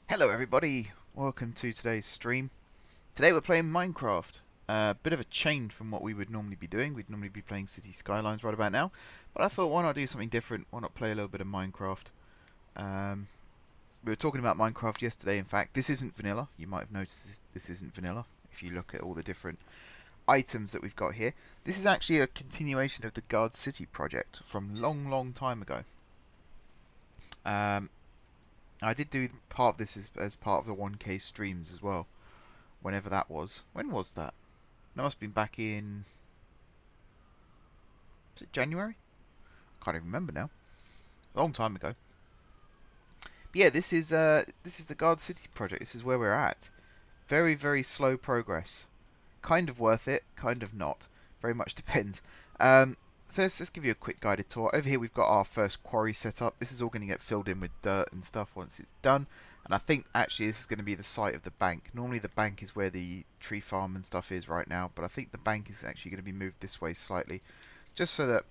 Hello everybody, welcome to today's stream. Today we're playing Minecraft. A bit of a change from what we would normally be doing. We'd normally be playing City Skylines right about now. But I thought, why not do something different? Why not play a little bit of Minecraft? We were talking about Minecraft yesterday, in fact. This isn't vanilla. You might have noticed this isn't vanilla. If you look at all the different items that we've got here. This is actually a continuation of the Guard City project from long time ago. I did do part of this as part of the 1K streams as well. Whenever that was. When was that? That must have been back in... Was it January? I can't even remember now. A long time ago. But yeah, this is the Guard City project. This is where we're at. Very slow progress. Kind of worth it, kind of not. Very much depends. So let's give you a quick guided tour. Over here we've got our first quarry set up. This is all going to get filled in with dirt and stuff once it's done. And I think actually this is going to be the site of the bank. Normally the bank is where the tree farm and stuff is right now. But I think the bank is actually going to be moved this way slightly. Just so that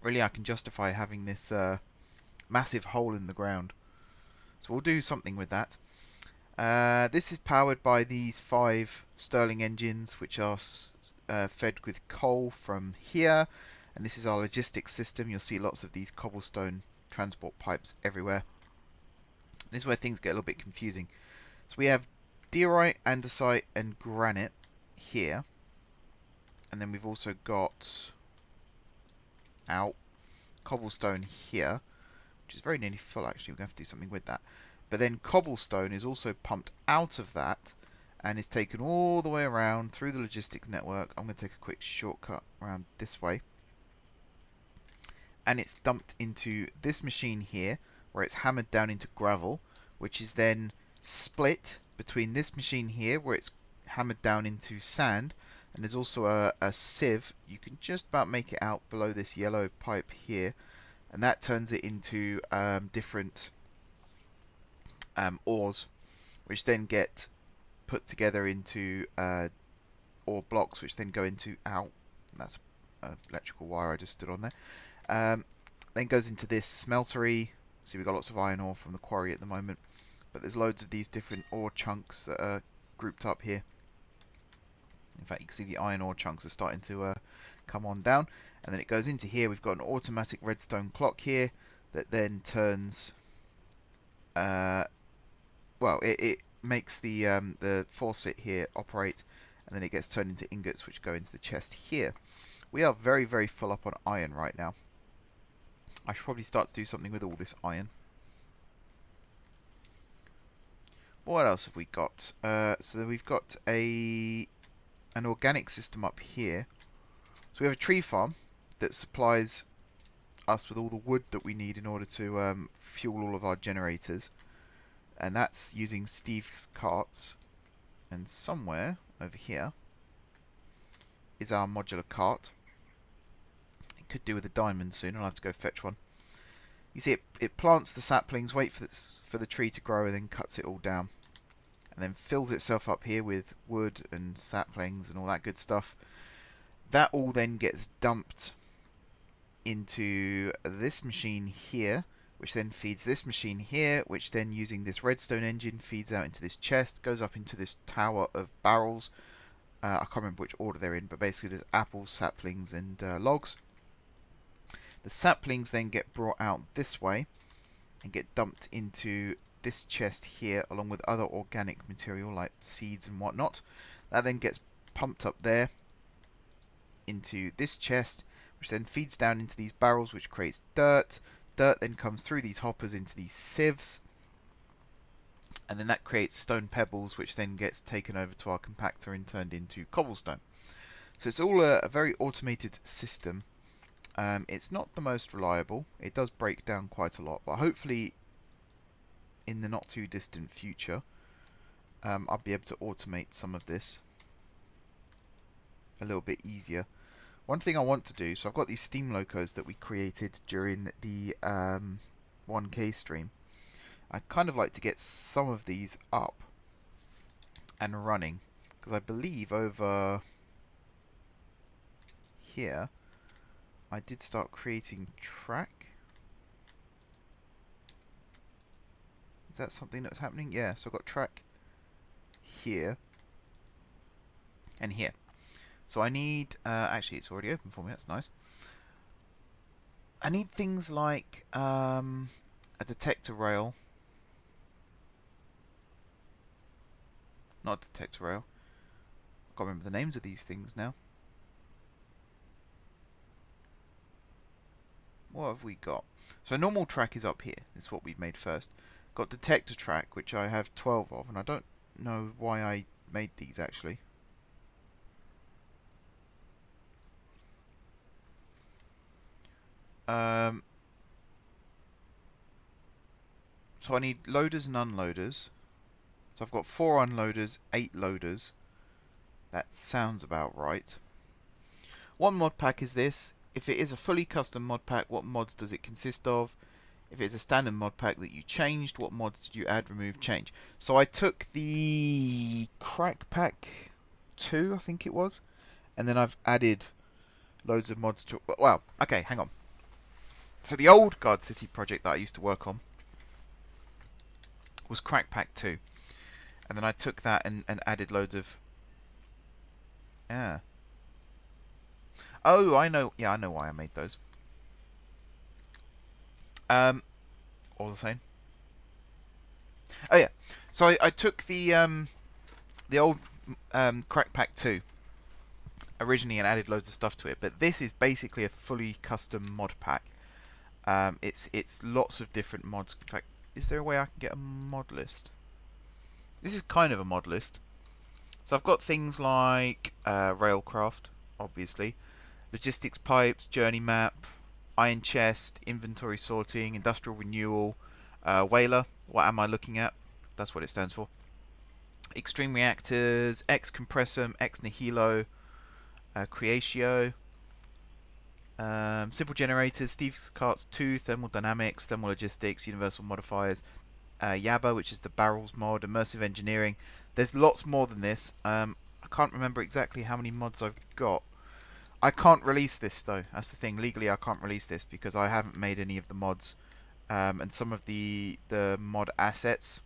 really I can justify having this massive hole in the ground. So we'll do something with that. This is powered by these 5 Stirling engines, which are fed with coal from here. And this is our logistics system. You'll see lots of these cobblestone transport pipes everywhere. This is where things get a little bit confusing. So we have diorite, andesite, and granite here. And then we've also got cobblestone here, which is very nearly full actually. We're going to have to do something with that. But then cobblestone is also pumped out of that and is taken all the way around through the logistics network. I'm going to take a quick shortcut around this way. And it's dumped into this machine here, where it's hammered down into gravel, which is then split between this machine here, where it's hammered down into sand. And there's also a sieve. You can just about make it out below this yellow pipe here. And that turns it into different ores, which then get put together into ore blocks, which then go into that's electrical wire I just stood on there. Then goes into this smeltery. So we've got lots of iron ore from the quarry at the moment, but there's loads of these different ore chunks that are grouped up here. In fact, you can see the iron ore chunks are starting to come on down, and then it goes into here. We've got an automatic redstone clock here that then turns it makes the faucet here operate, and then it gets turned into ingots, which go into the chest here. We are very full up on iron right now. I should probably start to do something with all this iron. What else have we got? So we've got an organic system up here. So we have a tree farm that supplies us with all the wood that we need in order to fuel all of our generators. And that's using Steve's carts. And somewhere over here is our modular cart. It could do with a diamond soon. I'll have to go fetch one. You see, it plants the saplings, waits for the tree to grow, and then cuts it all down. And then fills itself up here with wood and saplings and all that good stuff. That all then gets dumped into this machine here, which then feeds this machine here, which then, using this redstone engine, feeds out into this chest, goes up into this tower of barrels. I can't remember which order they're in, but basically there's apples, saplings, and logs. The saplings then get brought out this way and get dumped into this chest here, along with other organic material like seeds and whatnot. That then gets pumped up there into this chest, which then feeds down into these barrels, which creates dirt. Dirt then comes through these hoppers into these sieves, and then that creates stone pebbles, which then gets taken over to our compactor and turned into cobblestone. So it's all a very automated system. It's not the most reliable. It does break down quite a lot, but hopefully in the not too distant future I'll be able to automate some of this a little bit easier. One thing I want to do, so I've got these steam locos that we created during the 1K stream. I'd kind of like to get some of these up and running, because I believe over here I did start creating track. Is that something that's happening? Yeah, so I've got track here and here. So I need, actually it's already open for me, that's nice. I need things like a detector rail. Not a detector rail. I can't remember the names of these things now. What have we got? So normal track is up here. This is what we've made first. Got detector track, which I have 12 of, and I don't know why I made these actually. So I need loaders and unloaders. So I've got 4 unloaders, 8 loaders. That sounds about right. What mod pack is this? If it is a fully custom mod pack, what mods does it consist of? If it's a standard mod pack that you changed, what mods did you add, remove, change? So I took the Crack Pack 2, I think it was, and then I've added loads of mods to... Well, okay, hang on. So the old Guard City project that I used to work on was Crack Pack 2. And then I took that and added loads of... Yeah. Oh, I know. Yeah, I know why I made those. What was I saying? Oh yeah. So I took the old Crack Pack 2 originally and added loads of stuff to it, but this is basically a fully custom mod pack. It's lots of different mods. In fact, is there a way I can get a mod list? This is kind of a mod list. So I've got things like Railcraft, obviously, logistics pipes, journey map, iron chest, inventory sorting, industrial renewal, whaler. What am I looking at? That's what it stands for. Extreme reactors, X compressum, X nihilo, creatio, simple generators, Steve's carts 2, thermodynamics, thermologistics, universal modifiers, Yaba, which is the barrels mod, immersive engineering. There's lots more than this. I can't remember exactly how many mods I've got. I can't release this though. That's the thing. Legally, I can't release this because I haven't made any of the mods, and some of the mod assets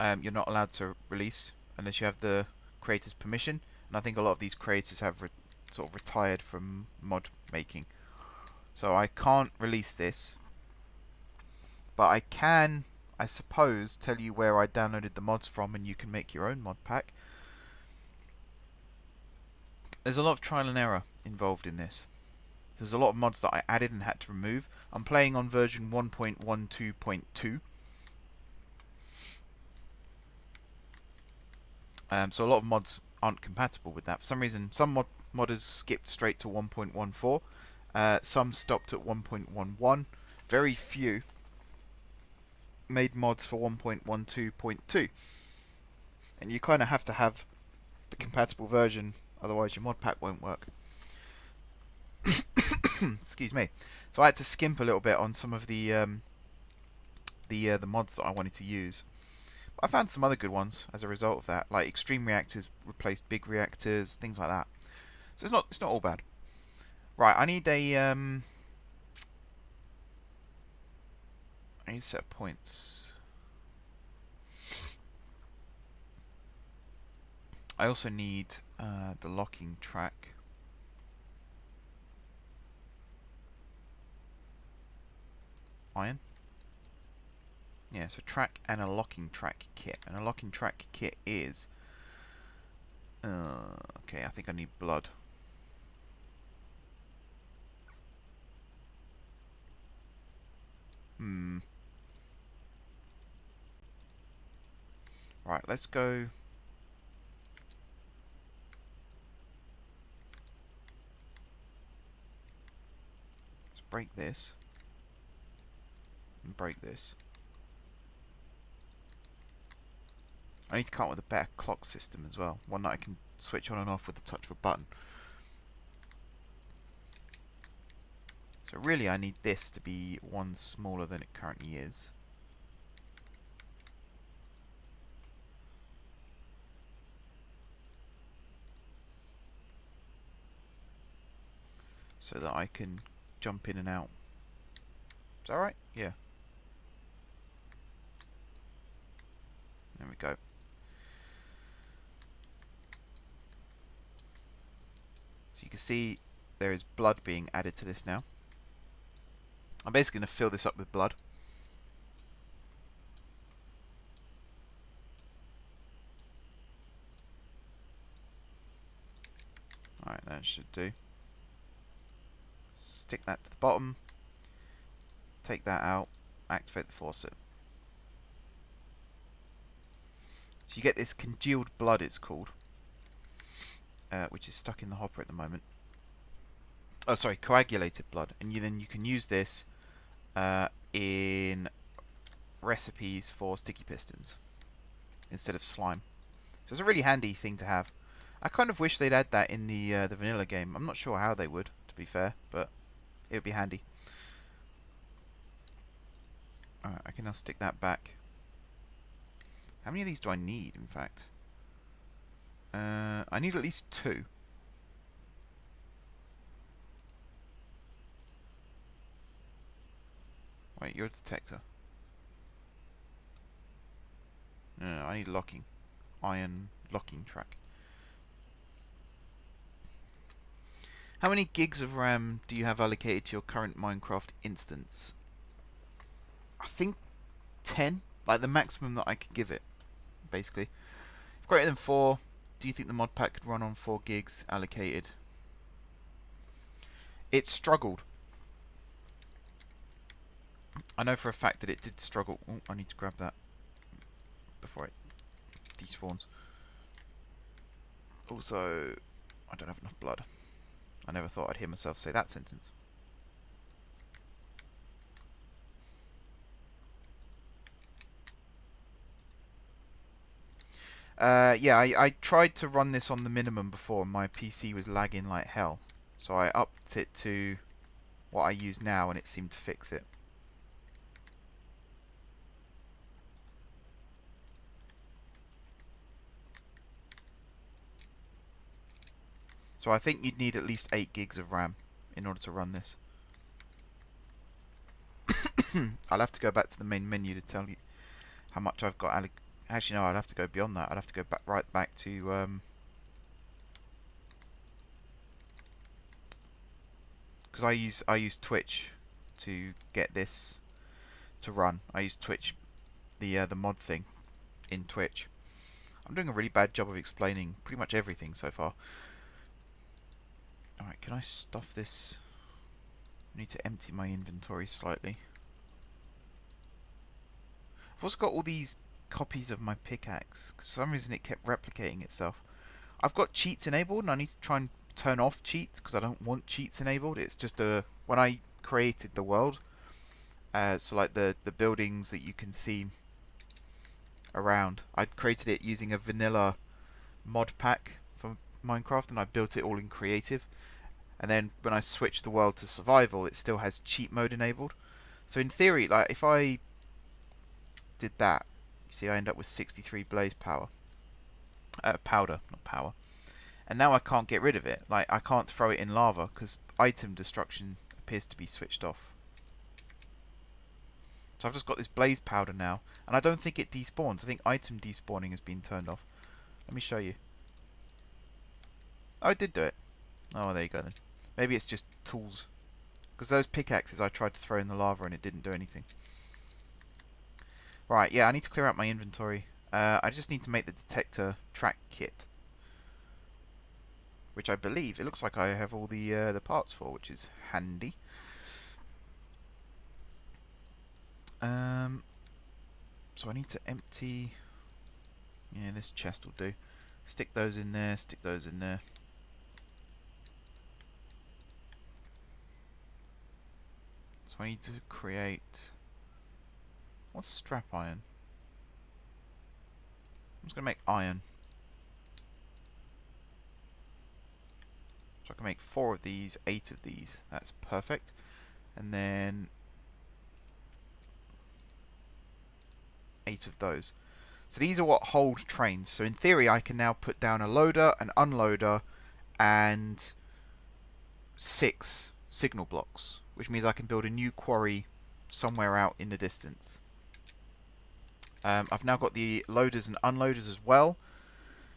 you're not allowed to release unless you have the creator's permission. And I think a lot of these creators have sort of retired from mod making, so I can't release this. But I can, I suppose, tell you where I downloaded the mods from, and you can make your own mod pack. There's a lot of trial and error involved in this. There's a lot of mods that I added and had to remove. I'm playing on version 1.12.2. So a lot of mods aren't compatible with that. For some reason, some modders skipped straight to 1.14. Some stopped at 1.11. Very few made mods for 1.12.2. And you kind of have to have the compatible version, otherwise your mod pack won't work. Excuse me. So I had to skimp a little bit on some of the mods that I wanted to use. I found some other good ones as a result of that, like extreme reactors replaced big reactors, things like that. So it's not all bad. Right, I need a I need a set of points. I also need the locking track. Iron. Yeah, so track and a locking track kit. And a locking track kit is... okay, I think I need blood. Right, let's go... Let's break this. And break this. I need to come up with a better clock system as well. One that I can switch on and off with the touch of a button. So really I need this to be one smaller than it currently is. So that I can jump in and out. Is that right? Yeah. There we go. So you can see there is blood being added to this now. I'm basically going to fill this up with blood. Alright, that should do. Stick that to the bottom. Take that out. Activate the faucet. So you get this congealed blood, it's called. Which is stuck in the hopper at the moment. Oh, sorry, coagulated blood. And then you can use this in recipes for sticky pistons instead of slime. So it's a really handy thing to have. I kind of wish they'd add that in the vanilla game. I'm not sure how they would, to be fair, but it would be handy. Alright, I can now stick that back. How many of these do I need, in fact? I need at least 2. Wait, you're a detector. No, I need locking. Iron locking track. How many gigs of RAM do you have allocated to your current Minecraft instance? I think 10. Like the maximum that I could give it, basically. If greater than 4, do you think the mod pack could run on 4 gigs allocated? It struggled. I know for a fact that it did struggle. Oh, I need to grab that before it despawns. Also, I don't have enough blood. I never thought I'd hear myself say that sentence. Yeah, I tried to run this on the minimum before, and my PC was lagging like hell. So I upped it to what I use now, and it seemed to fix it. So I think you'd need at least 8 gigs of RAM in order to run this. I'll have to go back to the main menu to tell you how much I've got. Actually, no, I'd have to go beyond that. I'd have to go back right back to because I use Twitch to get this to run. I use Twitch, the mod thing in Twitch. I'm doing a really bad job of explaining pretty much everything so far. Alright, can I stuff this? I need to empty my inventory slightly. I've also got all these copies of my pickaxe. For some reason it kept replicating itself. I've got cheats enabled, and I need to try and turn off cheats because I don't want cheats enabled. It's just when I created the world, so like the buildings that you can see around, I created it using a vanilla mod pack for Minecraft, and I built it all in creative. And then when I switch the world to survival, it still has cheat mode enabled. So in theory, like if I did that, you see I end up with 63 blaze power. Powder, not power. And now I can't get rid of it. Like I can't throw it in lava because item destruction appears to be switched off. So I've just got this blaze powder now, and I don't think it despawns. I think item despawning has been turned off. Let me show you. Oh, it did do it. Oh, there you go then. Maybe it's just tools. Because those pickaxes I tried to throw in the lava and it didn't do anything. Right, yeah, I need to clear out my inventory. I just need to make the detector track kit. Which I believe, it looks like I have all the parts for, which is handy. So I need to empty... Yeah, this chest will do. Stick those in there, stick those in there. So I need to create... What's strap iron? I'm just going to make iron. So I can make 4 of these, 8 of these. That's perfect. And then 8 of those. So these are what hold trains. So in theory I can now put down a loader, an unloader, and 6 signal blocks. Which means I can build a new quarry somewhere out in the distance. I've now got the loaders and unloaders as well.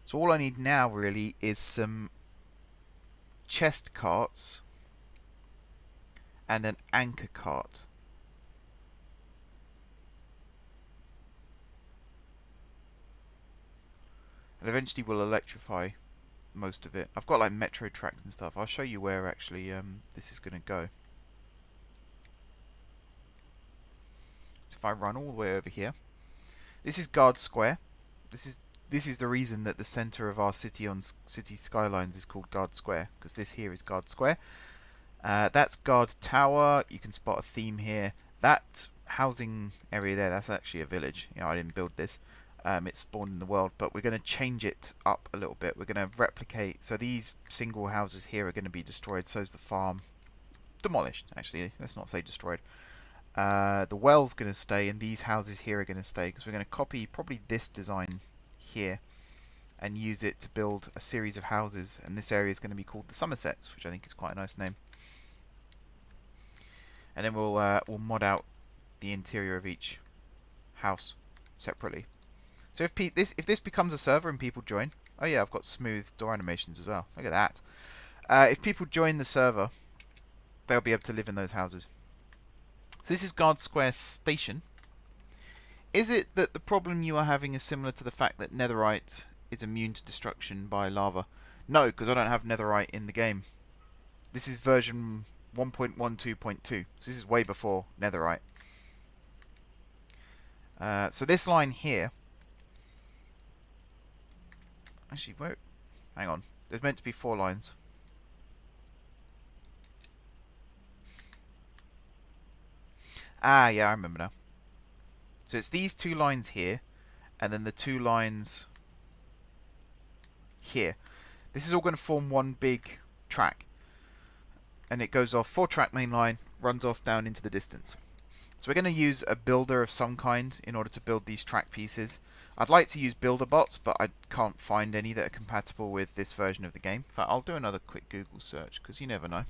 So all I need now really is some chest carts and an anchor cart. And eventually we'll electrify most of it. I've got like metro tracks and stuff. I'll show you where actually this is going to go. So if I run all the way over here, this is Guard Square. This is the reason that the center of our city on City Skylines is called Guard Square, because this here is Guard Square. That's Guard Tower. You can spot a theme here. That housing area there, that's actually a village. You know, I didn't build this. It spawned in the world, but we're going to change it up a little bit. We're going to replicate. So these single houses here are going to be destroyed. So's the farm. Demolished, actually. Let's not say destroyed. The well's going to stay, and these houses here are going to stay, because we're going to copy probably this design here and use it to build a series of houses. And this area is going to be called the Somersets, which I think is quite a nice name. And then we'll mod out the interior of each house separately. So if this becomes a server and people join, oh yeah, I've got smooth door animations as well. Look at that. If people join the server, they'll be able to live in those houses. So this is Guard Square Station. Is it that the problem you are having is similar to the fact that netherite is immune to destruction by lava? No, because I don't have netherite in the game. This is version 1.12.2. So this is way before netherite. So this line here. Actually, where? Hang on. There's meant to be 4 lines. Ah, yeah, I remember now. So it's these 2 lines here, and then the 2 lines here. This is all going to form one big track. And it goes off 4-track main line, runs off down into the distance. So we're going to use a builder of some kind in order to build these track pieces. I'd like to use builder bots, but I can't find any that are compatible with this version of the game. In fact, I'll do another quick Google search, because you never know.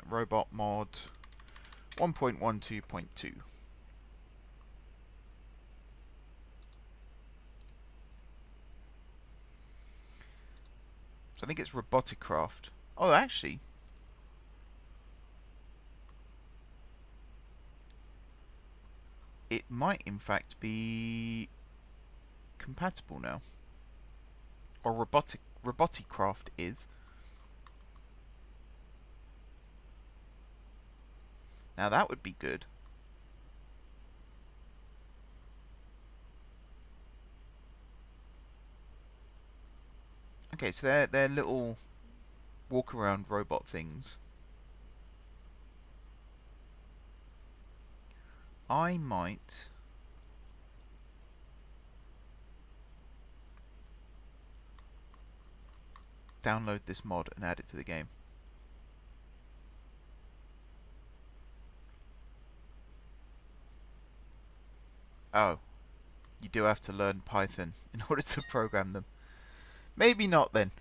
Robot mod 1.12.2. So I think it's robotic craft. Oh, actually. It might, in fact, be compatible now. Or robotic craft is. Now that would be good. Okay, so they're little walk-around robot things. I might download this mod and add it to the game. Oh, you do have to learn Python in order to program them. Maybe not then.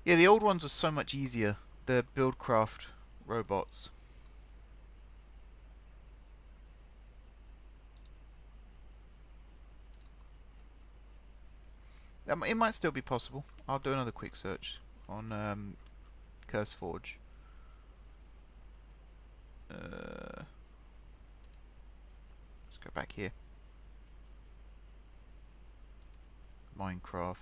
Yeah, the old ones were so much easier. The BuildCraft robots. It might still be possible. I'll do another quick search on CurseForge. Let's go back here. Minecraft.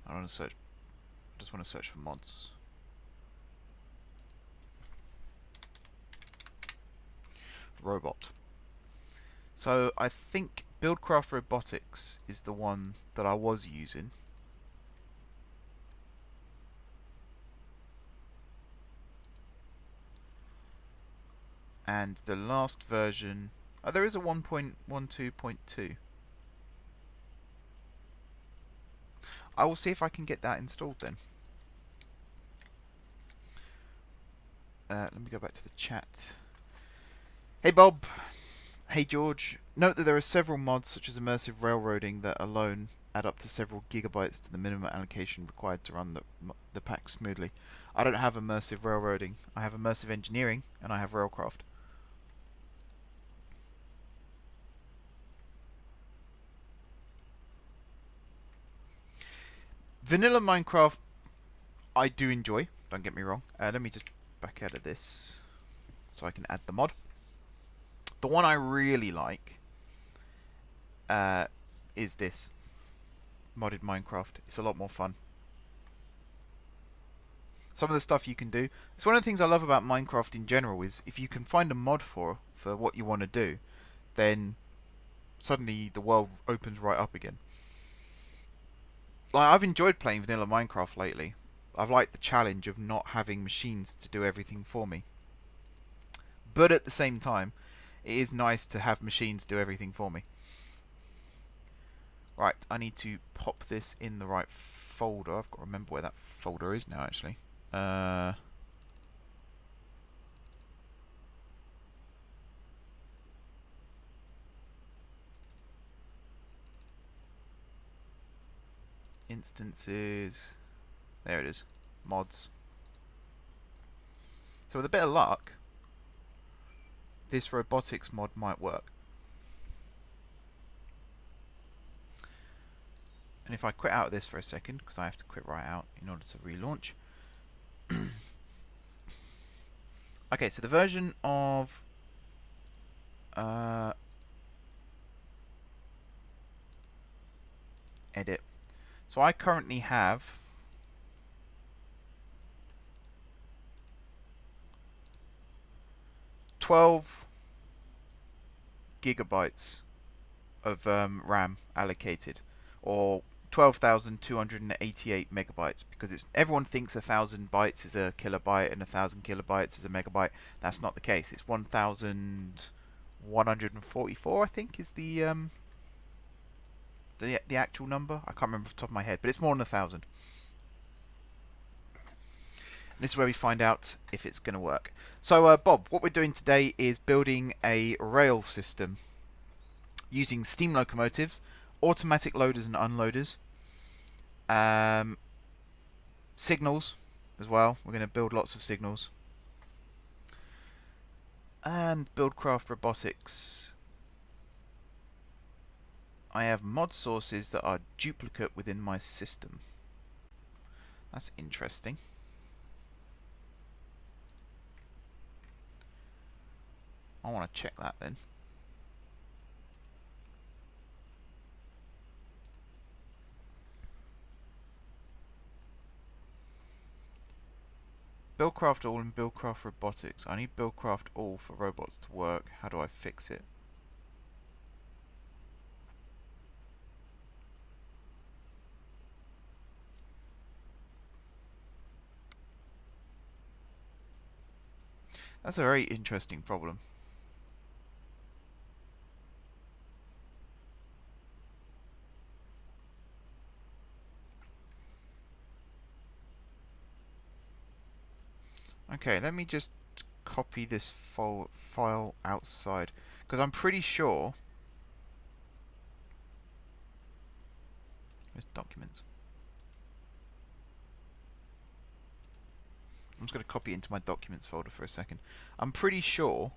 I want to search. I just want to search for mods. Robot. So I think BuildCraft Robotics is the one that I was using. And the last version... Oh, there is a 1.12.2. I will see if I can get that installed then. Let me go back to the chat. Hey Bob! Hey George! Note that there are several mods such as immersive railroading that alone add up to several gigabytes to the minimum allocation required to run the pack smoothly. I don't have immersive railroading. I have immersive engineering, and I have railcraft. Vanilla Minecraft, I do enjoy. Don't get me wrong. Let me just back out of this so I can add the mod. The one I really like is this modded Minecraft. It's a lot more fun. Some of the stuff you can do. It's one of the things I love about Minecraft in general is if you can find a mod for what you want to do, then suddenly the world opens right up again. Like, I've enjoyed playing vanilla Minecraft lately. I've liked the challenge of not having machines to do everything for me. But at the same time, it is nice to have machines do everything for me. Right, I need to pop this in the right folder. I've got to remember where that folder is now, actually. Instances. There it is. Mods. So with a bit of luck, this robotics mod might work. And if I quit out of this for a second, because I have to quit right out in order to relaunch. Okay, so the version of edit. So I currently have 12 gigabytes of RAM allocated, or 12,288 megabytes, because everyone thinks 1,000 bytes is a kilobyte and 1,000 kilobytes is a megabyte. That's not the case. It's 1,144, I think, is the actual number. I can't remember off the top of my head, but it's more than 1,000. And this is where we find out if it's going to work. So, Bob, what we're doing today is building a rail system using steam locomotives, automatic loaders and unloaders, signals as well. We're going to build lots of signals. And BuildCraft Robotics. I have mod sources that are duplicate within my system. That's interesting. I want to check that then. BuildCraft All and BuildCraft Robotics. I need BuildCraft All for robots to work. How do I fix it? That's a very interesting problem. Okay, let me just copy this file outside, because I'm pretty sure... Where's documents? I'm just going to copy it into my documents folder for a second. I'm pretty sure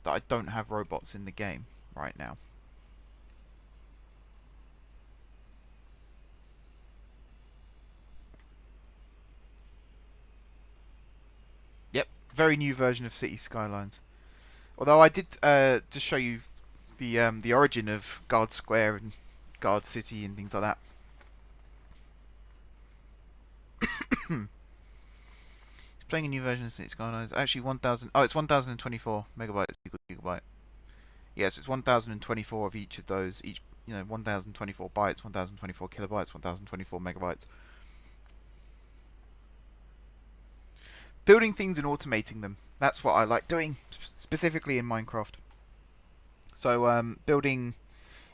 that I don't have robots in the game right now. Yep, very new version of City Skylines. Although I did just show you the origin of Guard Square and Guard City and things like that. Playing a new version of City Skylines. Actually, 1,000. Oh, it's 1,024 megabytes equals gigabyte. Yes, it's 1,024 of each of those. Each, 1,024 bytes, 1,024 kilobytes, 1,024 megabytes. Building things and automating them. That's what I like doing, specifically in Minecraft. So, building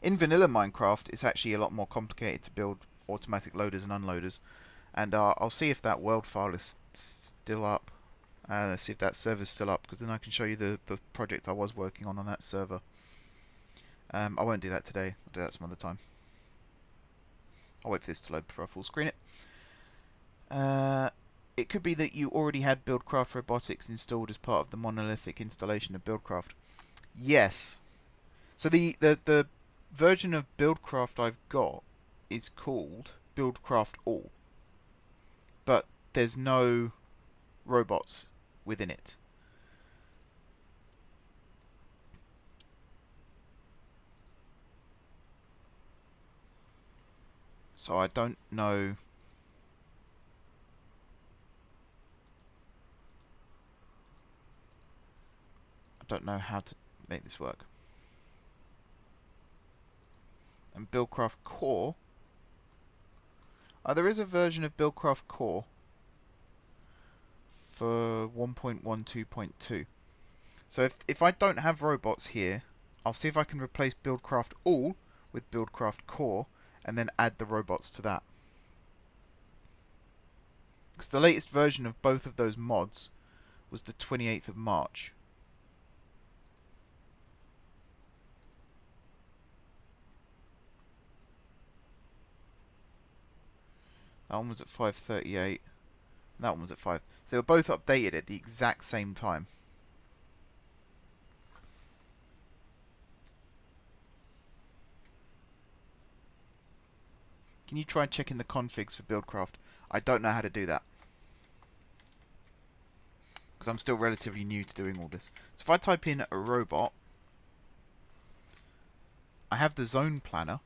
in vanilla Minecraft, it's actually a lot more complicated to build automatic loaders and unloaders. And I'll see if that world file is still up. See if that server's still up, because then I can show you the project I was working on that server. I won't do that today. I'll do that some other time. I'll wait for this to load before I full screen it. It could be that you already had BuildCraft Robotics installed as part of the monolithic installation of BuildCraft. Yes. So the version of BuildCraft I've got is called BuildCraft All, but there's no robots within it. So I don't know. I don't know how to make this work. And BuildCraft Core. There is a version of BuildCraft Core for 1.12.2. So if I don't have robots here, I'll see if I can replace BuildCraft All with BuildCraft Core and then add the robots to that. Because the latest version of both of those mods was the 28th of March. That one was at 5:38. That one was at 5. So they were both updated at the exact same time. Can you try checking the configs for BuildCraft? I don't know how to do that, because I'm still relatively new to doing all this. So if I type in a robot, I have the zone planner.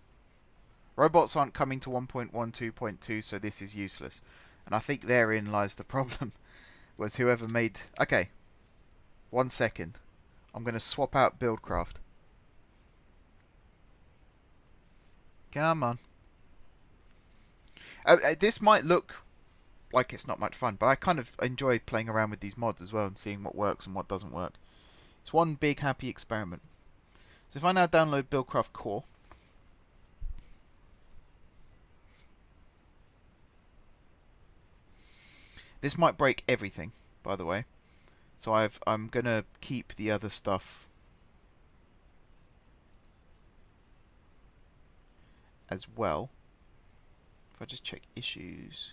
Robots aren't coming to 1.12.2, so this is useless. And I think therein lies the problem. Was whoever made... Okay. 1 second. I'm going to swap out BuildCraft. Come on. This might look like it's not much fun, but I kind of enjoy playing around with these mods as well and seeing what works and what doesn't work. It's one big happy experiment. So if I now download BuildCraft Core, this might break everything, by the way. So I'm gonna keep the other stuff as well. If I just check issues.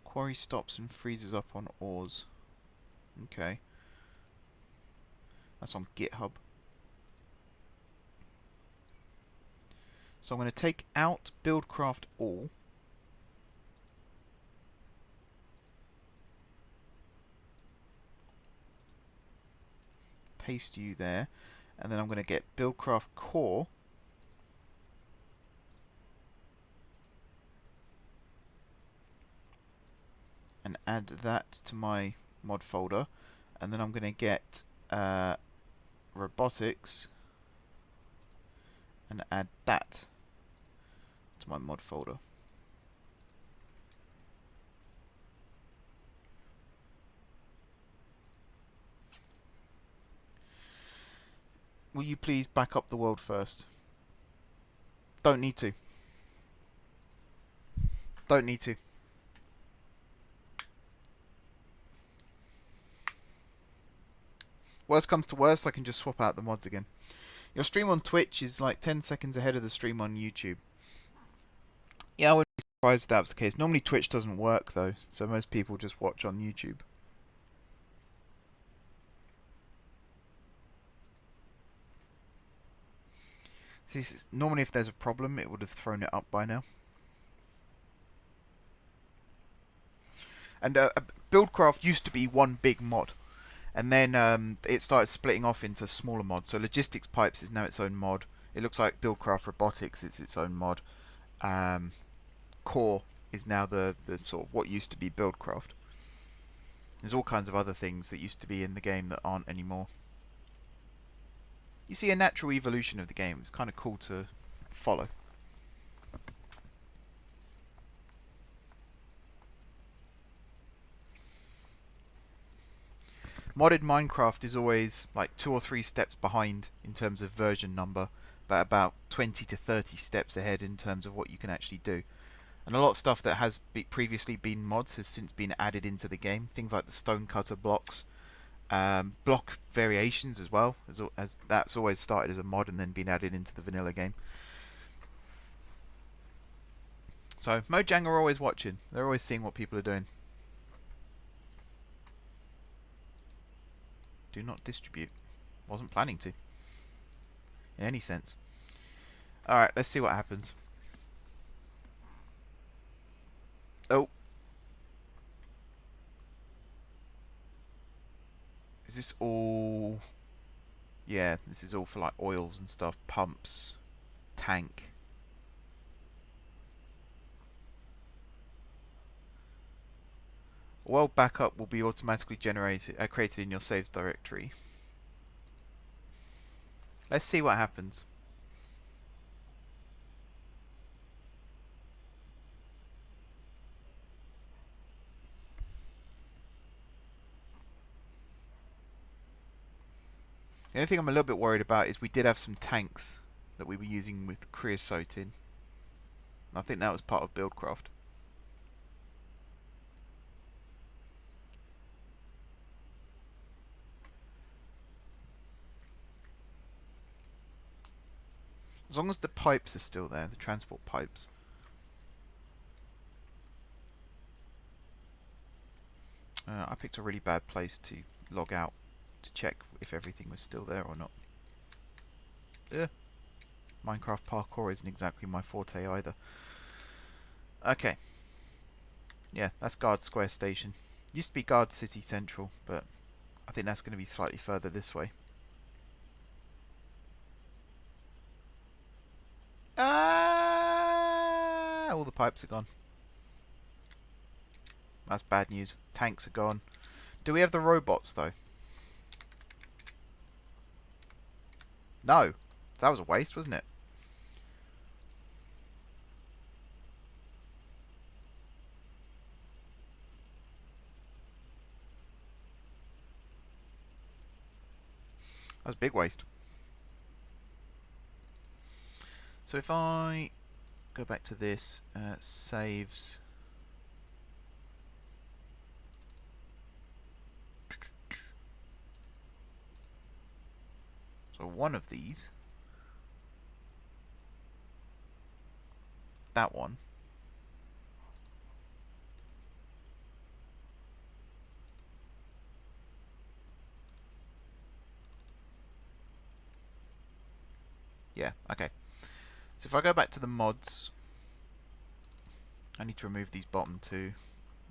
Quarry stops and freezes up on ores. Okay. That's on GitHub. So I'm going to take out BuildCraft All. Paste you there. And then I'm going to get BuildCraft Core. And add that to my mod folder. And then I'm going to get robotics and add that to my mod folder. Will you please back up the world first? Don't need to. Don't need to. Worst comes to worst, I can just swap out the mods again. Your stream on Twitch is like 10 seconds ahead of the stream on YouTube. Yeah, I wouldn't be surprised if that was the case. Normally Twitch doesn't work though, so most people just watch on YouTube. See, normally if there's a problem, it would have thrown it up by now. And BuildCraft used to be one big mod. And then it started splitting off into smaller mods. So Logistics Pipes is now its own mod. It looks like BuildCraft Robotics is its own mod. Core is now the sort of what used to be BuildCraft. There's all kinds of other things that used to be in the game that aren't anymore. You see a natural evolution of the game. It's kind of cool to follow. Modded Minecraft is always like 2 or 3 steps behind in terms of version number, but about 20 to 30 steps ahead in terms of what you can actually do. And a lot of stuff that has previously been mods has since been added into the game. Things like the stonecutter blocks, block variations as well, as that's always started as a mod and then been added into the vanilla game. So Mojang are always watching. They're always seeing what people are doing. Do not distribute. Wasn't planning to. In any sense. Alright, let's see what happens. Oh. Is this all... Yeah, this is all for like oils and stuff. Pumps. Tank. Oil backup will be automatically created in your saves directory. Let's see what happens. The only thing I'm a little bit worried about is we did have some tanks that we were using with creosote in. I think that was part of BuildCraft. As long as the pipes are still there, the transport pipes. I picked a really bad place to log out to check if everything was still there or not. Minecraft parkour isn't exactly my forte either. Okay. Yeah, that's Guard Square Station. Used to be Guard City Central, but I think that's going to be slightly further this way. All the pipes are gone. That's bad news. Tanks are gone. Do we have the robots, though? No. That was a waste, wasn't it? That was a big waste. So if I go back to this, saves. So one of these, that one, yeah, okay. So if I go back to the mods, I need to remove these bottom two,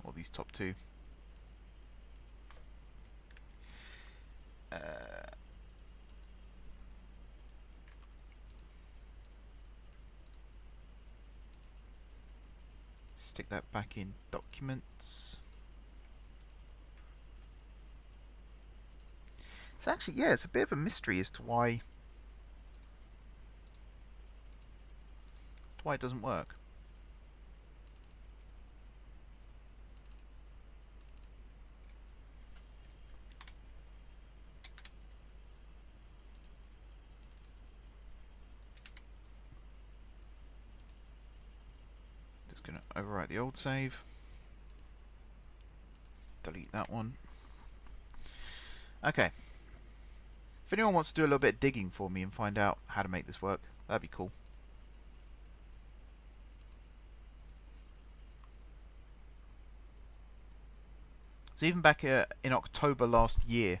or these top two. Stick that back in documents. It's actually, yeah, it's a bit of a mystery as to why it doesn't work. Just going to overwrite the old save. Delete that one. Okay. If anyone wants to do a little bit of digging for me and find out how to make this work, that'd be cool. So even back in October last year,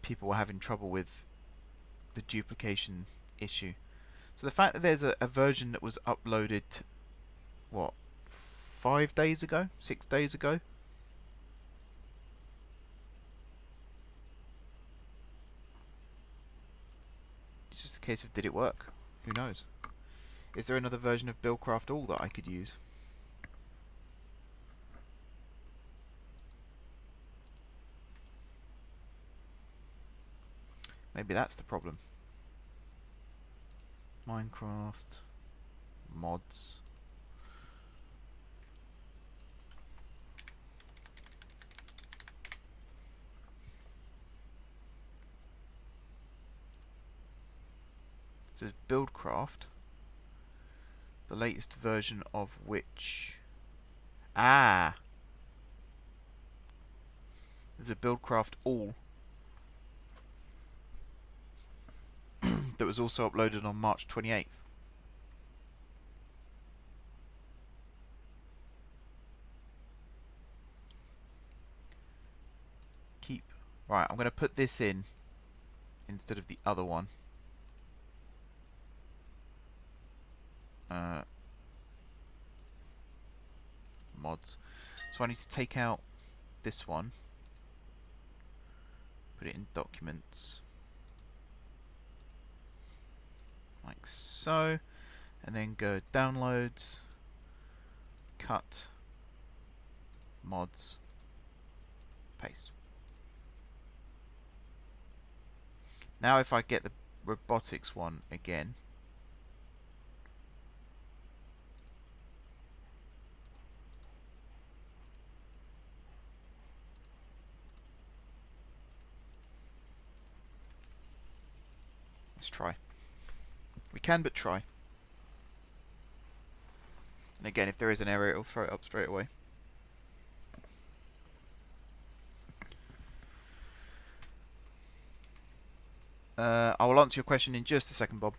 people were having trouble with the duplication issue. So the fact that there's a version that was uploaded, what, 5 days ago? 6 days ago? It's just a case of, did it work? Who knows? Is there another version of BuildCraft All that I could use? Maybe that's the problem. Minecraft mods. So it's BuildCraft, the latest version of which... Ah! There's a BuildCraft All that was also uploaded on March 28th. Keep. Right, I'm going to put this in instead of the other one. Mods. So I need to take out this one, put it in documents, like so, and then go downloads, cut, mods, paste. Now if I get the robotics one again, let's try. We can but try. And again, if there is an error, it'll throw it up straight away. I will answer your question in just a second, Bob.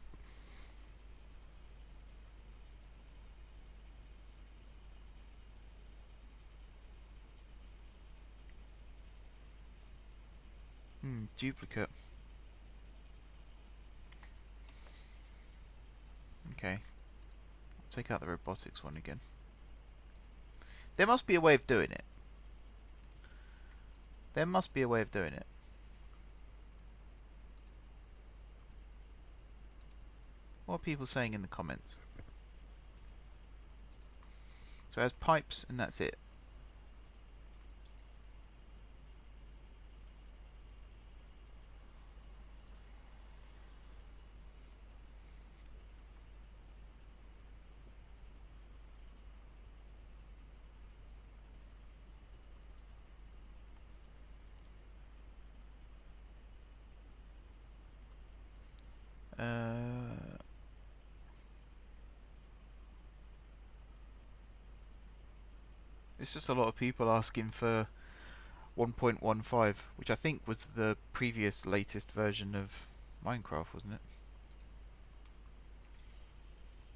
Duplicate. Okay. I'll take out the robotics one again. There must be a way of doing it. There must be a way of doing it. What are people saying in the comments? So it has pipes and that's it. It's just a lot of people asking for 1.15, which I think was the previous latest version of Minecraft, wasn't it?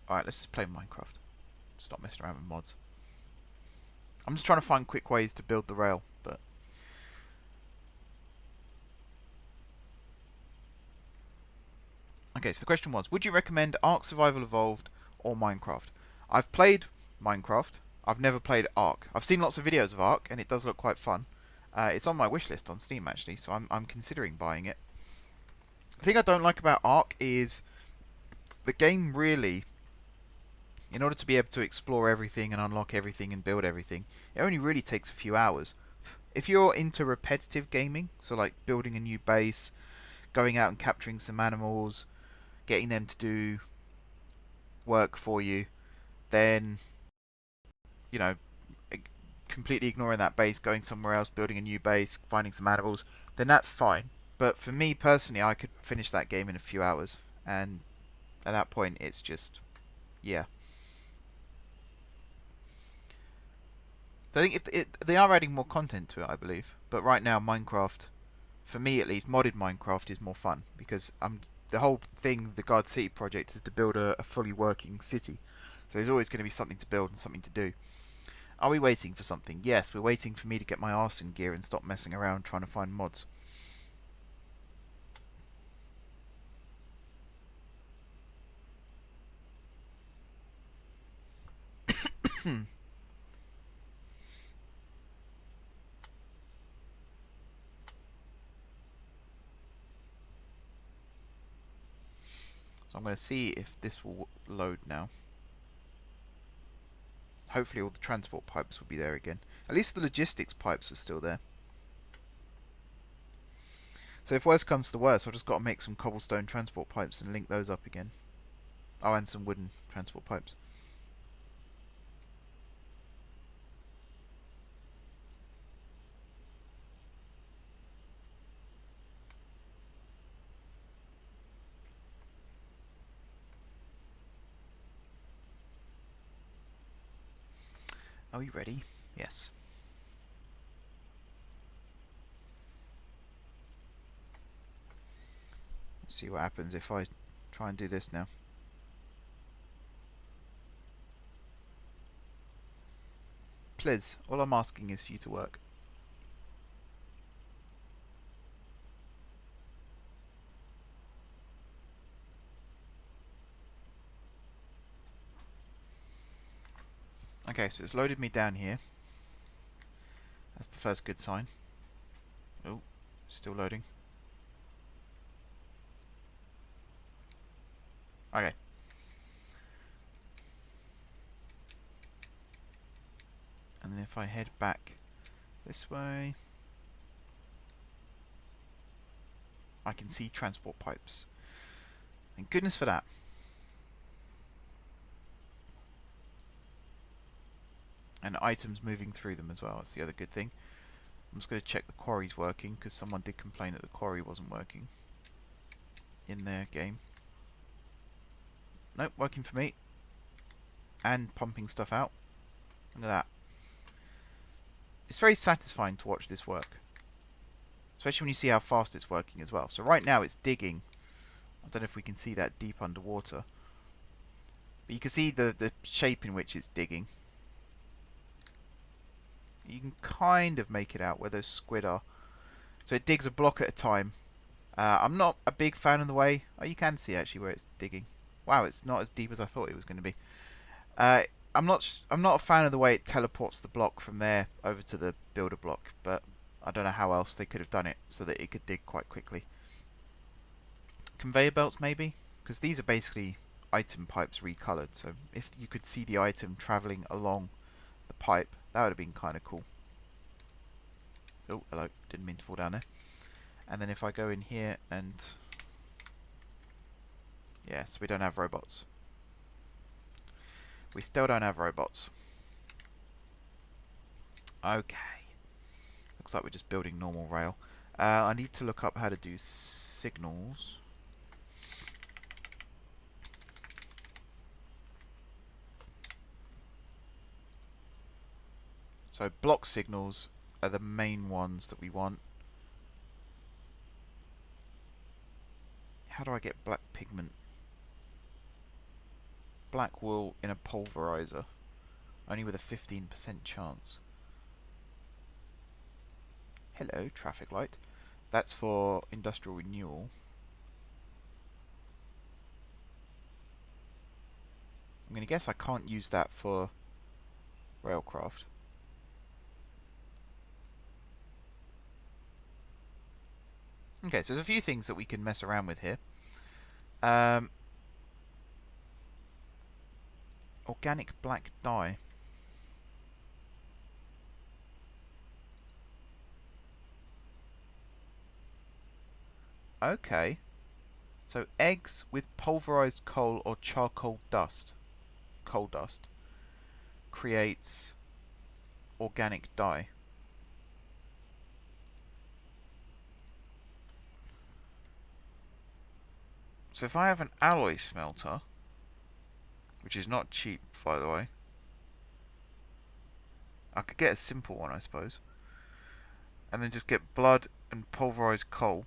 Alright, let's just play Minecraft. Stop messing around with mods. I'm just trying to find quick ways to build the rail, but... Okay, so the question was, would you recommend Ark Survival Evolved or Minecraft? I've played Minecraft. I've never played Ark. I've seen lots of videos of Ark, and it does look quite fun. It's on my wishlist on Steam, actually, so I'm considering buying it. The thing I don't like about Ark is the game really, in order to be able to explore everything and unlock everything and build everything, it only really takes a few hours. If you're into repetitive gaming, so like building a new base, going out and capturing some animals, getting them to do work for you, then, you know, completely ignoring that base, going somewhere else, building a new base, finding some animals, then that's fine. But for me personally, I could finish that game in a few hours, and at that point it's just, yeah. So I think if they are adding more content to it, I believe. But right now, Minecraft, for me at least, modded Minecraft is more fun, because the whole thing, the Guard City project, is to build a fully working city. So there's always going to be something to build and something to do. Are we waiting for something? Yes, we're waiting for me to get my arse in gear and stop messing around trying to find mods. So I'm going to see if this will load now. Hopefully all the transport pipes will be there again. At least the logistics pipes are still there. So if worse comes to worse, I've just got to make some cobblestone transport pipes and link those up again. Oh, and some wooden transport pipes. Are we ready? Yes. see what happens if I try and do this now. Please, all I'm asking is for you to work. Okay, so it's loaded me down here. That's the first good sign. Oh, still loading. Okay. And then if I head back this way, I can see transport pipes. Thank goodness for that. And items moving through them as well. That's the other good thing. I'm just going to check the quarry's working, because someone did complain that the quarry wasn't working in their game. Nope, working for me. And pumping stuff out. Look at that. It's very satisfying to watch this work. Especially when you see how fast it's working as well. So right now it's digging. I don't know if we can see that deep underwater. But you can see the shape in which it's digging. You can kind of make it out where those squid are. So it digs a block at a time. I'm not a big fan of the way... Oh, you can see actually where it's digging. Wow, it's not as deep as I thought it was going to be. I'm not a fan of the way it teleports the block from there over to the builder block, but I don't know how else they could have done it so that it could dig quite quickly. Conveyor belts maybe? Because these are basically item pipes recolored, so if you could see the item travelling along the pipe, that would have been kind of cool. Oh, hello, didn't mean to fall down there. And then if I go in here and... Yes, we don't have robots. We still don't have robots. Okay. Looks like we're just building normal rail. I need to look up how to do signals. So block signals are the main ones that we want. How do I get black pigment? Black wool in a pulverizer. Only with a 15% chance. Hello, traffic light. That's for industrial renewal. I'm going to guess I can't use that for railcraft. Okay, so there's a few things that we can mess around with here. Organic black dye. Okay. So eggs with pulverized coal or charcoal dust, coal dust, creates organic dye. So if I have an alloy smelter, which is not cheap, by the way, I could get a simple one, I suppose, and then just get blood and pulverized coal.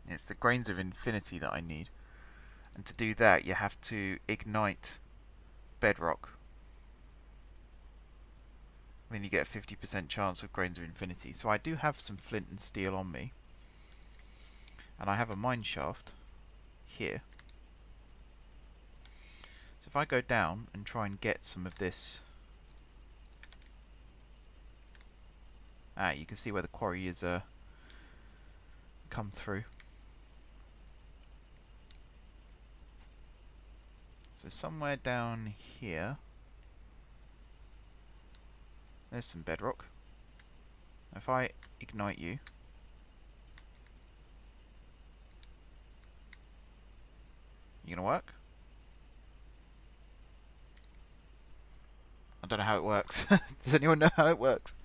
It's the grains of infinity that I need. And to do that, you have to ignite bedrock. Then you get a 50% chance of grains of infinity. So I do have some flint and steel on me. And I have a mine shaft here. So if I go down and try and get some of this... you can see where the quarry is come through. So somewhere down here, there's some bedrock. If I ignite you, you gonna work? I don't know how it works. Does anyone know how it works?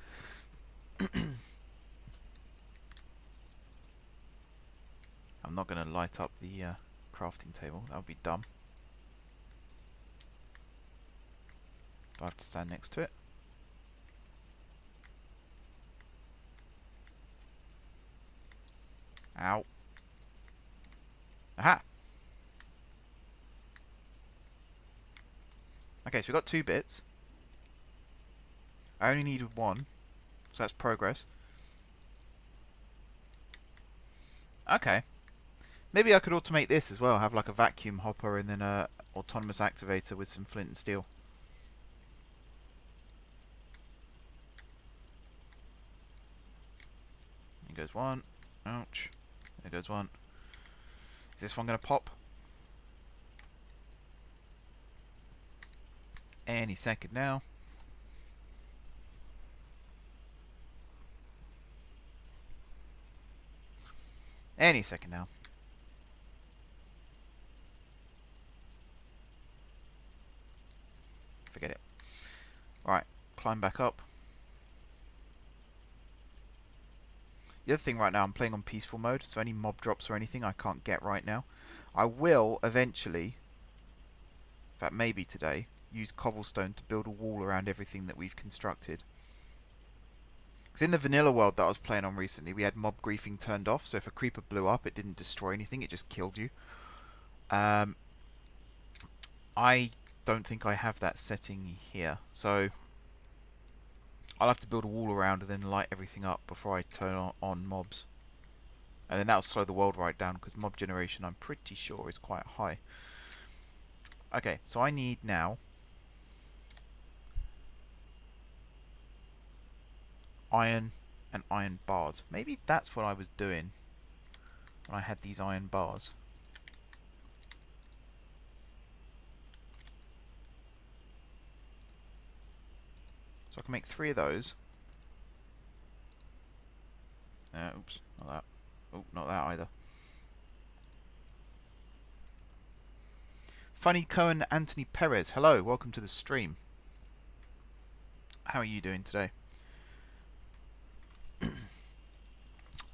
I'm not gonna light up the crafting table. That would be dumb. Do I have to stand next to it? Ow. Aha! Okay, so we've got 2 bits. I only needed 1, so that's progress. Okay. Maybe I could automate this as well, have like a vacuum hopper and then a autonomous activator with some flint and steel. Here goes 1. Ouch. There goes 1. Is this one going to pop? Any second now. Any second now. Forget it. Right, climb back up. The other thing right now, I'm playing on peaceful mode, so any mob drops or anything I can't get right now. I will eventually, in fact maybe today, use cobblestone to build a wall around everything that we've constructed. Because in the vanilla world that I was playing on recently, we had mob griefing turned off, so if a creeper blew up, it didn't destroy anything, it just killed you. I don't think I have that setting here, so I'll have to build a wall around and then light everything up before I turn on mobs. And then that'll slow the world right down, because mob generation, I'm pretty sure, is quite high. Okay, so I need now iron and iron bars. Maybe that's what I was doing when I had these iron bars. So I can make 3 of those. Oops, not that. Oh, not that either. Funny Cohen Anthony Perez, hello, welcome to the stream. How are you doing today?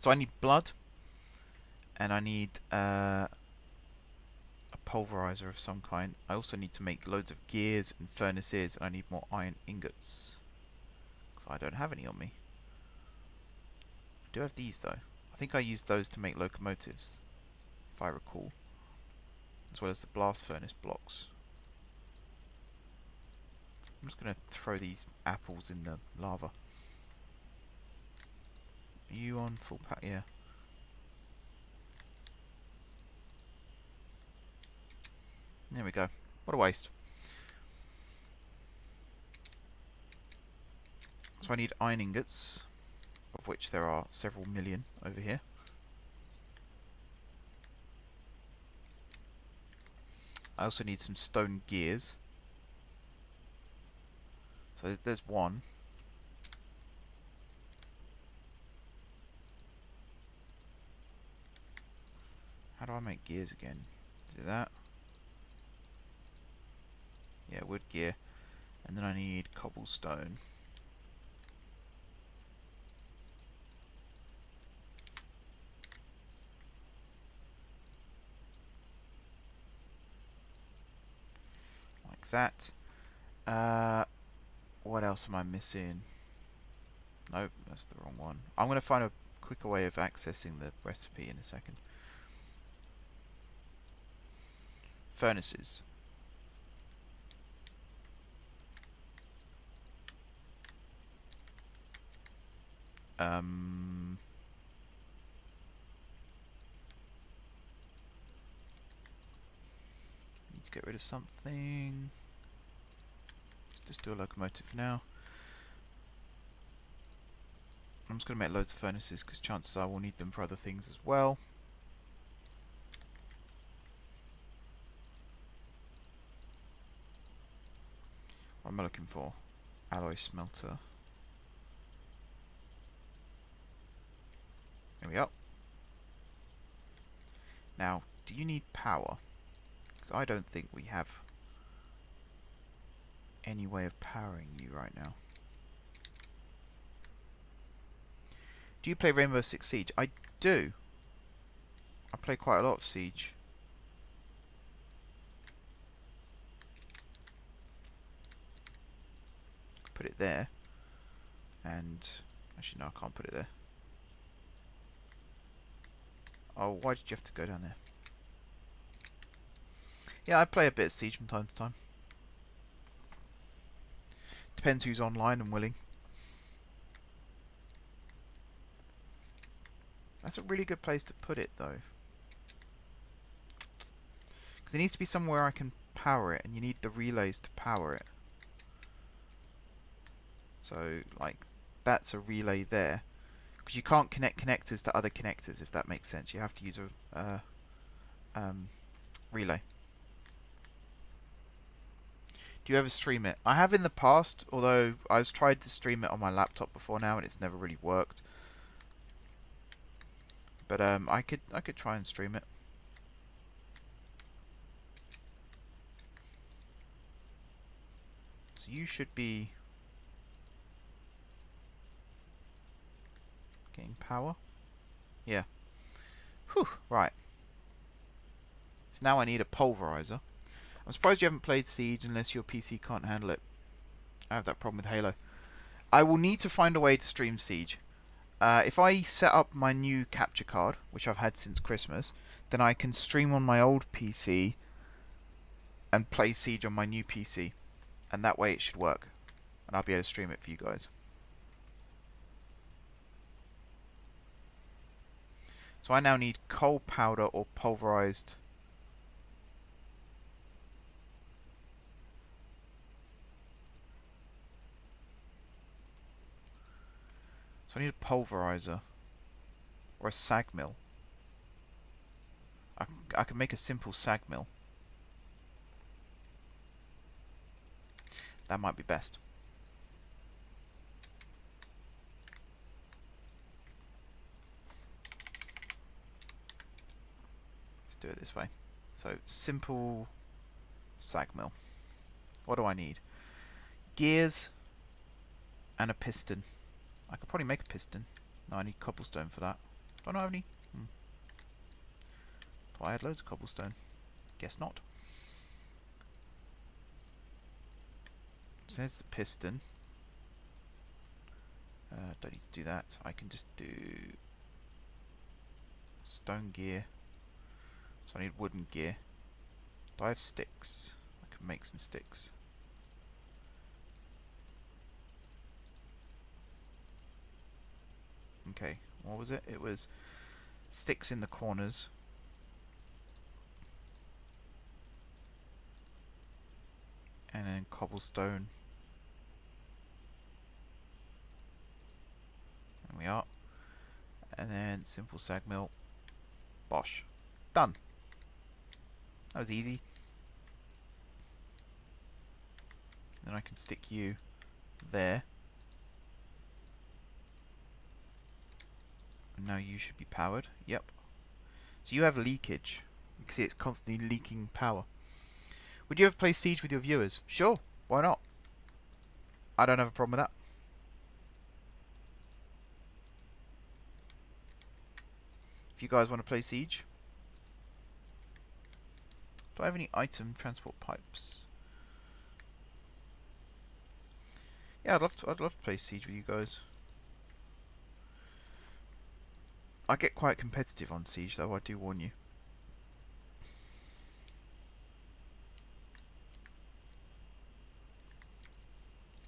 So I need blood, and I need a pulverizer of some kind. I also need to make loads of gears and furnaces, and I need more iron ingots, because I don't have any on me. I do have these though. I think I used those to make locomotives, if I recall, as well as the blast furnace blocks. I'm just going to throw these apples in the lava. Are you on full pack? Yeah. There we go. What a waste. So I need iron ingots, of which there are several million over here. I also need some stone gears. So there's 1. How do I make gears again? Is it that? Yeah, wood gear. And then I need cobblestone. Like that. What else am I missing? Nope, that's the wrong one. I'm going to find a quicker way of accessing the recipe in a second. Furnaces. Need to get rid of something. Let's just do a locomotive for now. I'm just going to make loads of furnaces because chances are we'll need them for other things as well. What am I looking for? Alloy smelter. There we go. Now, do you need power? Because I don't think we have any way of powering you right now. Do you play Rainbow Six Siege? I do. I play quite a lot of Siege. put it there. And actually, no, I can't put it there. Oh, why did you have to go down there? Yeah, I play a bit of Siege from time to time. Depends who's online and willing. That's a really good place to put it, though. Because it needs to be somewhere I can power it, and you need the relays to power it. So, like, that's a relay there. Because you can't connect connectors to other connectors, if that makes sense. You have to use a relay. Do you ever stream it? I have in the past, although I've tried to stream it on my laptop before now, and it's never really worked. But I could try and stream it. So you should be getting power. Yeah. Whew. Right. So now I need a pulverizer. I'm surprised you haven't played Siege unless your PC can't handle it. I have that problem with Halo. I will need to find a way to stream Siege. If I set up my new capture card, which I've had since Christmas, then I can stream on my old PC and play Siege on my new PC. And that way it should work. And I'll be able to stream it for you guys. So I now need coal powder or pulverized. So I need a pulverizer or a sag mill. I can make a simple sag mill. That might be best. Let's do it this way. So simple sag mill. What do I need? Gears and a piston. I could probably make a piston. No, I need cobblestone for that. Do I not have any? Oh, I had loads of cobblestone. Guess not. So there's the piston. Don't need to do that. I can just do stone gear. So I need wooden gear. Do I have sticks? I can make some sticks. Okay, what was it? It was sticks in the corners. And then cobblestone. There we are. And then simple sag mill. Bosh. Done. That was easy. Then I can stick you there. And now you should be powered. Yep. So you have leakage. You can see it's constantly leaking power. Would you ever play Siege with your viewers? Sure. Why not? I don't have a problem with that. If you guys want to play Siege. Do I have any item transport pipes? Yeah, I'd love to play Siege with you guys. I get quite competitive on Siege though, I do warn you.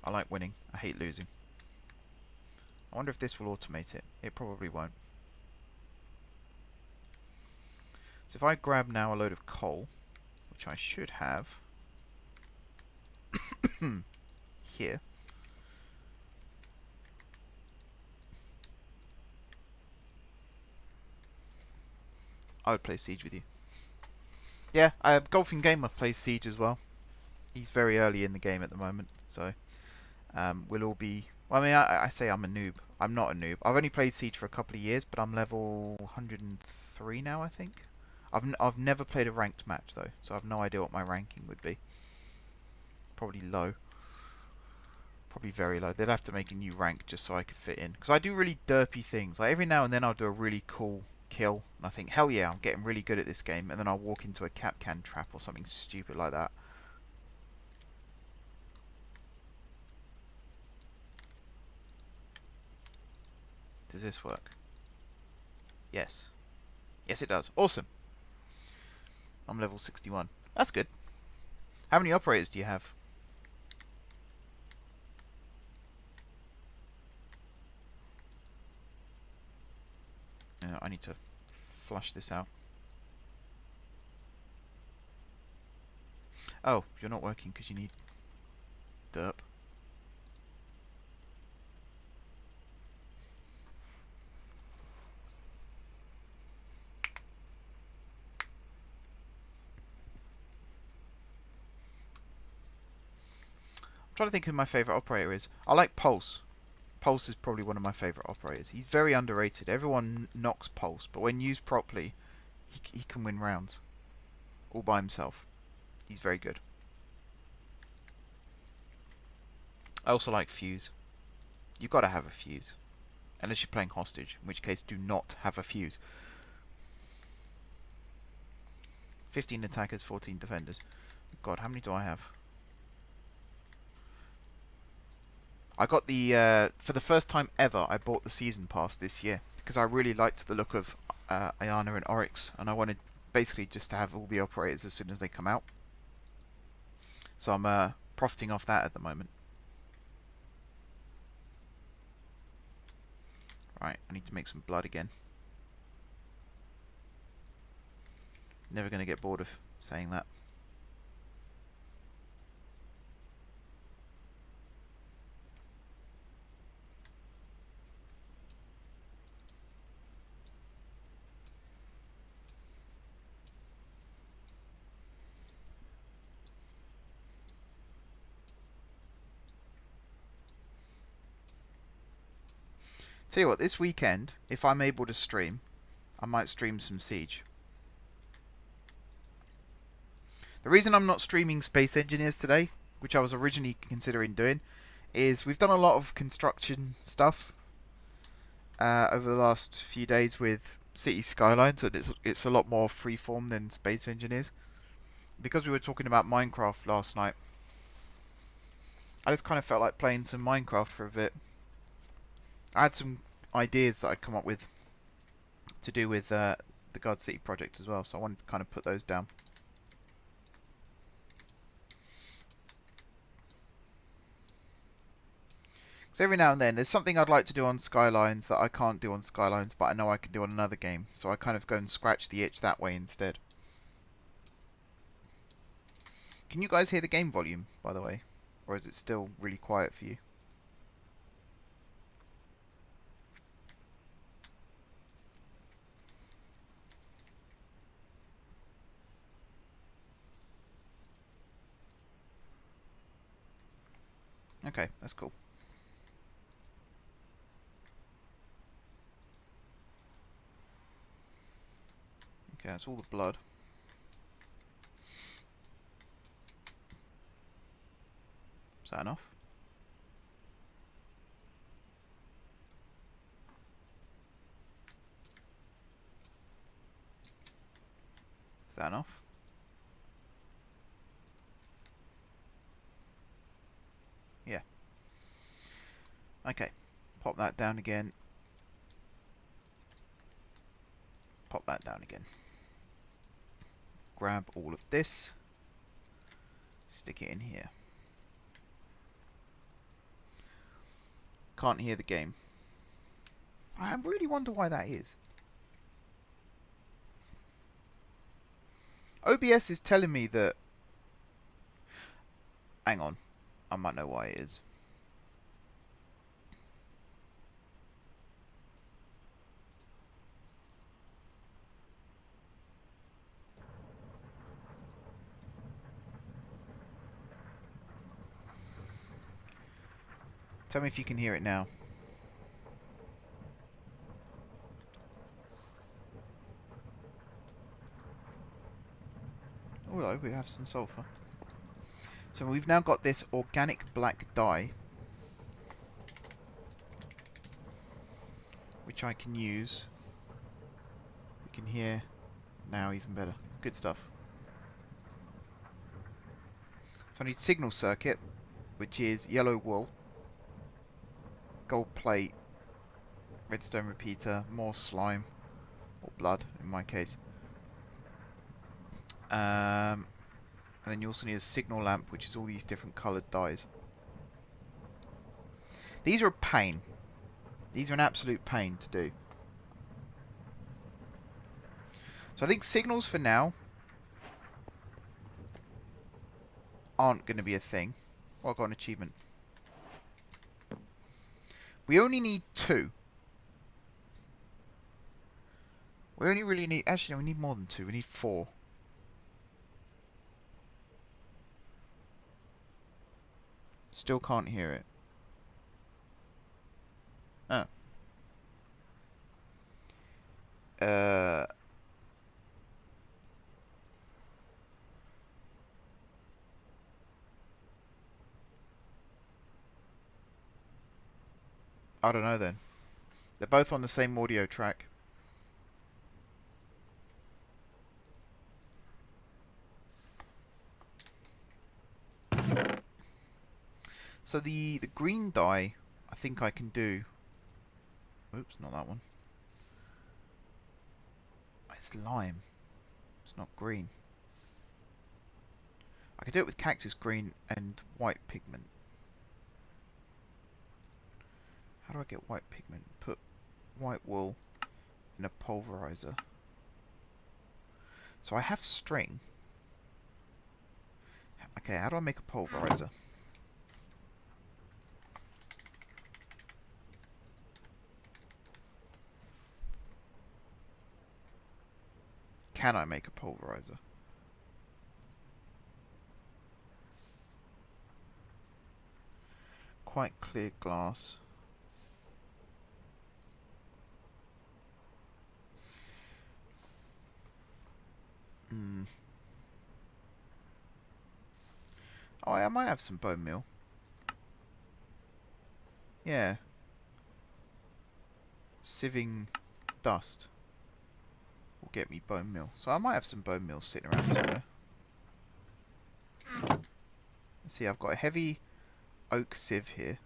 I like winning. I hate losing. I wonder if this will automate it. It probably won't. So if I grab now a load of coal, which I should have here. I would play Siege with you. Yeah, Golfing Gamer plays Siege as well. He's very early in the game at the moment, so we'll all be... Well, I mean, I say I'm a noob. I'm not a noob. I've only played Siege for a couple of years, but I'm level 103 now, I think. I've never played a ranked match, though, so I have no idea what my ranking would be. Probably low. Probably very low. They'd have to make a new rank just so I could fit in. Because I do really derpy things. Like, every now and then I'll do a really cool kill, and I think, hell yeah, I'm getting really good at this game, and then I'll walk into a cap can trap or something stupid like that. Does this work? Yes. Yes, it does. Awesome. I'm level 61. That's good. How many operators do you have? I need to flush this out. Oh, you're not working because you need derp. I'm trying to think who my favourite operator is. I like Pulse. Pulse is probably one of my favourite operators. He's very underrated. Everyone knocks Pulse, but when used properly, he can win rounds. All by himself. He's very good. I also like Fuse. You've got to have a Fuse. Unless you're playing Hostage, in which case do not have a Fuse. 15 attackers, 14 defenders. God, how many do I have? I got the, for the first time ever, I bought the Season Pass this year. Because I really liked the look of Ayana and Oryx. And I wanted basically just to have all the operators as soon as they come out. So I'm profiting off that at the moment. Right, I need to make some blood again. Never going to get bored of saying that. Tell you what, this weekend, if I'm able to stream, I might stream some Siege. The reason I'm not streaming Space Engineers today, which I was originally considering doing, is we've done a lot of construction stuff over the last few days with City Skylines, and it's a lot more freeform than Space Engineers. Because we were talking about Minecraft last night, I just kind of felt like playing some Minecraft for a bit. I had some ideas that I'd come up with to do with the God City project as well, so I wanted to kind of put those down. So every now and then, there's something I'd like to do on Skylines that I can't do on Skylines, but I know I can do on another game, so I kind of go and scratch the itch that way instead. Can you guys hear the game volume, by the way? Or is it still really quiet for you? Okay, that's cool. Okay, that's all the blood. Is that enough? Is that enough? Yeah. Okay. Pop that down again. Pop that down again. Grab all of this. Stick it in here. Can't hear the game. I really wonder why that is. OBS is telling me that... Hang on. I might know why it is. Tell me if you can hear it now. Although we have some sulfur. So we've now got this organic black dye, which I can use. We can hear now even better. Good stuff. So I need signal circuit, which is yellow wool, gold plate, redstone repeater, more slime, or blood in my case. And then you also need a signal lamp, which is all these different coloured dyes. These are a pain. These are an absolute pain to do. So I think signals for now aren't going to be a thing. Oh, I got an achievement. We only need 2. We only really need... Actually, no, we need more than 2. We need 4. Still can't hear it. Oh. I don't know then. They're both on the same audio track. So the green dye, I think I can do. Oops, not that one. It's lime. It's not green. I could do it with cactus green and white pigment. How do I get white pigment? Put white wool in a pulverizer. So I have string. Okay, how do I make a pulverizer? Can I make a pulverizer? Quite clear glass. Oh, I might have some bone meal. Yeah. Sieving dust will get me bone meal. So I might have some bone meal sitting around somewhere. Let's see, I've got a heavy oak sieve here.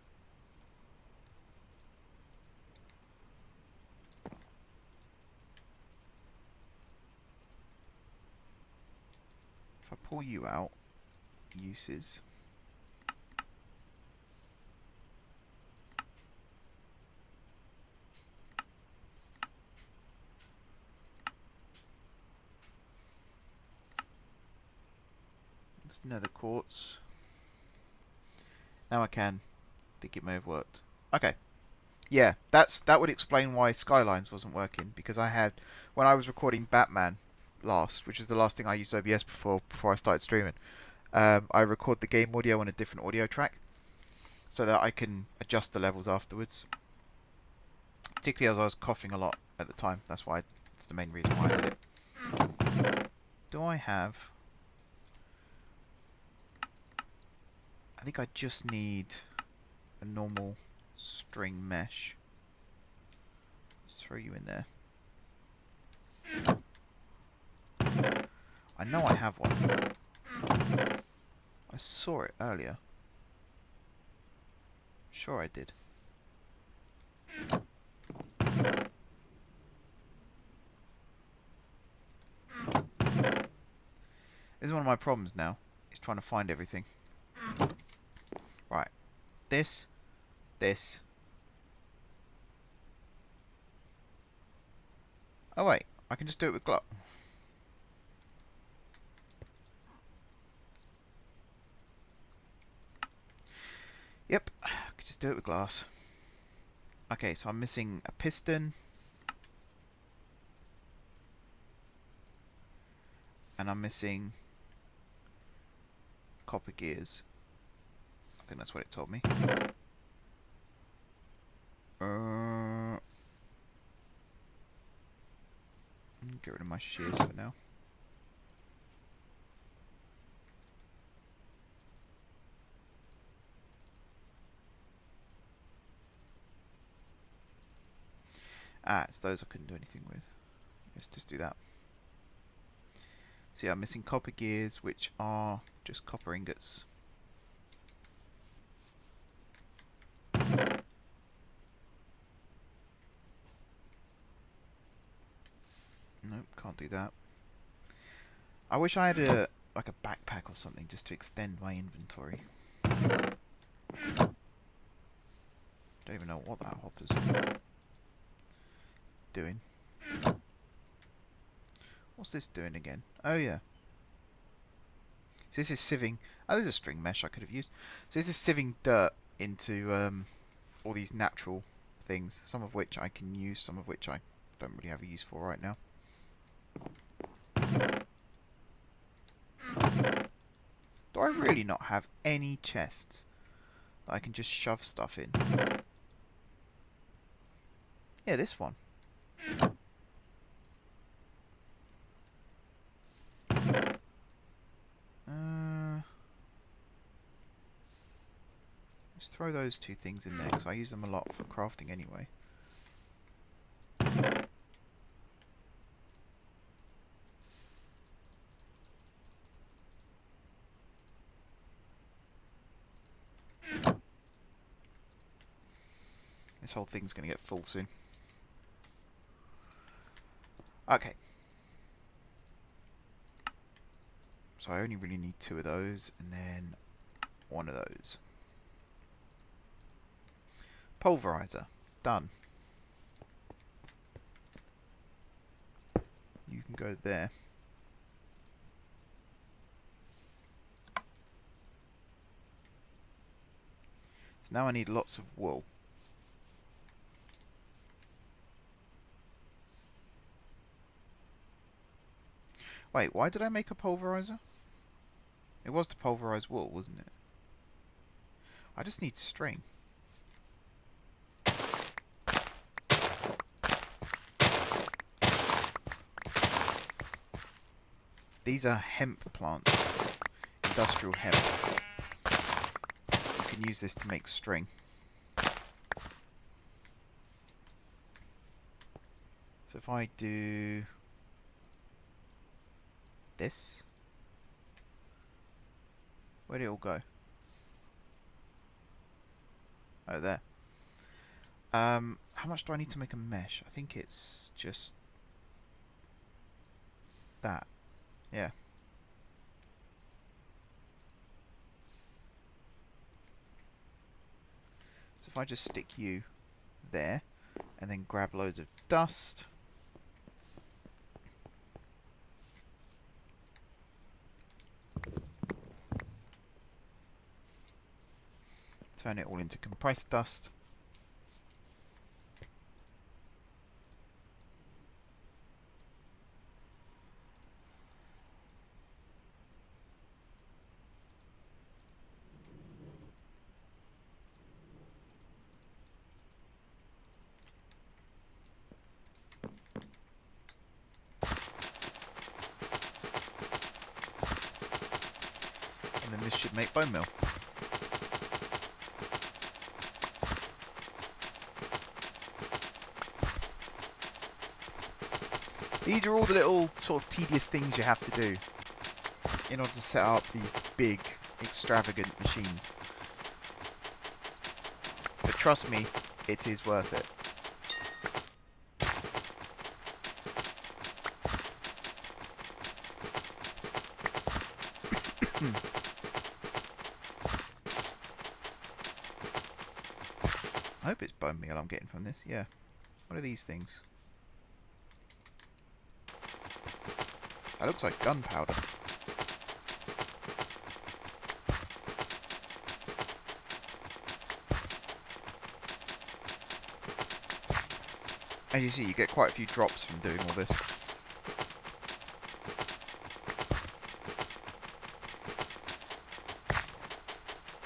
If I pull you out, uses. It's nether quartz. Now I can. Think it may have worked. Okay. Yeah, that would explain why Skylines wasn't working, because I had, when I was recording Batman last, which is the last thing I used OBS before I started streaming, I record the game audio on a different audio track so that I can adjust the levels afterwards. Particularly as I was coughing a lot at the time. That's the main reason why I did it. Do I have... I think I just need a normal string mesh. Let's throw you in there. I know I have one. I saw it earlier. Sure I did. This is one of my problems now, is trying to find everything. Right. This. Oh wait, I can just do it with glue. Yep, I could just do it with glass. Okay, so I'm missing a piston. And I'm missing copper gears. I think that's what it told me. Get rid of my shears for now. Ah, it's those I couldn't do anything with. Let's just do that. So yeah, I'm missing copper gears, which are just copper ingots. do that. I wish I had a like a backpack or something just to extend my inventory. Don't even know what that hopper's doing. What's this doing again? Oh yeah. So this is sieving. Oh, there's a string mesh I could have used. So this is sieving dirt into all these natural things, some of which I can use, some of which I don't really have a use for right now. Do I really not have any chests that I can just shove stuff in? Yeah, this one. Let's throw those two things in there, because I use them a lot for crafting anyway. This whole thing's going to get full soon. Okay. So I only really need 2 of those, and then 1 of those. Pulverizer. Done. You can go there. So now I need lots of wool. Wait, why did I make a pulverizer? It was to pulverize wool, wasn't it? I just need string. These are hemp plants. Industrial hemp. You can use this to make string. So if I do this, where did it all go? Oh, there. How much do I need to make a mesh? I think it's just that. Yeah. So if I just stick you there, and then grab loads of dust. Turn it all into compressed dust. And then this should make bone meal. These are all the little sort of tedious things you have to do in order to set up these big, extravagant machines. But trust me, it is worth it. I hope it's bone meal I'm getting from this. Yeah. What are these things? That looks like gunpowder. As you see, you get quite a few drops from doing all this.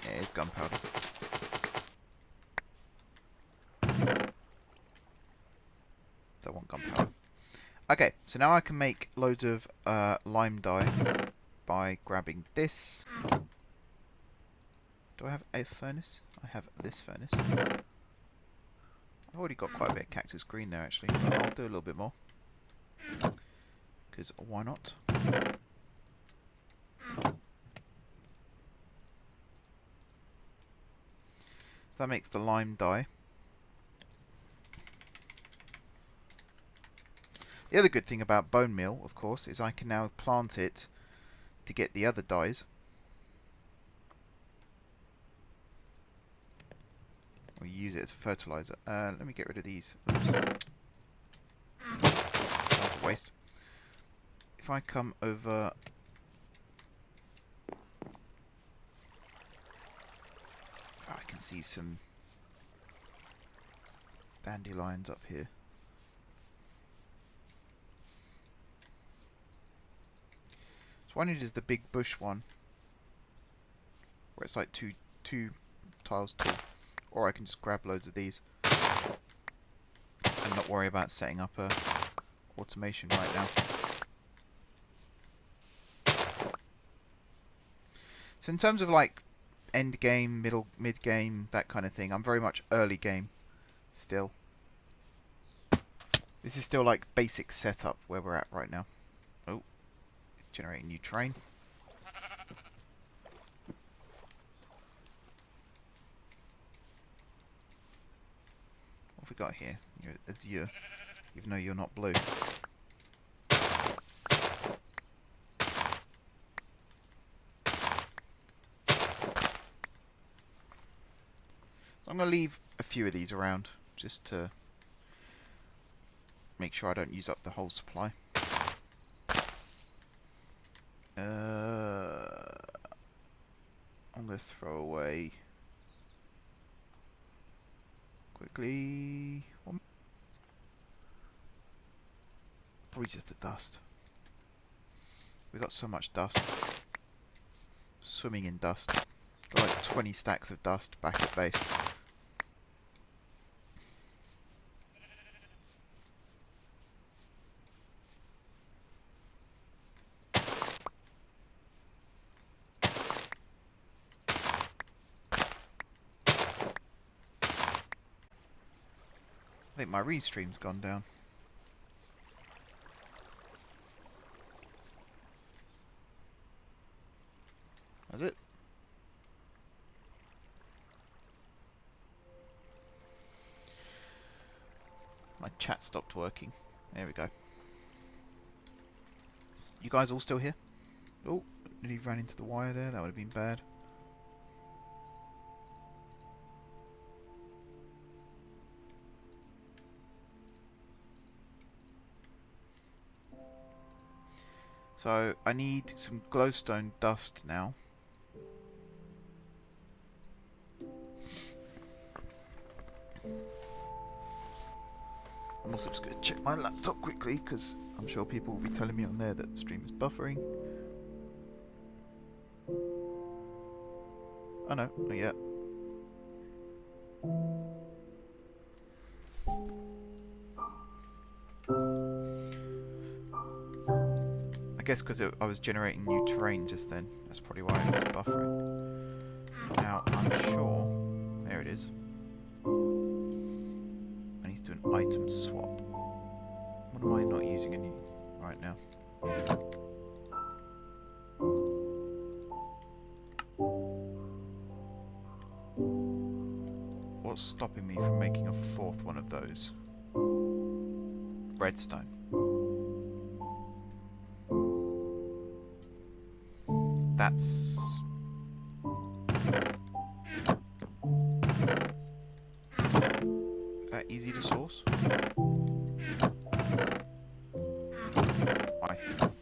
Yeah, it's gunpowder. Don't want gunpowder. Okay, so now I can make loads of lime dye by grabbing this. Do I have a furnace? I have this furnace. I've already got quite a bit of cactus green there actually, but I'll do a little bit more. Because why not? So that makes the lime dye. The other good thing about bone meal, of course, is I can now plant it to get the other dyes. Or use it as a fertilizer. Let me get rid of these. Oops. That was a waste. If I come over... Oh, I can see some dandelions up here. So one is the big bush one, where it's like two tiles tall. Or I can just grab loads of these and not worry about setting up a automation right now. So in terms of like end game, mid game, that kind of thing, I'm very much early game still. This is still like basic setup where we're at right now. Oh, generating new train. What have we got here? You're azure, even though you're not blue. So I'm going to leave a few of these around, just to make sure I don't use up the whole supply. I'm going to throw away quickly. Probably just the dust. We got so much dust. Swimming in dust. Got like 20 stacks of dust back at base. I think my restream's gone down. Has it? My chat stopped working. There we go. You guys all still here? Oh, nearly ran into the wire there. That would have been bad. So I need some glowstone dust now. I'm also just going to check my laptop quickly because I'm sure people will be telling me on there that the stream is buffering. Oh no, not yet. I guess because I was generating new terrain just then. That's probably why it was buffering. Now, I'm sure... There it is. I need to do an item swap. What am I not using any right now? What's stopping me from making a fourth one of those? Redstone. That's... that easy to source? I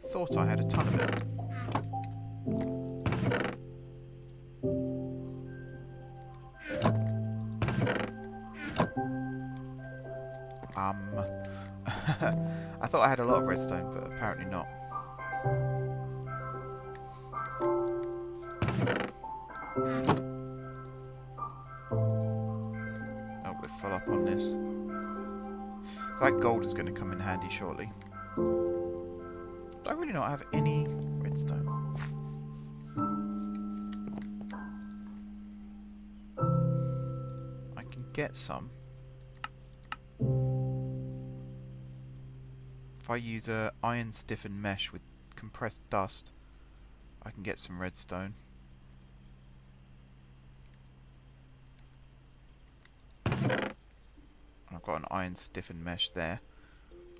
thought I had a ton of it. I thought I had a lot of redstone, but apparently not. Oh, we're full up on this. So that gold is going to come in handy shortly. Do I really not have any redstone? I can get some. If I use a iron stiffened mesh with compressed dust, I can get some redstone. I've got an iron stiffened mesh there.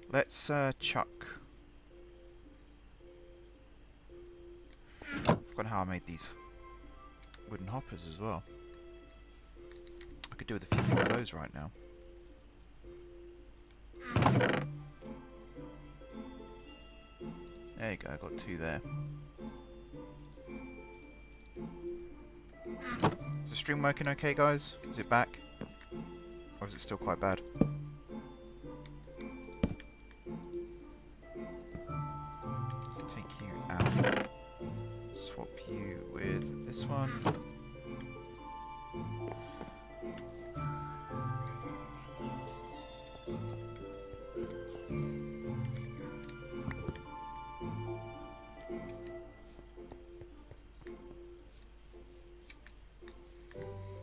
Let's chuck. I've forgotten how I made these wooden hoppers as well. I could do with a few more of those right now. There you go, I got 2 there. Is the stream working okay, guys? Is it back? Or is it still quite bad? Let's take you out. Swap you with this one.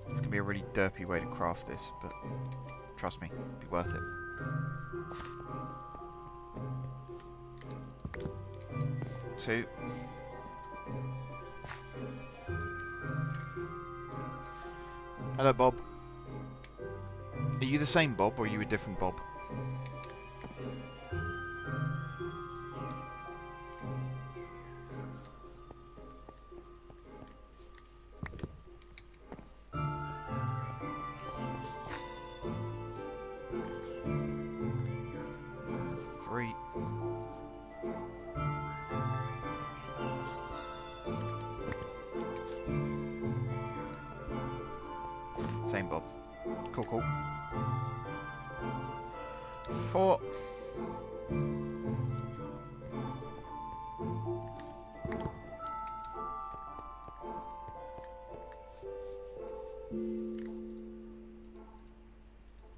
It's going to be a really derpy way to craft this, but trust me, it'll be worth it. Two. Hello, Bob. Are you the same Bob, or are you a different Bob? Same Bob. Cool, cool. 4.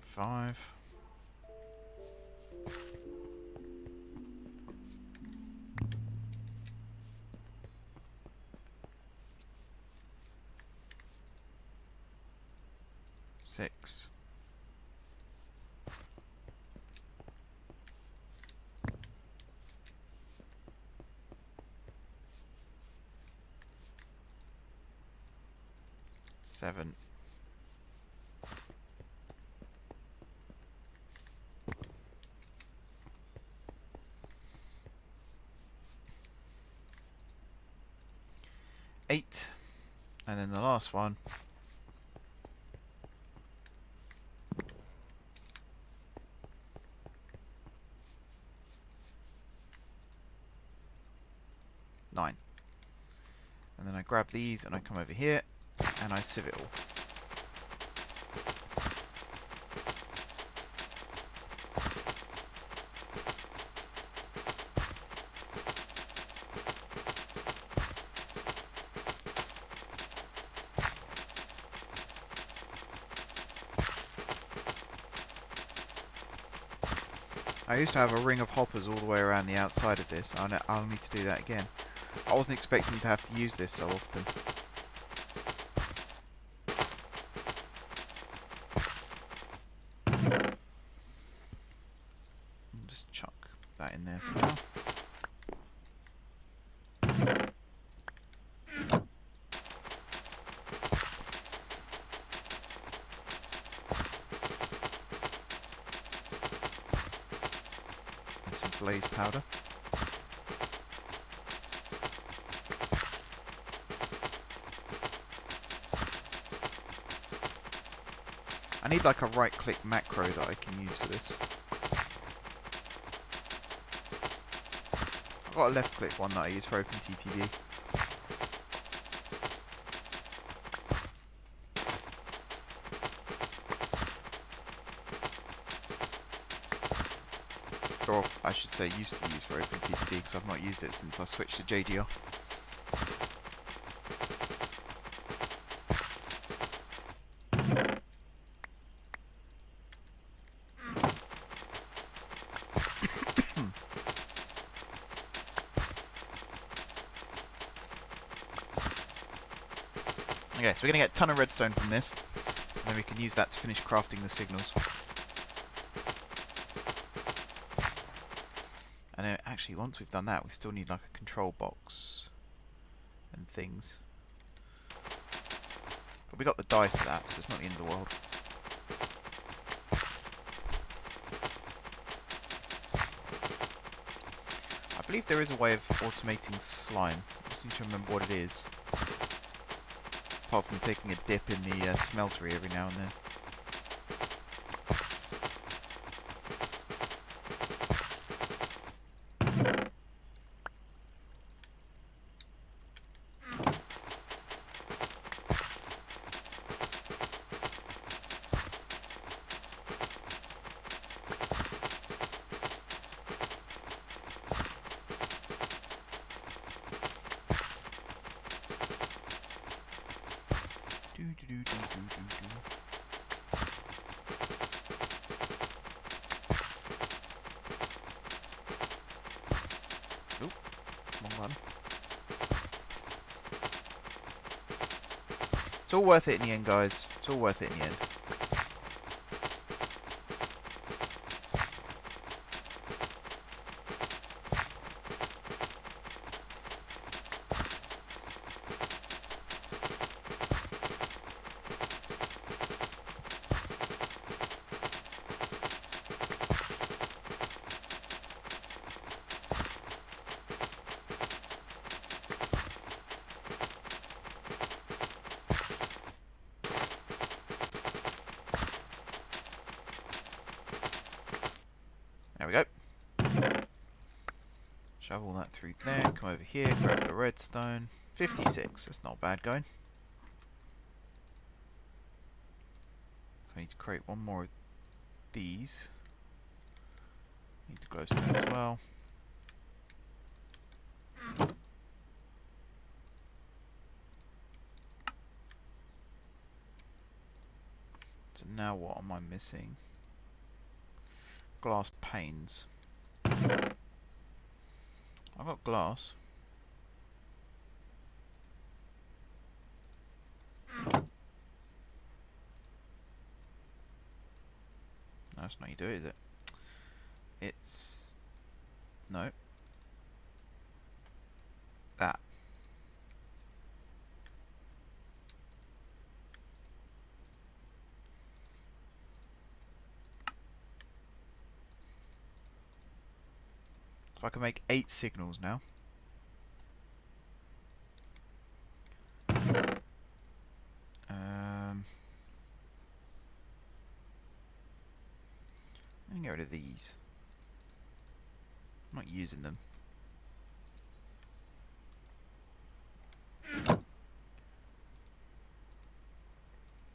Five. 6. 7. 8. And then the last one. 9. And then I grab these and I come over here and I sieve it all. I used to have a ring of hoppers all the way around the outside of this. I'll need to do that again. I wasn't expecting to have to use this so often. I'll just chuck that in there for now. And some glaze powder. I need like a right-click macro that I can use for this. I've got a left-click one that I use for OpenTTD. Or I should say used to use for OpenTTD because I've not used it since I switched to JDR. Okay, so we're going to get a ton of redstone from this, and then we can use that to finish crafting the signals. And then actually, once we've done that, we still need like a control box and things. But we got the die for that, so it's not the end of the world. believe there is a way of automating slime. I just need to remember what it is. Apart from taking a dip in the smeltery every now and then. Oop, wrong one. It's all worth it in the end, guys. It's all worth it in the end. There we go. Shovel that through there, come over here, grab the redstone. 56, that's not bad going. So I need to create one more of these. Need the glowstone as well. So now what am I missing? Glass panes. I've got glass. No, that's not how you do it, is it? It's... no. That. So I can make 8 signals now. I can get rid of these. I'm not using them.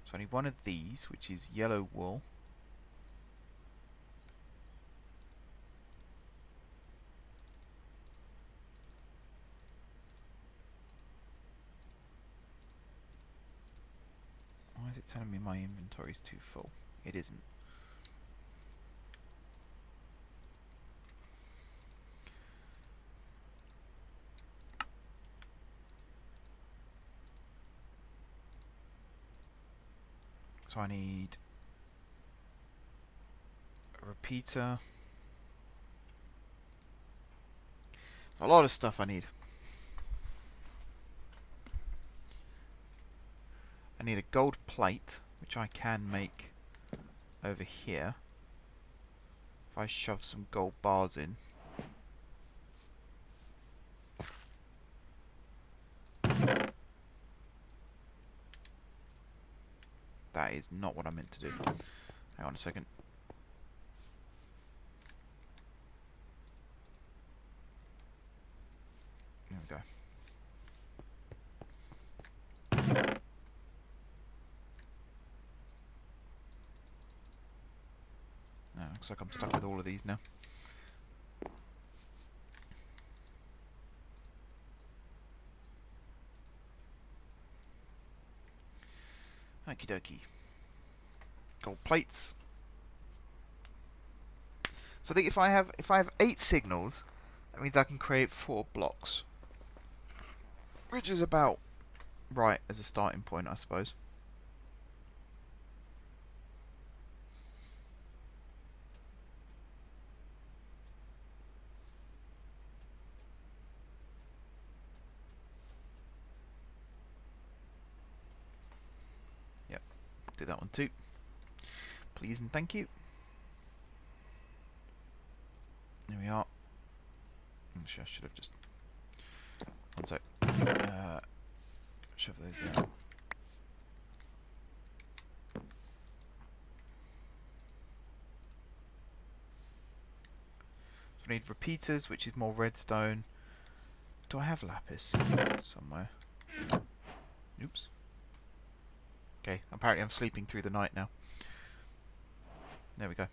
So I need one of these, which is yellow wool. Why is it telling me my inventory is too full? It isn't. So I need a repeater. A lot of stuff I need. I need a gold plate, which I can make over here. If I shove some gold bars in. That is not what I meant to do. Hang on a second. There we go. Looks like I'm stuck with all of these now. Okie dokie. Gold plates. So I think if I have 8 signals, that means I can create 4 blocks, which is about right as a starting point, I suppose. Yep, do that one too. Please and thank you. There we are. Actually, I should have just... One sec. Shove those there. So we need repeaters, which is more redstone. Do I have lapis somewhere? Oops. Okay, apparently I'm sleeping through the night now. There we go.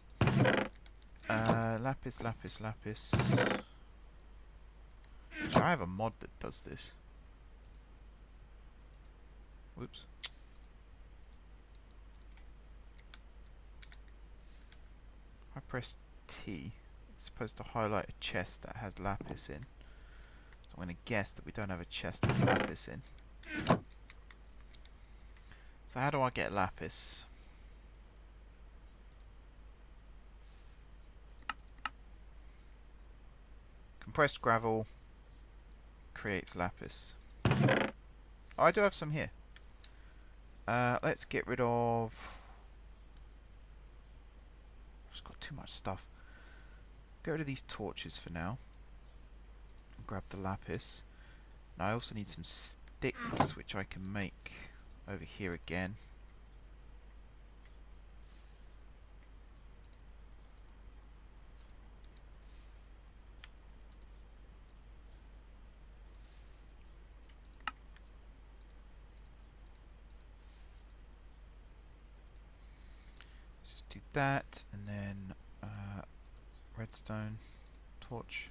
Lapis, lapis, lapis. Actually, I have a mod that does this. Whoops. If I press T, it's supposed to highlight a chest that has lapis in. So I'm going to guess that we don't have a chest with lapis in. So how do I get lapis? Compressed gravel creates lapis. Oh, I do have some here. Let's get rid of... I've just got too much stuff. Get rid of these torches for now. Grab the lapis. Now I also need some sticks, which I can make over here again. Let's just do that, and then redstone, torch.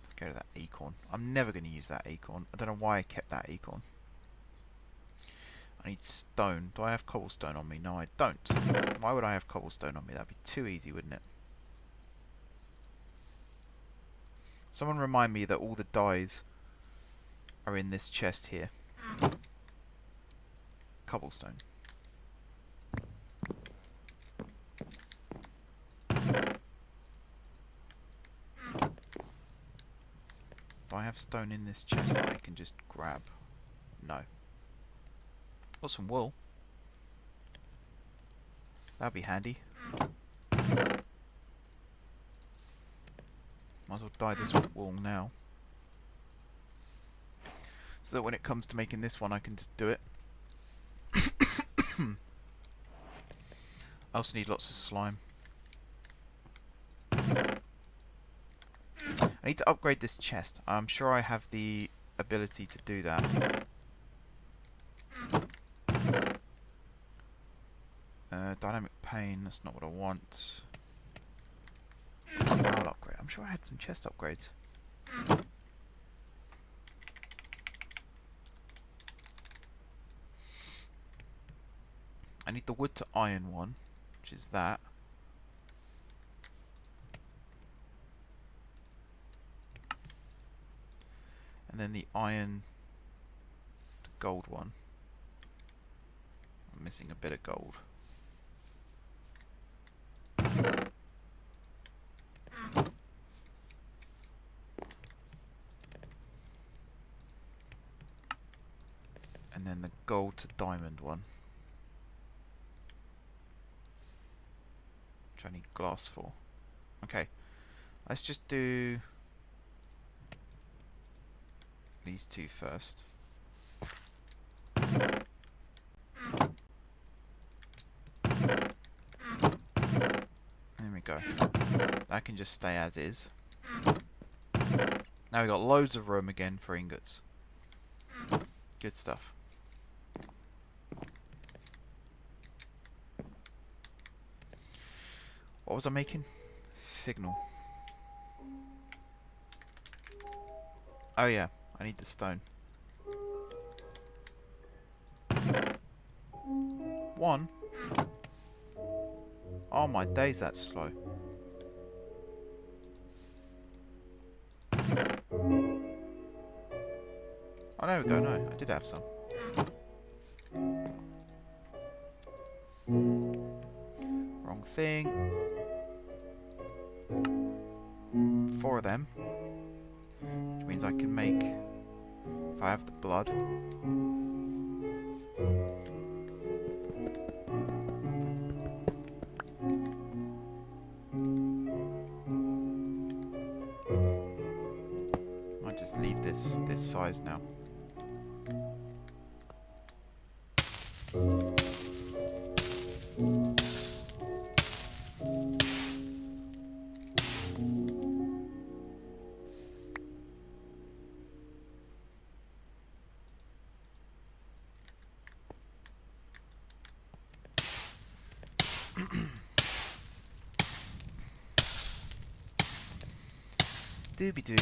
Let's go to that acorn. I'm never going to use that acorn. I don't know why I kept that acorn. I need stone. Do I have cobblestone on me? No, I don't. Why would I have cobblestone on me? That'd be too easy, wouldn't it? Someone remind me that all the dyes are in this chest here. Cobblestone. Do I have stone in this chest that I can just grab? No. Got some wool. That'd be handy. Might as well dye this with wool now. So that when it comes to making this one, I can just do it. I also need lots of slime. I need to upgrade this chest. I'm sure I have the ability to do that. Dynamic pane, that's not what I want. Barrel upgrade. I'm sure I had some chest upgrades. I need the wood to iron one, which is that. And then the iron to gold one. I'm missing a bit of gold. And then the gold to diamond one. Which I need glass for. Okay. Let's just do these two first. There we go. That can just stay as is. Now we've got loads of room again for ingots. Good stuff. What was I making? Signal. Oh yeah, I need the stone. One? Oh my days, that's slow. Oh, there we go, no, I did have some. Wrong thing. 4 of them. Which means I can make, if I have the blood, just leave this size now. Dooby-doo.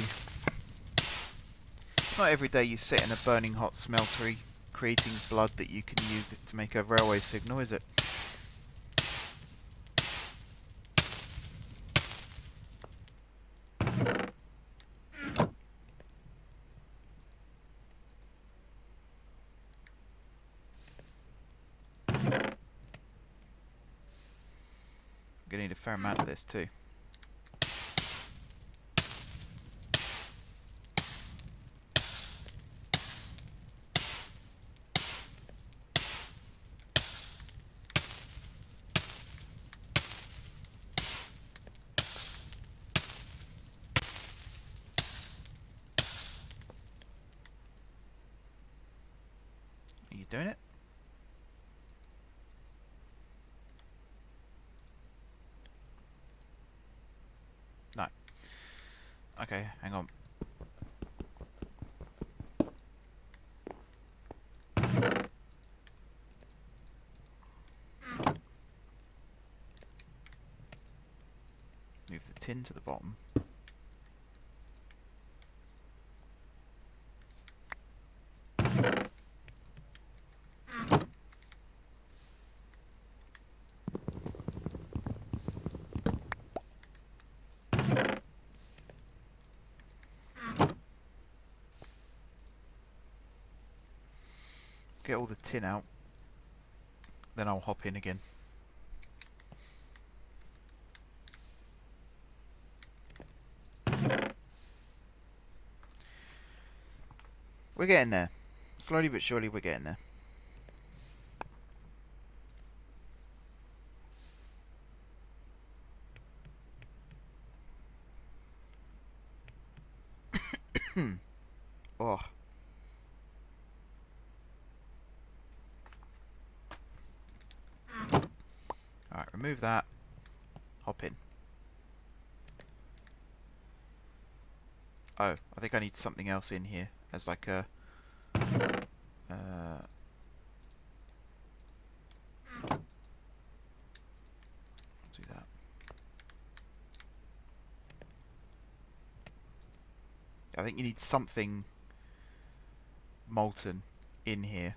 It's not every day you sit in a burning hot smeltery creating blood that you can use to make a railway signal, is it? I'm gonna need a fair amount of this too. Are you doing it? No. Okay, hang on. Move the tin to the bottom. Get all the tin out, then I'll hop in again. We're getting there. Slowly but surely we're getting there. Oh. Alright, remove that. Hop in. Oh, I think I need something else in here as like a... do that. I think you need something molten in here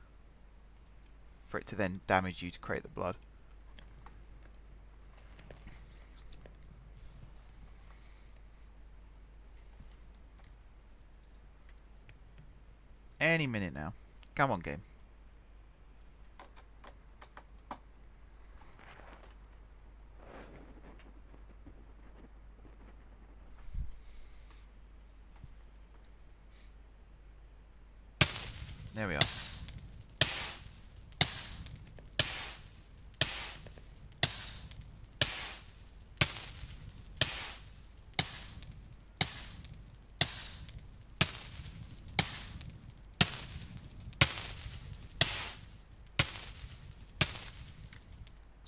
for it to then damage you to create the blood. Any minute now. Come on, game. There we are.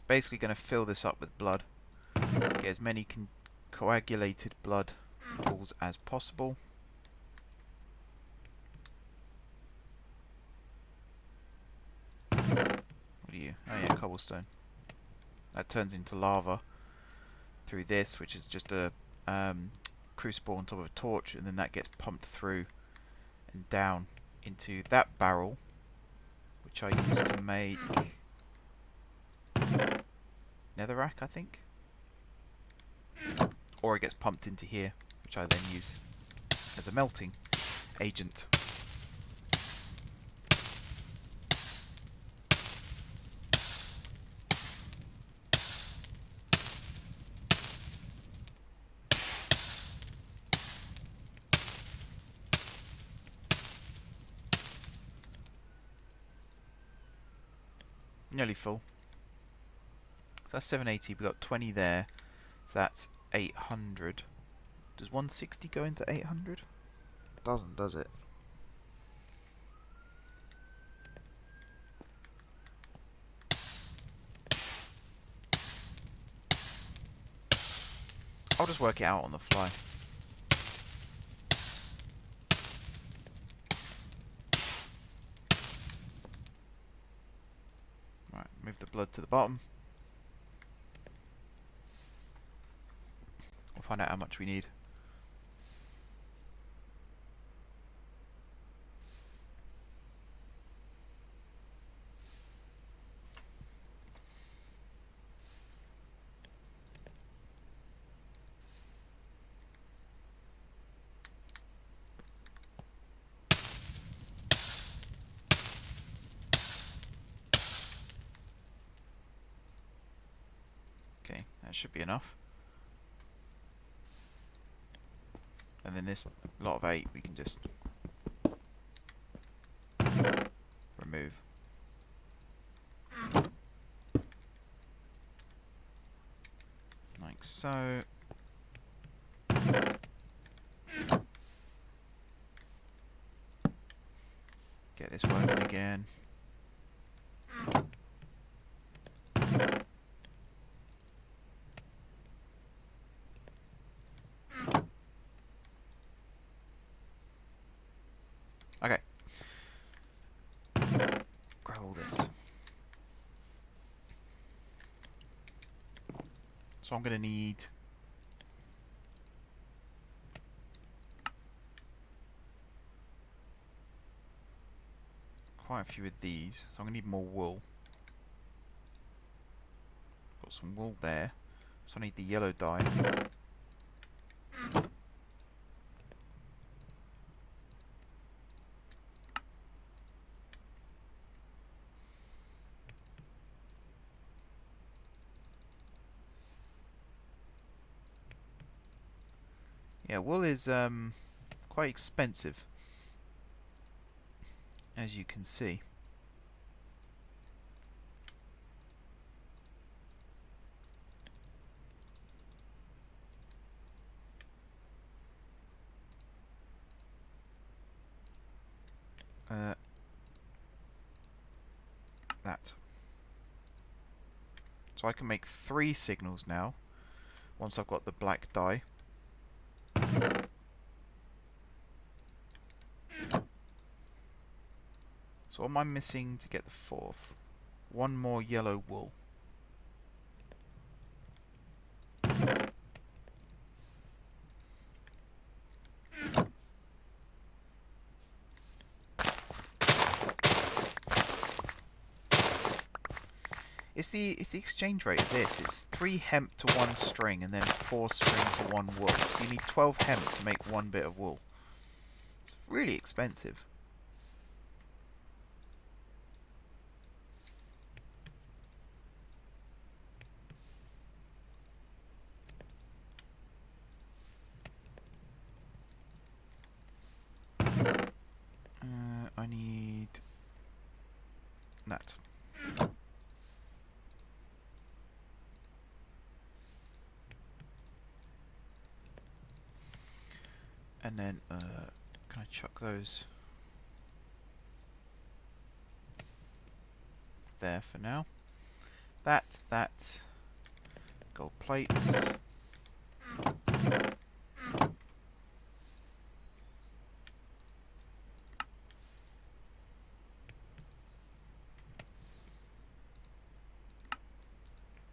Basically going to fill this up with blood. Get as many coagulated blood balls as possible. What are you? Oh yeah, cobblestone. That turns into lava through this, which is just a crucible on top of a torch, and then that gets pumped through and down into that barrel, which I use to make netherrack, I think. Or it gets pumped into here, which I then use as a melting agent. Nearly full. So that's 780, we've got 20 there, so that's 800. Does 160 go into 800? Doesn't, does it? I'll just work it out on the fly. Right, move the blood to the bottom. We'll find out how much we need. Okay, that should be enough. And then this lot of 8 we can just remove. Like so. Get this working again. Okay. Grab all this. So I'm going to need quite a few of these. So I'm going to need more wool. Got some wool there. So I need the yellow dye. Yeah, wool is quite expensive, as you can see. That. So I can make 3 signals now, once I've got the black dye. So what am I missing to get the 4th? 1 more yellow wool. It's the exchange rate of this. It's 3 hemp to 1 string and then 4 string to 1 wool. So you need 12 hemp to make 1 bit of wool. It's really expensive. I need that. And then, can I chuck those there for now? That, gold plates.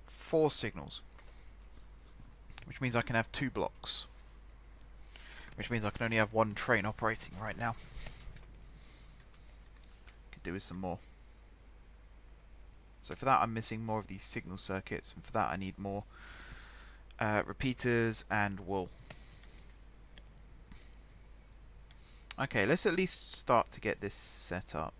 Four signals, which means I can have 2 blocks. Which means I can only have 1 train operating right now. Could do with some more. So for that I'm missing more of these signal circuits, and for that I need more repeaters and wool. Okay, let's at least start to get this set up.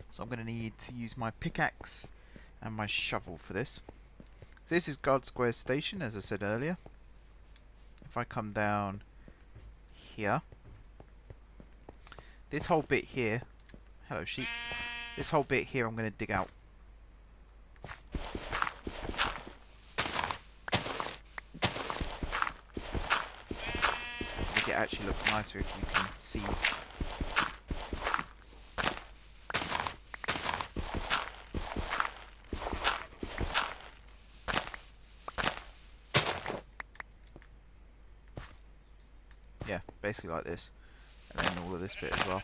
So I'm going to need to use my pickaxe and my shovel for this. So this is Guard Square Station, as I said earlier. If I come down here, this whole bit here, hello sheep, this whole bit here I'm going to dig out. think it actually looks nicer if you can see. Yeah, basically like this. And then all of this bit as well.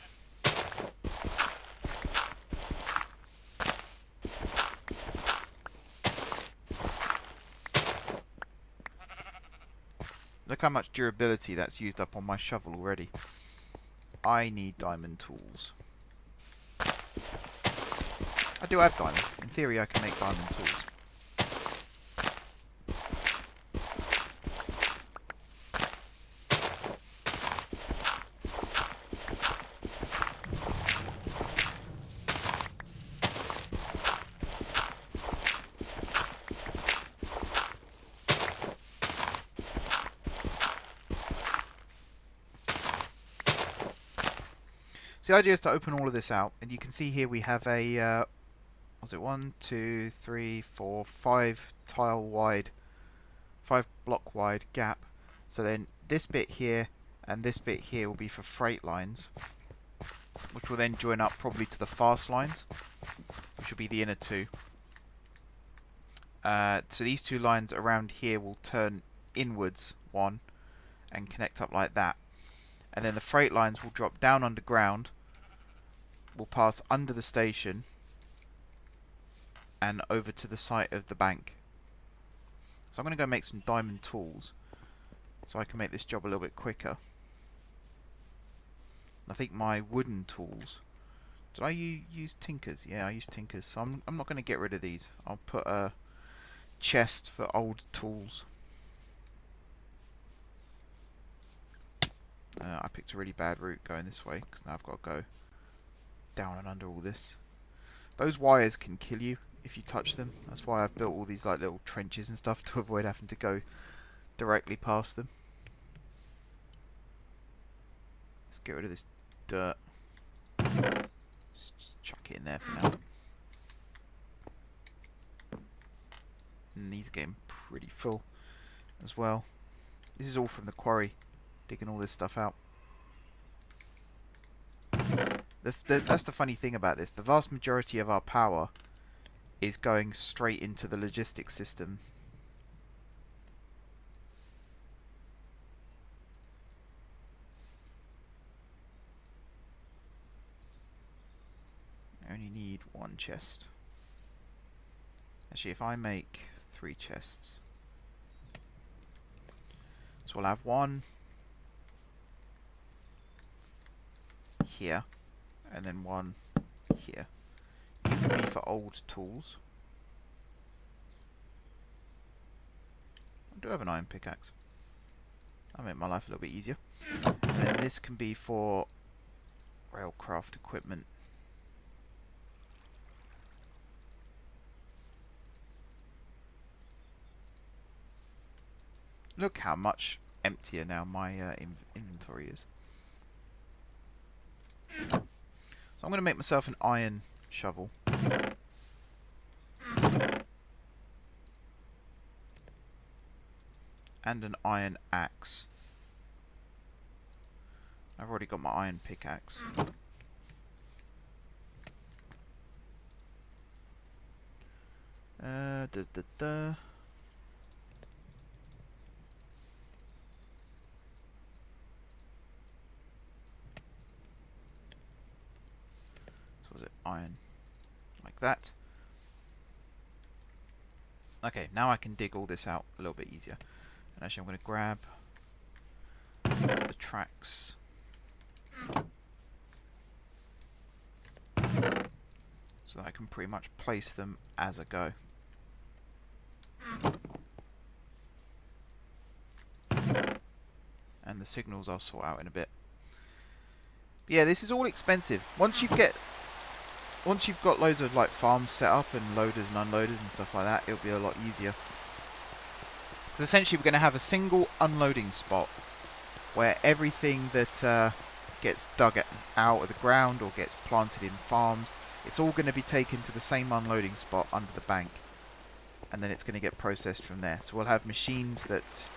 Look how much durability that's used up on my shovel already. I need diamond tools. I do have diamond. In theory I can make diamond tools. So the idea is to open all of this out, and you can see here we have a, was it 1, 2, 3, 4, 5 tile wide, 5 block wide gap. So then this bit here and this bit here will be for freight lines, which will then join up probably to the fast lines, which will be the inner two. So these two lines around here will turn inwards one and connect up like that. And then the freight lines will drop down underground, will pass under the station and over to the site of the bank. So I'm going to go make some diamond tools so I can make this job a little bit quicker. I think my wooden tools, did I use tinkers? Yeah, I used tinkers, so I'm not going to get rid of these. I'll put a chest for old tools. I picked a really bad route going this way because now I've got to go down and under all this. Those wires can kill you if you touch them. That's why I've built all these like little trenches and stuff to avoid having to go directly past them. Let's get rid of this dirt. Just chuck it in there for now. And these are getting pretty full as well. This is all from the quarry, digging all this stuff out. That's the funny thing about this. The vast majority of our power is going straight into the logistics system. I only need one chest. Actually, if I make 3 chests, so we'll have one here and then one here. You can be for old tools. I do have an iron pickaxe. I'll make my life a little bit easier. And then this can be for railcraft equipment. Look how much emptier now my inventory is. So I'm going to make myself an iron shovel. And an iron axe. I've already got my iron pickaxe. Iron like that. Okay, now I can dig all this out a little bit easier. And actually I'm going to grab the tracks so that I can pretty much place them as I go. And the signals I'll sort out in a bit. Yeah, this is all expensive. Once you've got loads of like farms set up and loaders and unloaders and stuff like that, it'll be a lot easier. Because essentially we're going to have a single unloading spot where everything that gets dug out of the ground or gets planted in farms, it's all going to be taken to the same unloading spot under the bank. And then it's going to get processed from there. So we'll have machines that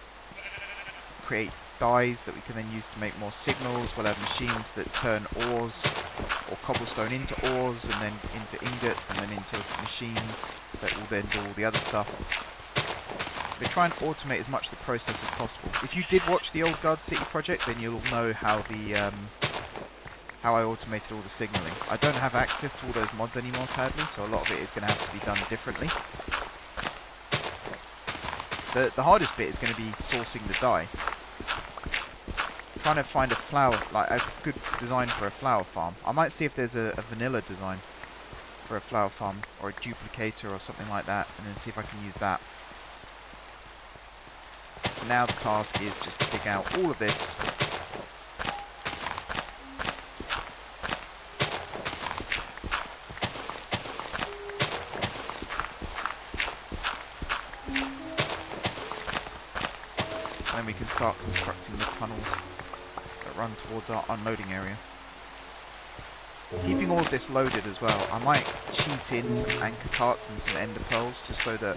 create dyes that we can then use to make more signals. We'll have machines that turn ores or cobblestone into ores and then into ingots and then into machines that will then do all the other stuff. We try and automate as much of the process as possible. If you did watch the old Guard City project, then you'll know how the how I automated all the signaling. I don't have access to all those mods anymore, sadly, so a lot of it is going to have to be done differently. The hardest bit is going to be sourcing the dye. Trying to find a flower, like a good design for a flower farm. I might see if there's a vanilla design for a flower farm, or a duplicator or something like that, and then see if I can use that. For now, the task is just to dig out all of this. And then we can start constructing the tunnels that run towards our unloading area. Keeping all of this loaded as well, I might cheat in some anchor carts and some ender pearls just so that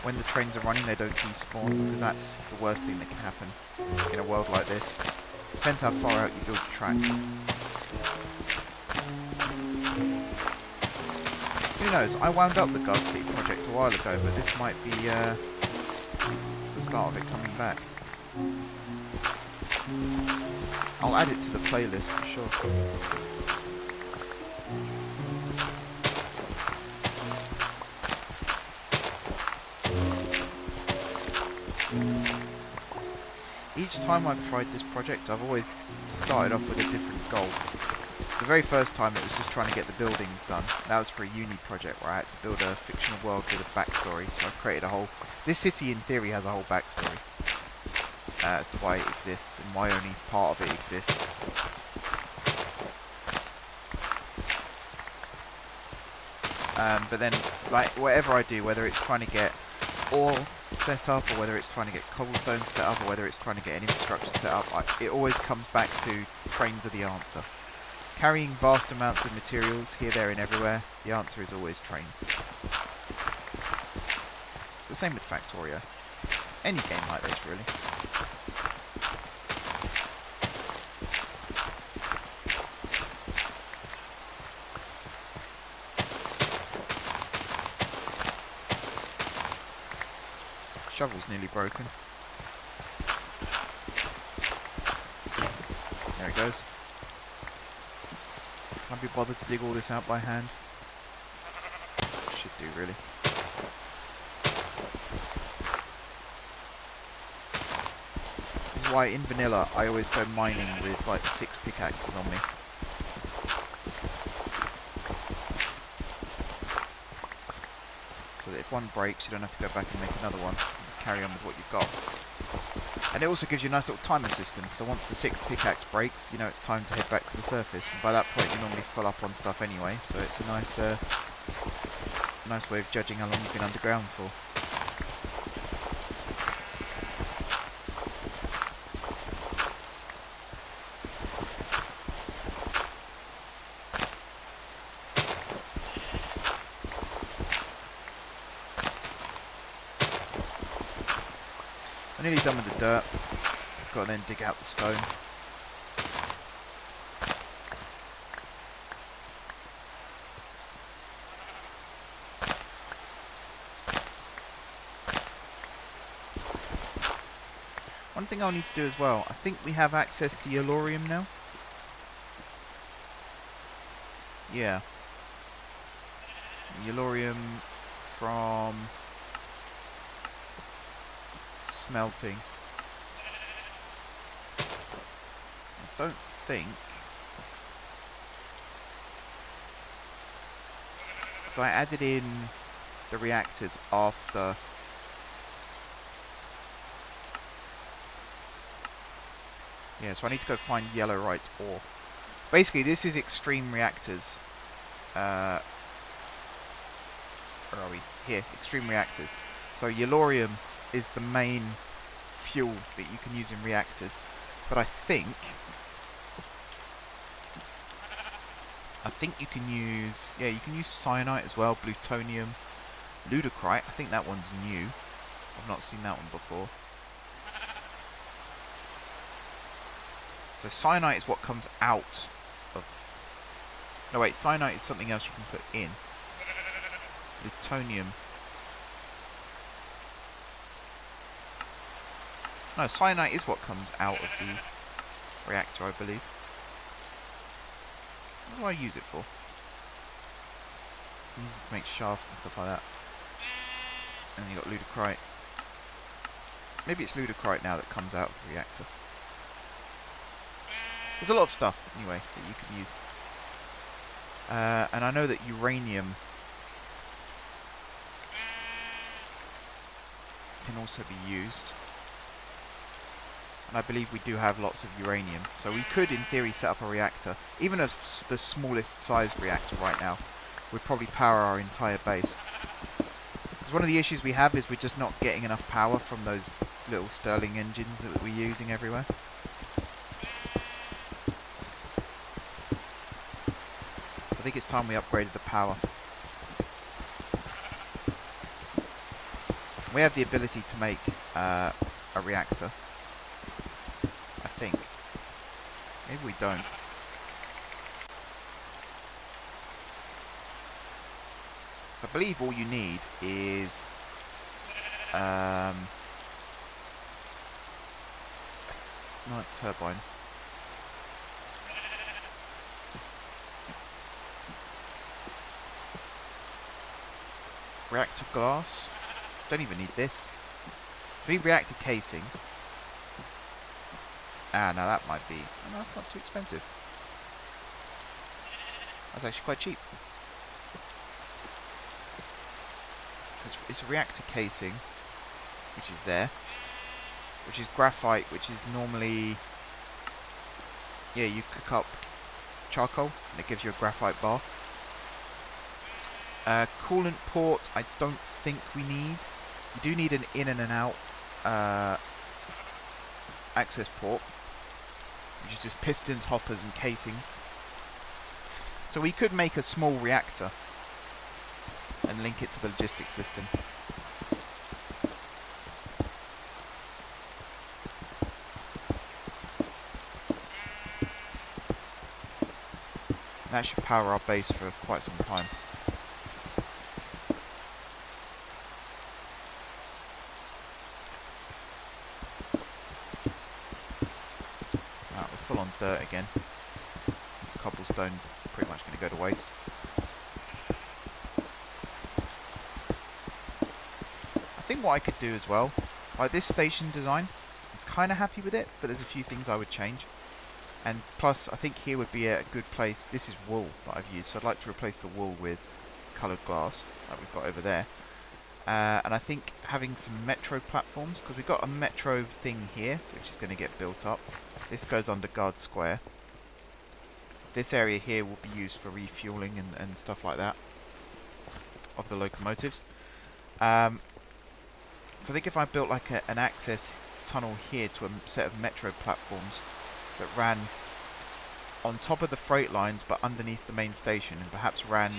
when the trains are running they don't despawn, because that's the worst thing that can happen in a world like this. Depends how far out you build your tracks. Who knows, I wound up the Guard City project a while ago, but this might be the start of it coming back. I'll add it to the playlist for sure. Each time I've tried this project, I've always started off with a different goal. The very first time it was just trying to get the buildings done. That was for a uni project where I had to build a fictional world with a backstory, so I created a whole... This city in theory has a whole backstory as to why it exists and why only part of it exists. But then, like, whatever I do, whether it's trying to get ore set up, or whether it's trying to get cobblestone set up, or whether it's trying to get an infrastructure set up, it always comes back to trains are the answer. Carrying vast amounts of materials here, there and everywhere, the answer is always trains. It's the same with Factorio. Any game like this, really. Shovel's nearly broken. There it goes. Can't be bothered to dig all this out by hand. Should do, really. This is why in vanilla I always go mining with like 6 pickaxes on me. So that if one breaks, you don't have to go back and make another one. You just carry on with what you've got. And it also gives you a nice little timer system. So once the 6th pickaxe breaks, you know it's time to head back to the surface. And by that point, you're normally full up on stuff anyway. So it's a nice, nice way of judging how long you've been underground for. I'm nearly done with the dirt. Got to then dig out the stone. One thing I'll need to do as well, I think we have access to Yellorium now. Yeah. Yellorium from smelting. I don't think, because I added in the reactors after. Yeah, so I need to go find yellorite ore. Basically, this is extreme reactors. Where are we? Here, extreme reactors. So Yellorium is the main fuel that you can use in reactors. But I think you can use, yeah, you can use cyanite as well, plutonium, ludicrite. I think that one's new. I've not seen that one before. So cyanite is what comes out of... No wait, cyanite is something else you can put in. Plutonium. No, cyanite is what comes out of the reactor, I believe. What do I use it for? I use it to make shafts and stuff like that. And then you got ludicrite. Maybe it's ludicrite now that comes out of the reactor. There's a lot of stuff, anyway, that you can use. And I know that uranium can also be used. And I believe we do have lots of uranium. So we could, in theory, set up a reactor. Even the smallest sized reactor right now would probably power our entire base. Because one of the issues we have is we're just not getting enough power from those little Stirling engines that we're using everywhere. I think it's time we upgraded the power. We have the ability to make a reactor. I think. Maybe we don't. So I believe all you need is not a turbine. Reactor glass. Don't even need this. We need reactor casing. Ah, now that might be... Oh, no, that's not too expensive. That's actually quite cheap. So it's a reactor casing, which is there. Which is graphite, which is normally... Yeah, you cook up charcoal, and it gives you a graphite bar. Coolant port, I don't think we need. You do need an in and an out access port, which is just pistons, hoppers, and casings. So we could make a small reactor and link it to the logistics system. That should power our base for quite some time. Right, we're full on dirt again. This cobblestone's pretty much going to go to waste. I think what I could do as well, like this station design, I'm kind of happy with it, but there's a few things I would change. And plus, I think here would be a good place. This is wool that I've used, so I'd like to replace the wool with coloured glass that we've got over there. And I think having some metro platforms, because we've got a metro thing here, which is going to get built up. This goes under Guard Square. This area here will be used for refueling and stuff like that of the locomotives. So I think if I built like an access tunnel here to a set of metro platforms that ran on top of the freight lines but underneath the main station and perhaps ran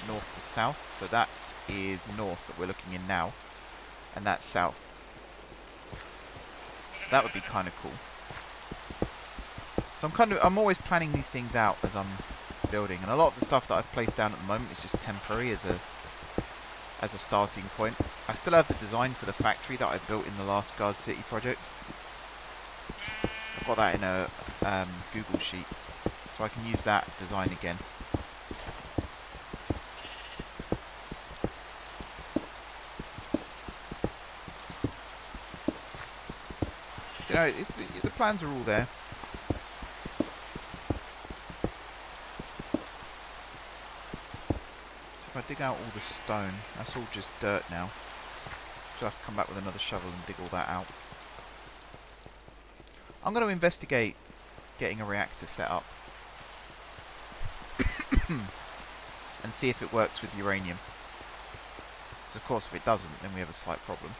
north to south. So that is north that we're looking in now, and that's south. That would be kind of cool. So I'm always planning these things out as I'm building, and a lot of the stuff that I've placed down at the moment is just temporary as a starting point. I still have the design for the factory that I built in the last Guard City project. I've got that in a Google sheet, so I can use that design again. So, you know, the plans are all there. So if I dig out all the stone, that's all just dirt now. So I have to come back with another shovel and dig all that out. I'm going to investigate getting a reactor set up and see if it works with uranium. Because of course if it doesn't, then we have a slight problem.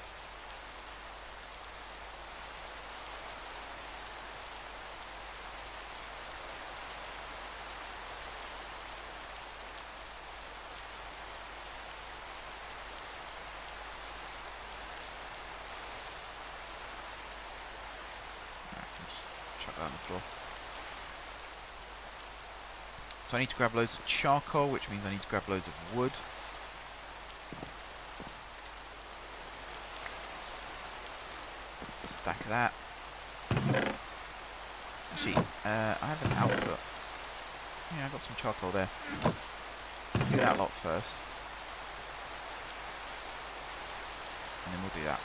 Chuck that on the floor. So I need to grab loads of charcoal, which means I need to grab loads of wood. Stack of that. Actually, I have an output. Yeah, I got some charcoal there. Let's do that lot first. And then we'll do that.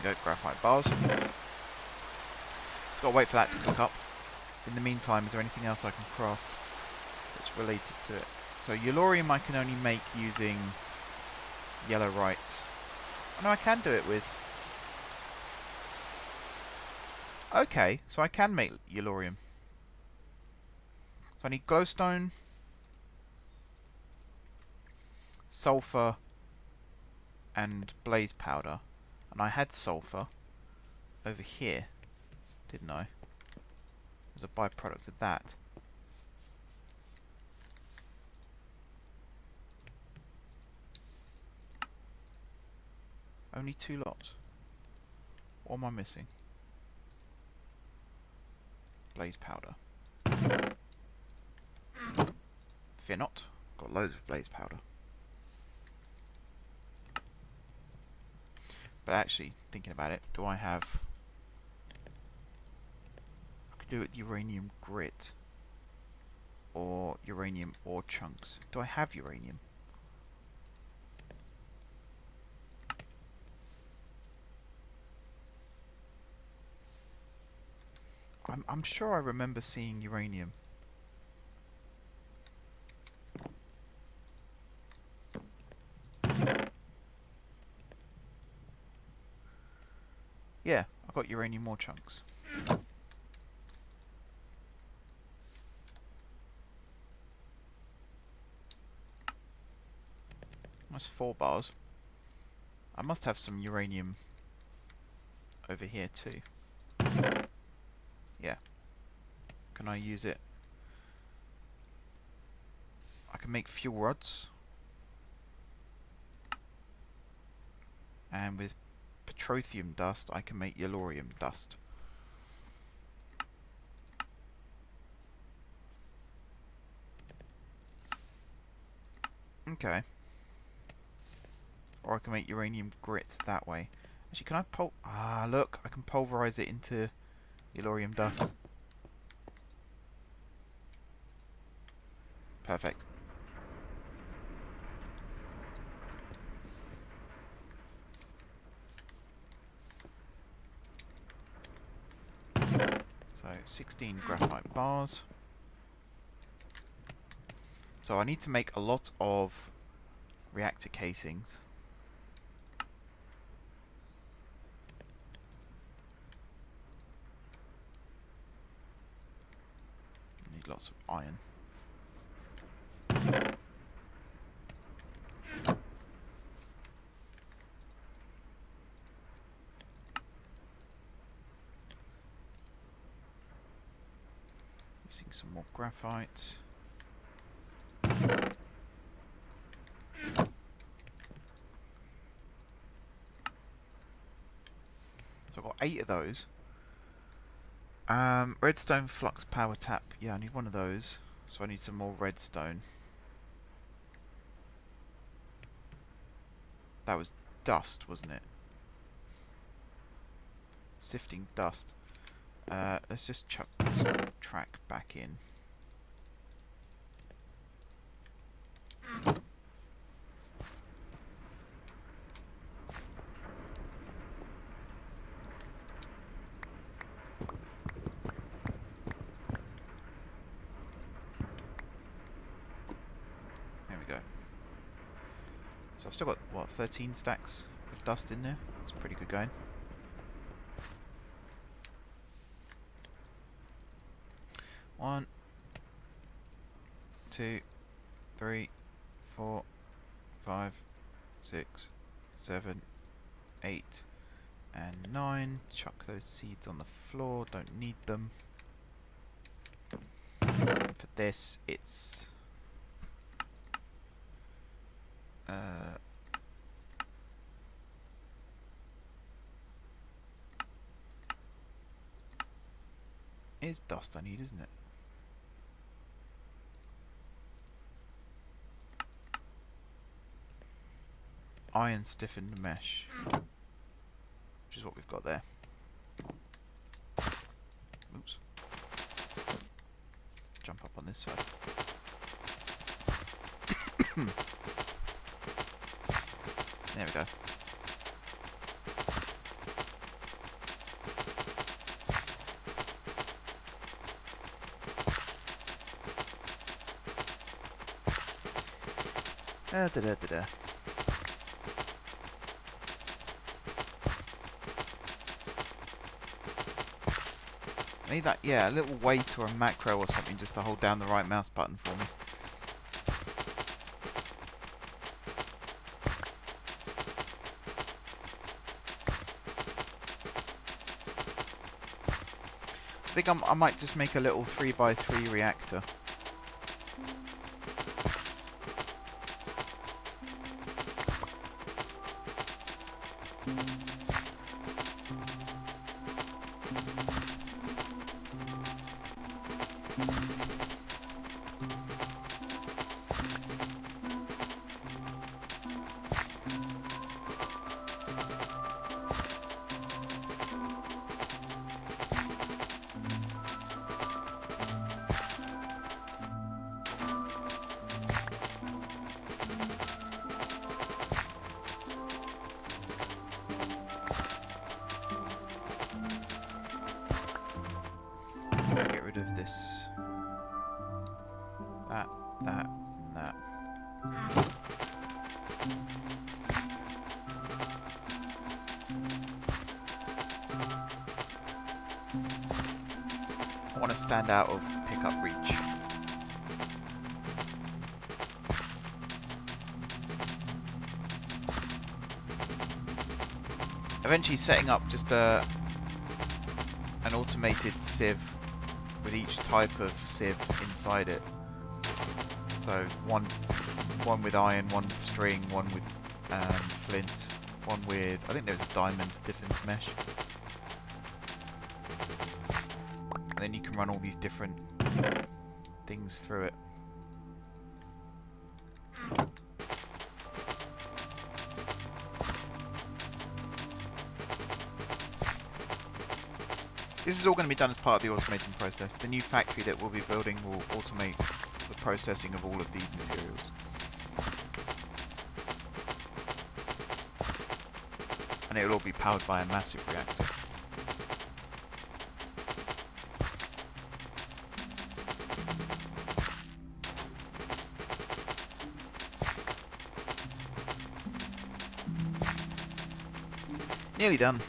There we go, graphite bars. Just gotta wait for that to cook up. In the meantime, is there anything else I can craft that's related to it? So Yellorium I can only make using Yellowite. Oh no, I can do it with... Okay, so I can make Yellorium. So I need glowstone, sulfur, and blaze powder. And I had sulfur over here, didn't I? As a byproduct of that. Only 2 lots. What am I missing? Blaze powder. Fear not. Got loads of blaze powder. But actually, thinking about it, do I have... I could do it with uranium grit. Or uranium ore chunks. Do I have uranium? I'm sure I remember seeing uranium. Yeah, I got uranium ore chunks. That's 4 bars. I must have some uranium over here too. Yeah. Can I use it? I can make fuel rods. And with petroleum dust, I can make yellorium dust. Okay. Or I can make uranium grit that way. Actually, can I Ah, look, I can pulverize it into yellorium dust. Perfect. So 16 graphite bars. So I need to make a lot of reactor casings. I need lots of iron. Using some more graphite. So I've got 8 of those. Redstone flux power tap. Yeah, I need one of those. So I need some more redstone. That was dust, wasn't it? Sifting dust. Let's just chuck this track back in. There we go. So I've still got, what, 13 stacks of dust in there? It's pretty good going. One, 2, 3, 4, 5, 6, 7, 8, and 9. Chuck those seeds on the floor, don't need them. And for this, it's It's dust I need, isn't it? Iron stiffened mesh, which is what we've got there. Oops. Jump up on this side. There we go. Da da da da. I need that, yeah, a little weight or a macro or something just to hold down the right mouse button for me. So I think I might just make a little 3x3 reactor. Get rid of this. That, and that. I want to stand out of pickup reach. Eventually setting up just an automated sieve with each type of sieve inside it. So one with iron, one with string, one with flint, one with, I think there's a diamond stiffened mesh. And then you can run all these different things through it. This is all going to be done as part of the automating process. The new factory that we'll be building will automate the processing of all of these materials. And it will all be powered by a massive reactor. Nearly done.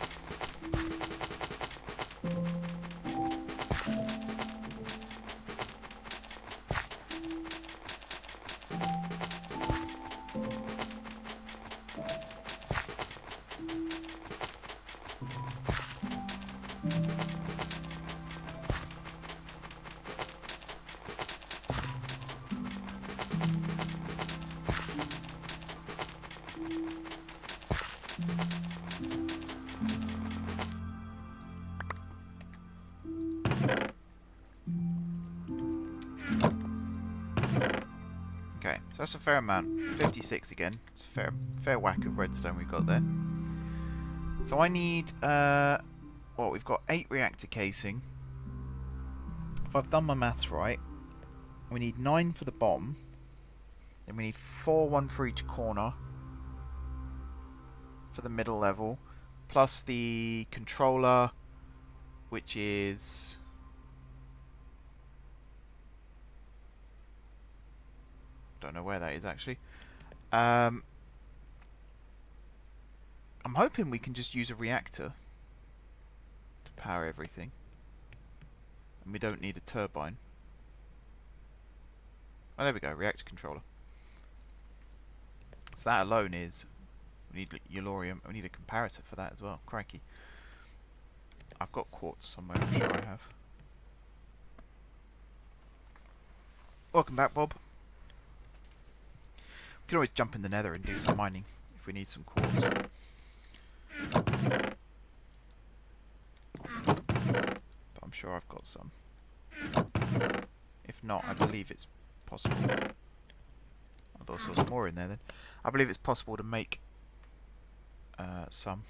Okay, so that's a fair amount. 56 again. It's a fair whack of redstone we've got there. So I need, well, we've got 8 reactor casing. If I've done my maths right, we need 9 for the bomb. Then we need 4, 1 for each corner for the middle level, plus the controller, which is don't know where that is actually. I'm hoping we can just use a reactor to power everything, and we don't need a turbine. Oh, there we go, reactor controller. So that alone is, we need Yellorium, we need a comparator for that as well. Crikey. I've got quartz somewhere, I'm sure I have. Welcome back, Bob. We can always jump in the nether and do some mining if we need some quartz. But I'm I'm sure I've got some. If not, I believe it's possible. I thought I saw some more in there then. I believe it's possible to make some.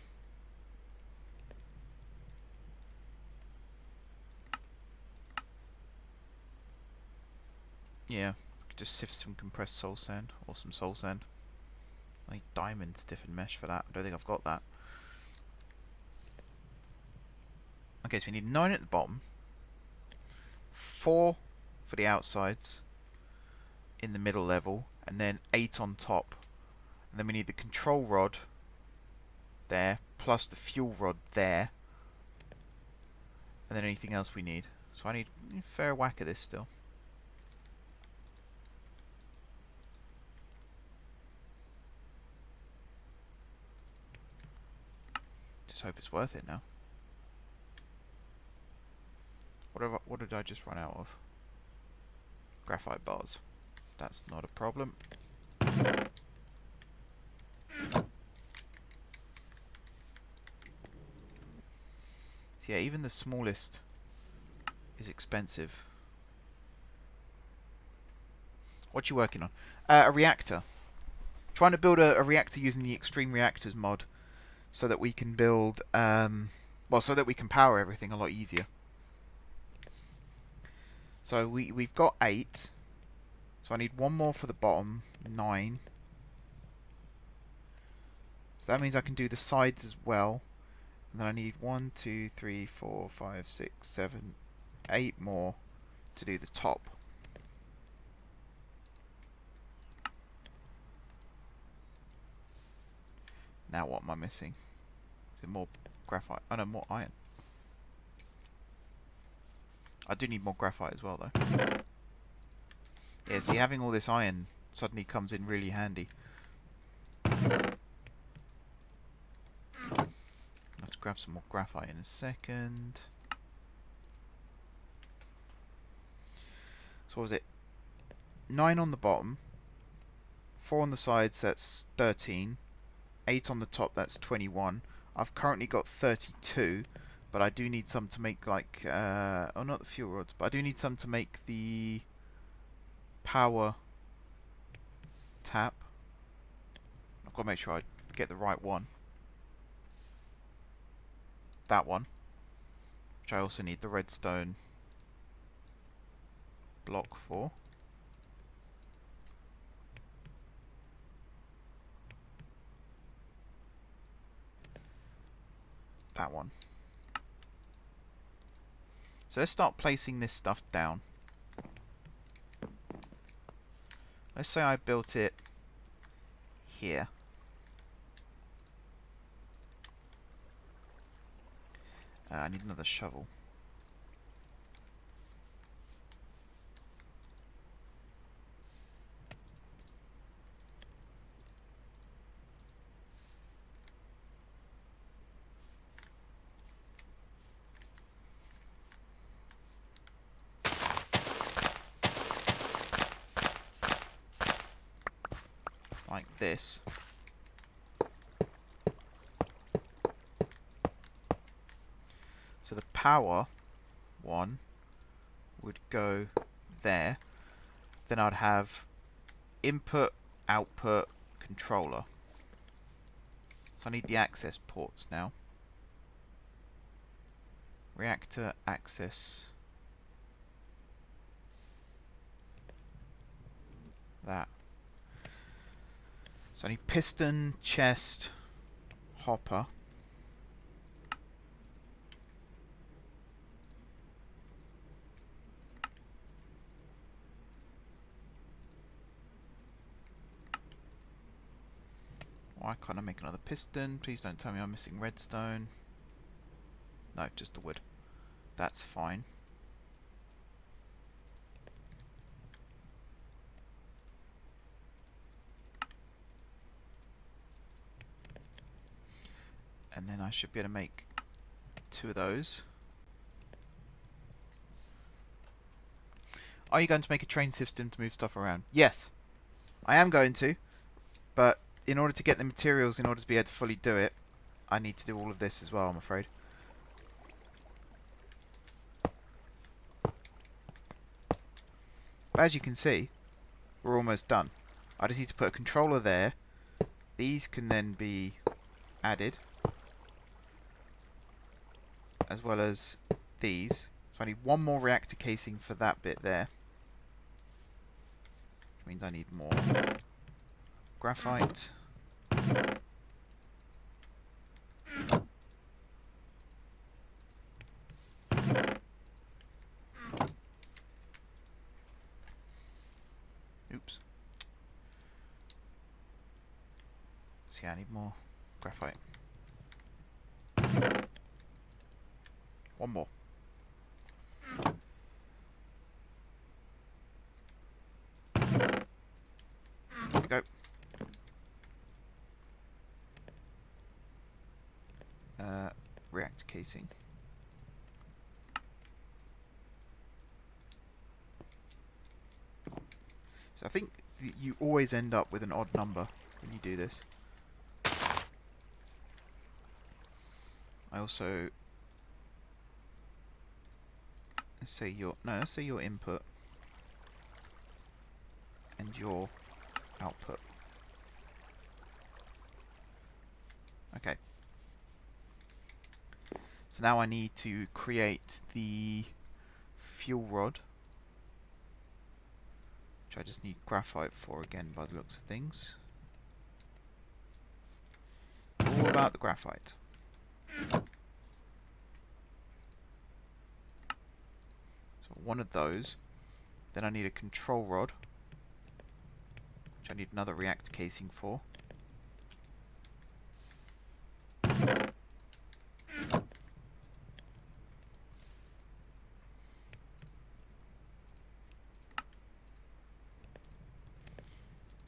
Yeah, just sift some compressed soul sand or some soul sand. I need diamond stiffened mesh for that. I don't think I've got that. Okay, so we need 9 at the bottom, 4 for the outsides in the middle level, and then 8 on top. And then we need the control rod there, plus the fuel rod there, and then anything else we need. So I need a fair whack of this still. Just hope it's worth it now. What did I just run out of? Graphite bars. That's not a problem. So yeah, even the smallest is expensive. What you working on? A reactor. Trying to build a reactor using the Extreme Reactors mod, so that we can build, well, so that we can power everything a lot easier. So we've got 8. So I need 1 more for the bottom, 9. So that means I can do the sides as well. And then I need 1, 2, 3, 4, 5, 6, 7, 8 more to do the top. Now what am I missing? Is it more graphite? Oh no, more iron. I do need more graphite as well though. Yeah, see, having all this iron suddenly comes in really handy. I'll have to grab some more graphite in a second. So what was it? 9 on the bottom, 4 on the sides, that's 13. 8 on the top, that's 21. I've currently got 32, but I do need some to make like, oh, not the fuel rods, but I do need some to make the power tap. I've got to make sure I get the right one. That one, which I also need the redstone block for. That one. So let's start placing this stuff down. Let's say I built it here. I need another shovel. Like this. So the power one would go there. Then I'd have input, output, controller. So I need the access ports now. Reactor access. That. So I need piston, chest, hopper. Why can't I make another piston? Please don't tell me I'm missing redstone. No, just the wood. That's fine. And then I should be able to make 2 of those. Are you going to make a train system to move stuff around? Yes, I am going to. But in order to get the materials, in order to be able to fully do it, I need to do all of this as well, I'm afraid. But as you can see, we're almost done. I just need to put a controller there. These can then be added, as well as these. So I need one more reactor casing for that bit there. Which means I need more graphite. Oops. See, I need more graphite. One more. There we go. Reactor casing. So I think you always end up with an odd number when you do this. I also let's say your input and your output. Okay. So now I need to create the fuel rod, which I just need graphite for again by the looks of things. All about the graphite. So one of those. Then I need a control rod, which I need another reactor casing for.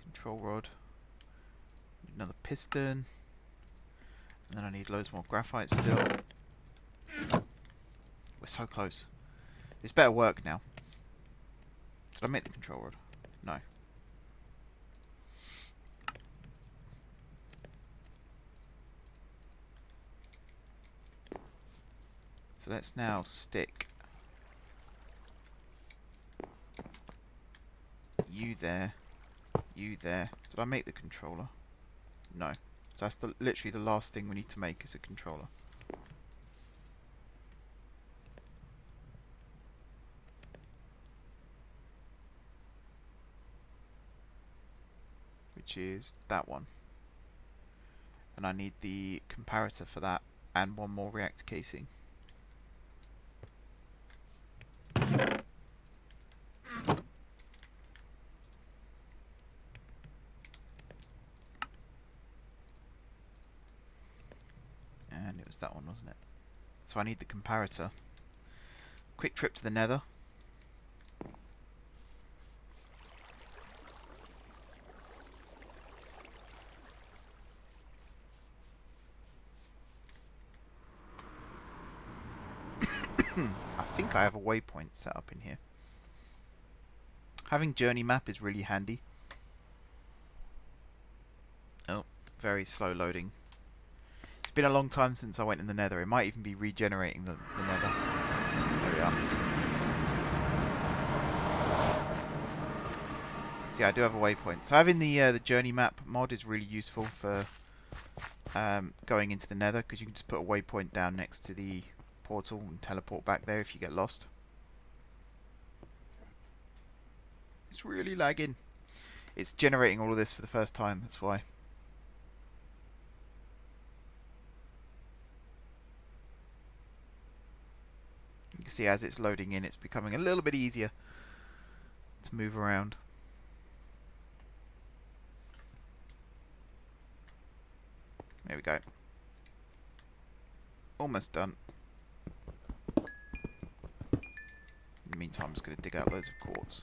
Control rod. Another piston. And then I need loads more graphite still. We're so close. This better work now. Did I make the control rod? No. So let's now stick you there, you there. Did I make the controller? No. So that's literally the last thing we need to make is a controller. Which is that one. And I need the comparator for that and one more reactor casing. And it was that one, wasn't it? So I need the comparator. Quick trip to the nether. I think I have a waypoint set up in here. Having journey map is really handy. Oh, very slow loading. It's been a long time since I went in the nether. It might even be regenerating the nether. There we are. So yeah, I do have a waypoint. So having the journey map mod is really useful for going into the nether, because you can just put a waypoint down next to the portal and teleport back there if you get lost. It's really lagging. It's generating all of this for the first time, that's why. You can see as it's loading in, it's becoming a little bit easier to move around. There we go. Almost done. In the meantime, I'm just going to dig out loads of quartz.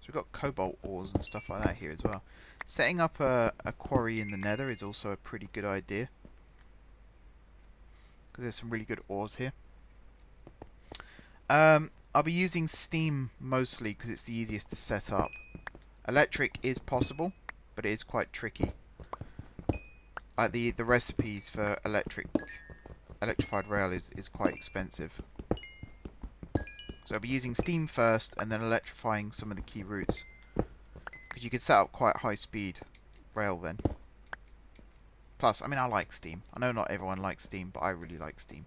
So we've got cobalt ores and stuff like that here as well. Setting up a quarry in the nether is also a pretty good idea, because there's some really good ores here. I'll be using steam mostly because it's the easiest to set up. Electric is possible, but it is quite tricky. The recipes for electrified rail is quite expensive. So I'll be using steam first and then electrifying some of the key routes. Because you can set up quite high speed rail then. Plus, I mean, I like steam. I know not everyone likes steam, but I really like steam.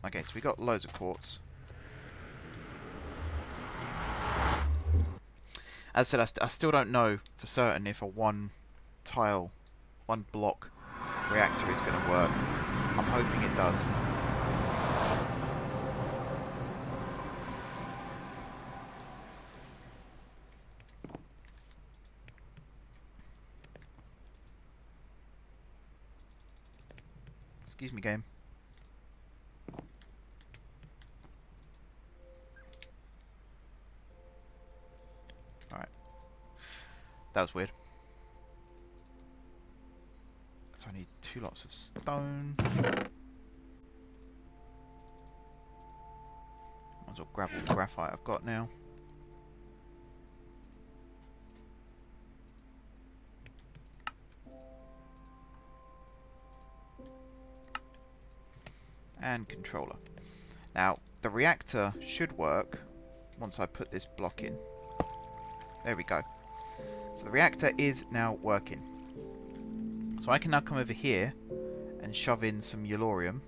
Okay, so we got loads of quartz. As I said, I still don't know for certain if a one block reactor is going to work. I'm hoping it does. Excuse me, game. Alright. That was weird. So I need 2 lots of stone. Might as well grab all the graphite I've got now. And controller. Now, the reactor should work once I put this block in. There we go. So the reactor is now working. So I can now come over here and shove in some yellorium.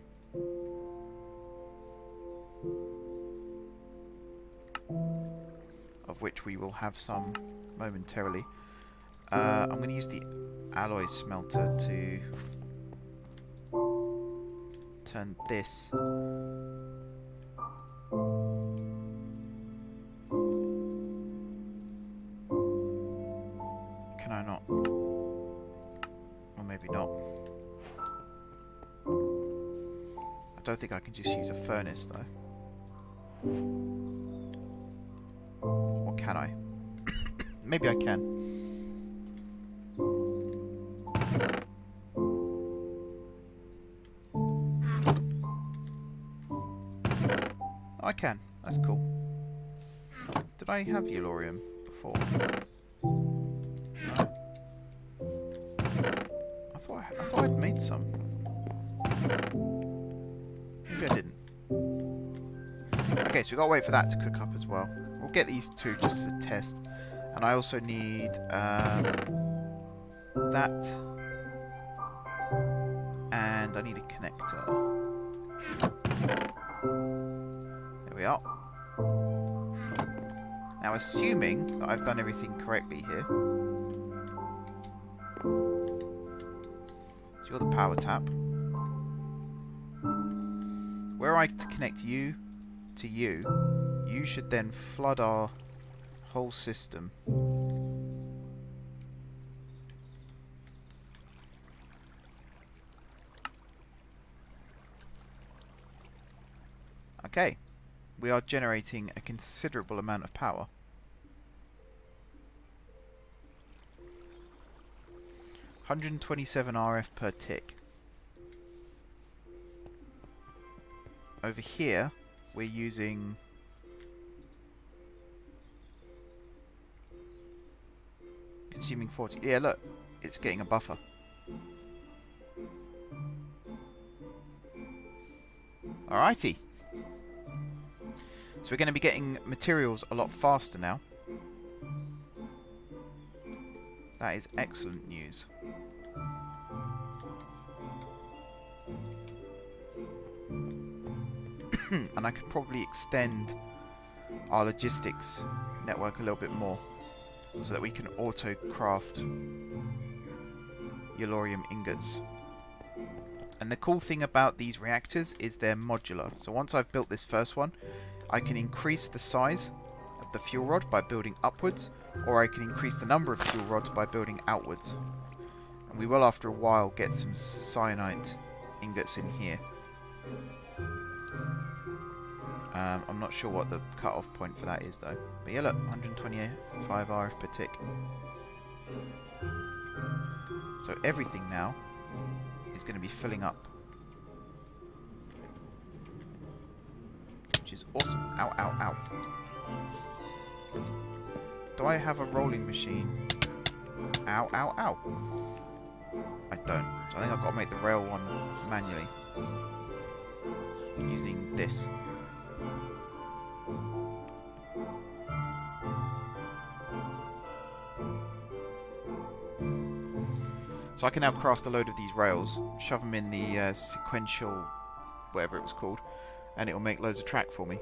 Of which we will have some momentarily. I'm going to use the alloy smelter to turn this can I not? Or maybe not. I don't think I can just use a furnace though. Or can I? Maybe I can. I can. That's cool. Did I have yellorium before? No. I thought I'd made some. Maybe I didn't. Okay, so we've got to wait for that to cook up as well. We'll get these 2 just as a test. And I also need that. And I need a connector. We are. Now, assuming that I've done everything correctly here, so you're the power tap. Were I to connect you to you, you should then flood our whole system. Okay. We are generating a considerable amount of power. 127 RF per tick. Over here, we're using consuming 40. Yeah, look, it's getting a buffer. Alrighty. So we're going to be getting materials a lot faster now. That is excellent news. And I could probably extend our logistics network a little bit more so that we can auto-craft yellorium ingots. And the cool thing about these reactors is they're modular. So once I've built this first one, I can increase the size of the fuel rod by building upwards, or I can increase the number of fuel rods by building outwards. And we will, after a while, get some cyanide ingots in here. I'm not sure what the cut-off point for that is, though. But yeah, look, 125 RF per tick. So everything now is going to be filling up which is awesome. Ow, ow, ow. Do I have a rolling machine? Ow, ow, ow. I don't. So I think I've got to make the rail one manually. Using this. So I can now craft a load of these rails, shove them in the sequential, whatever it was called, and it will make loads of track for me.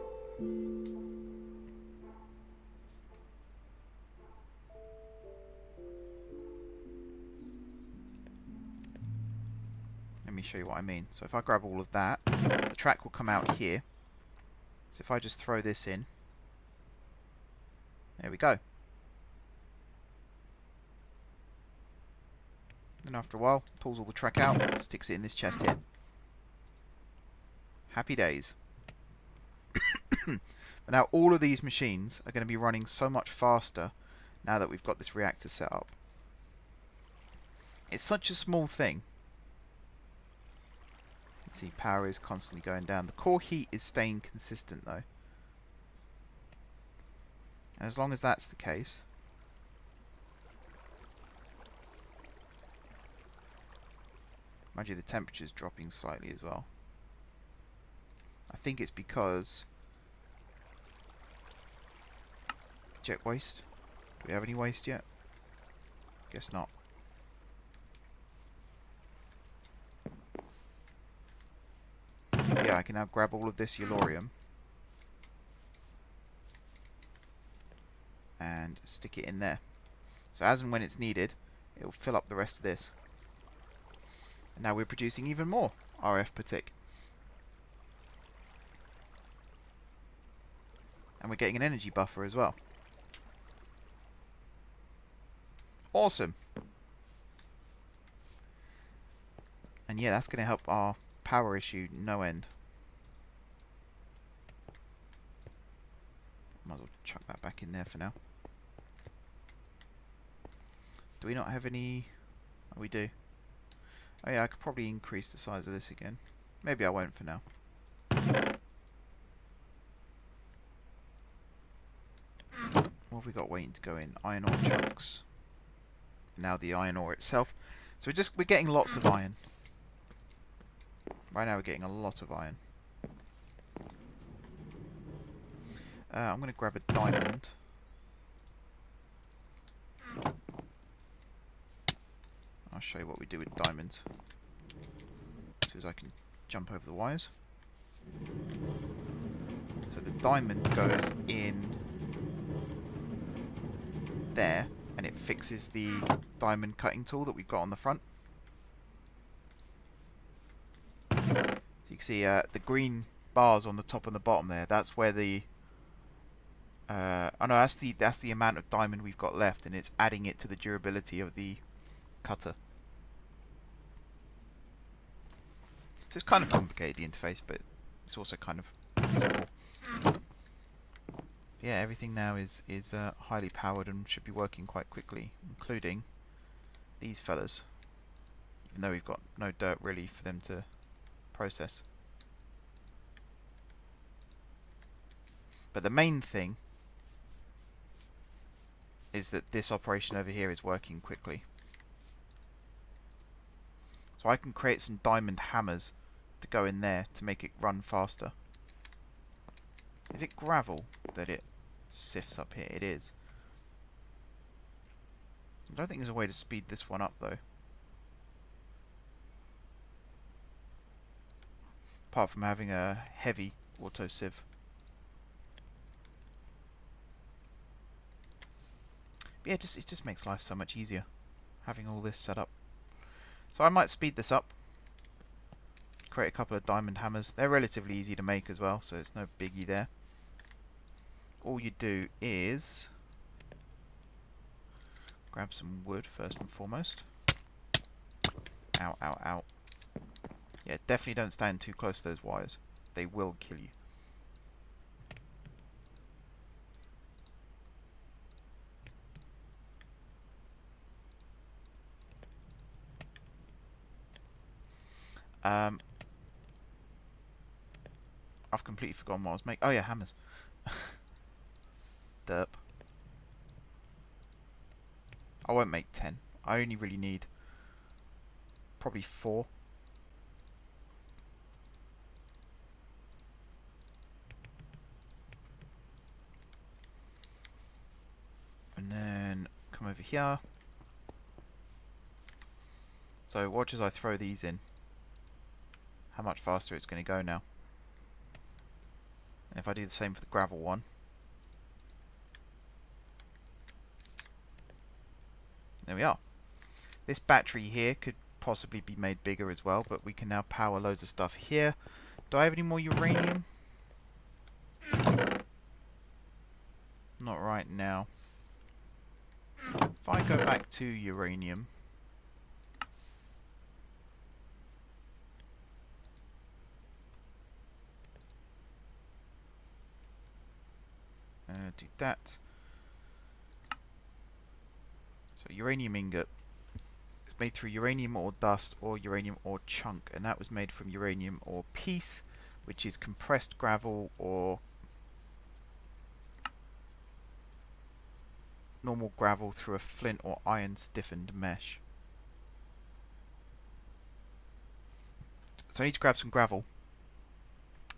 Let me show you what I mean. So if I grab all of that, the track will come out here. So if I just throw this in, there we go. Then after a while, pulls all the track out, sticks it in this chest here. Happy days. But now all of these machines are going to be running so much faster now that we've got this reactor set up. It's such a small thing. Let's see, power is constantly going down. The core heat is staying consistent though. And as long as that's the case, mind you, the temperature's dropping slightly as well. I think it's because jet waste. Do we have any waste yet? Guess not. Yeah, I can now grab all of this Yellorium and stick it in there. So as and when it's needed, it will fill up the rest of this. And now we're producing even more RF per tick. And we're getting an energy buffer as well. Awesome. And yeah, that's going to help our power issue no end. Might as well chuck that back in there for now. Do we not have any? Oh, we do. Oh yeah, I could probably increase the size of this again. Maybe I won't for now. What have we got waiting to go in? Iron ore chunks. Now the iron ore itself. So we're getting lots of iron. Right now we're getting a lot of iron. I'm going to grab a diamond. I'll show you what we do with diamonds. As soon as I can jump over the wires. So the diamond goes in there, and it fixes the diamond cutting tool that we've got on the front. So you can see the green bars on the top and the bottom there. That's where the oh no, that's the amount of diamond we've got left, and it's adding it to the durability of the cutter. So it's kind of complicated, the interface, but it's also kind of simple. Yeah, everything now is highly powered and should be working quite quickly, including these fellas. Even though we've got no dirt really for them to process. But the main thing is that this operation over here is working quickly. So I can create some diamond hammers to go in there to make it run faster. Is it gravel that it sifts up here? It is. I don't think there's a way to speed this one up though. Apart from having a heavy auto sieve. But yeah, it just makes life so much easier having all this set up. So I might speed this up. Create a couple of diamond hammers. They're relatively easy to make as well, so it's no biggie there. All you do is grab some wood first and foremost. Ow, ow, ow. Yeah, definitely don't stand too close to those wires. They will kill you. I've completely forgotten what I was making. Oh yeah, hammers. Derp. I won't make 10. I only really need probably 4. And then come over here. So watch as I throw these in. How much faster it's going to go now. And if I do the same for the gravel one. There we are. This battery here could possibly be made bigger as well, but we can now power loads of stuff here. Do I have any more uranium? Not right now. If I go back to uranium, do that. So uranium ingot. It's made through uranium ore dust or uranium ore chunk, and that was made from uranium ore piece, which is compressed gravel or normal gravel through a flint or iron stiffened mesh. So I need to grab some gravel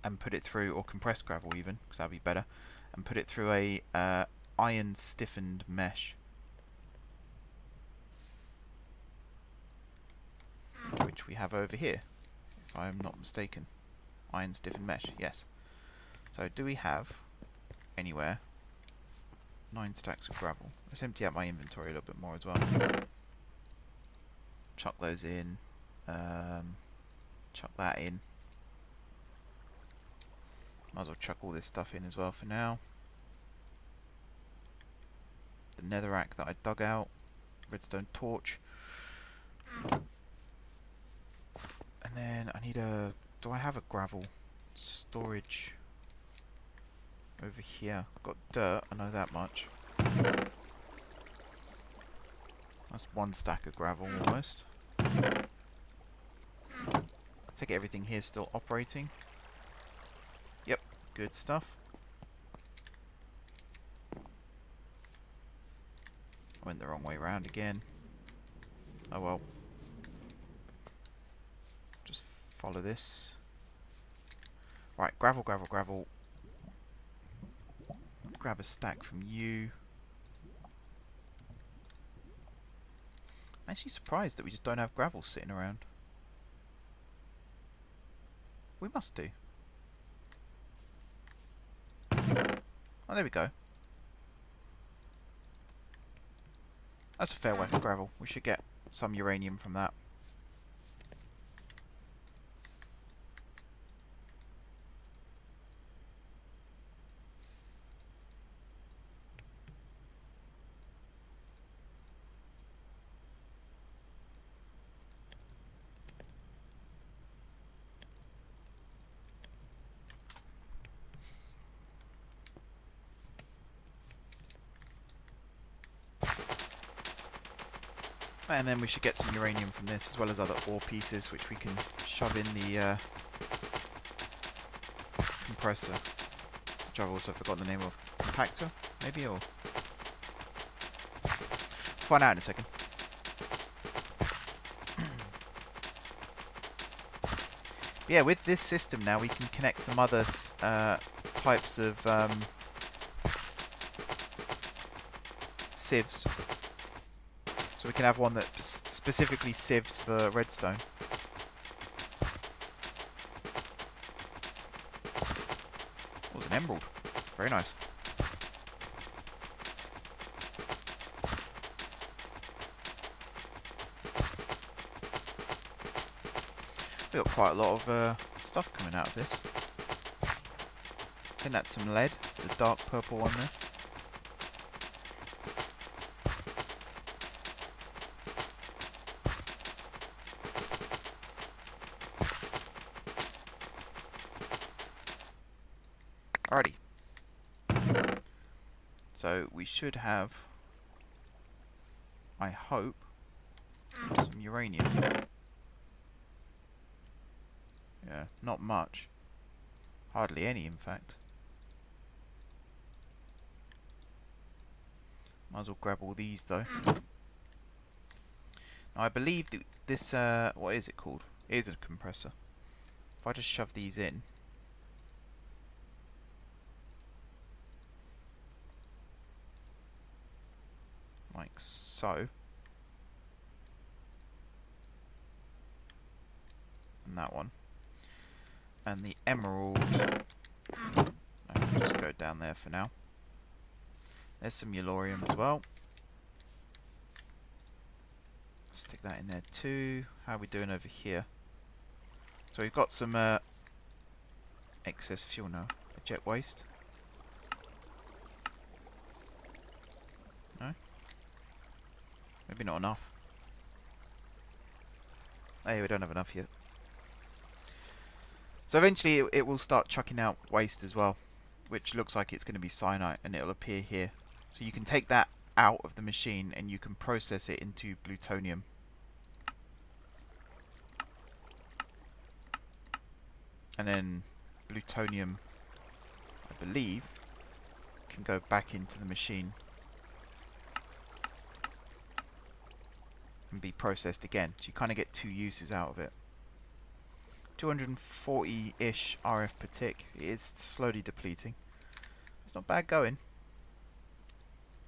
and put it through, or compressed gravel even, because that'd be better, and put it through a iron stiffened mesh, which we have over here, if I am not mistaken. Iron stiffened mesh, yes. So do we have anywhere 9 stacks of gravel? Let's empty out my inventory a little bit more as well. Chuck those in. Chuck that in. Might as well chuck all this stuff in as well for now. The netherrack that I dug out. Redstone torch. And then I need a... Do I have a gravel storage over here? I've got dirt, I know that much. That's 1 stack of gravel almost. I take it everything here is still operating. Yep, good stuff. I went the wrong way round again. Oh well. Just follow this. Right, gravel, gravel, gravel. Grab a stack from you. I'm actually surprised that we just don't have gravel sitting around. We must do. Oh, there we go. That's a fair whack of gravel. We should get some uranium from that. And then we should get some uranium from this, as well as other ore pieces, which we can shove in the compressor, which I've also forgotten the name of. Compactor, maybe, or... Find out in a second. Yeah, with this system now, we can connect some other types of sieves. So we can have one that specifically sieves for redstone. Oh, it was an emerald. Very nice. We got quite a lot of stuff coming out of this. I think that's some lead, the dark purple one there. Alrighty. So we should have, I hope, some uranium. Yeah, not much. Hardly any, in fact. Might as well grab all these, though. Now, I believe that this, what is it called? It is a compressor. If I just shove these in, like so, and that one, and the emerald, I'll just go down there for now. There's some Yellorium as well. Stick that in there too. How are we doing over here? So we've got some excess fuel now. Jet waste. No? Maybe not enough. Hey, we don't have enough yet. So eventually it will start chucking out waste as well, which looks like it's going to be cyanide, and it'll appear here. So you can take that out of the machine and you can process it into plutonium. And then plutonium, I believe, can go back into the machine and be processed again. So you kind of get two uses out of it. 240-ish RF per tick. It is slowly depleting. It's not bad going.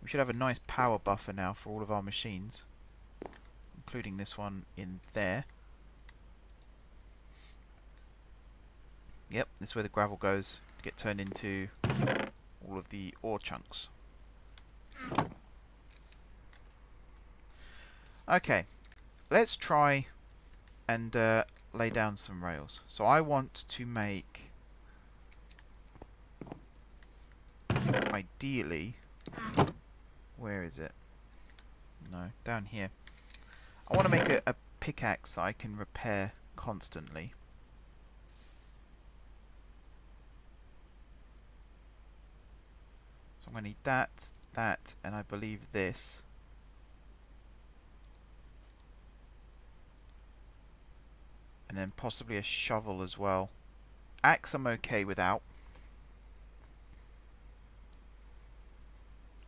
We should have a nice power buffer now for all of our machines, including this one in there. Yep, this is where the gravel goes to get turned into all of the ore chunks. Okay, let's try and lay down some rails. So I want to make, ideally, where is it? No, down here. I want to make a pickaxe that I can repair constantly. So I'm going to need that, that, and I believe this. And then possibly a shovel as well. Axe I'm okay without.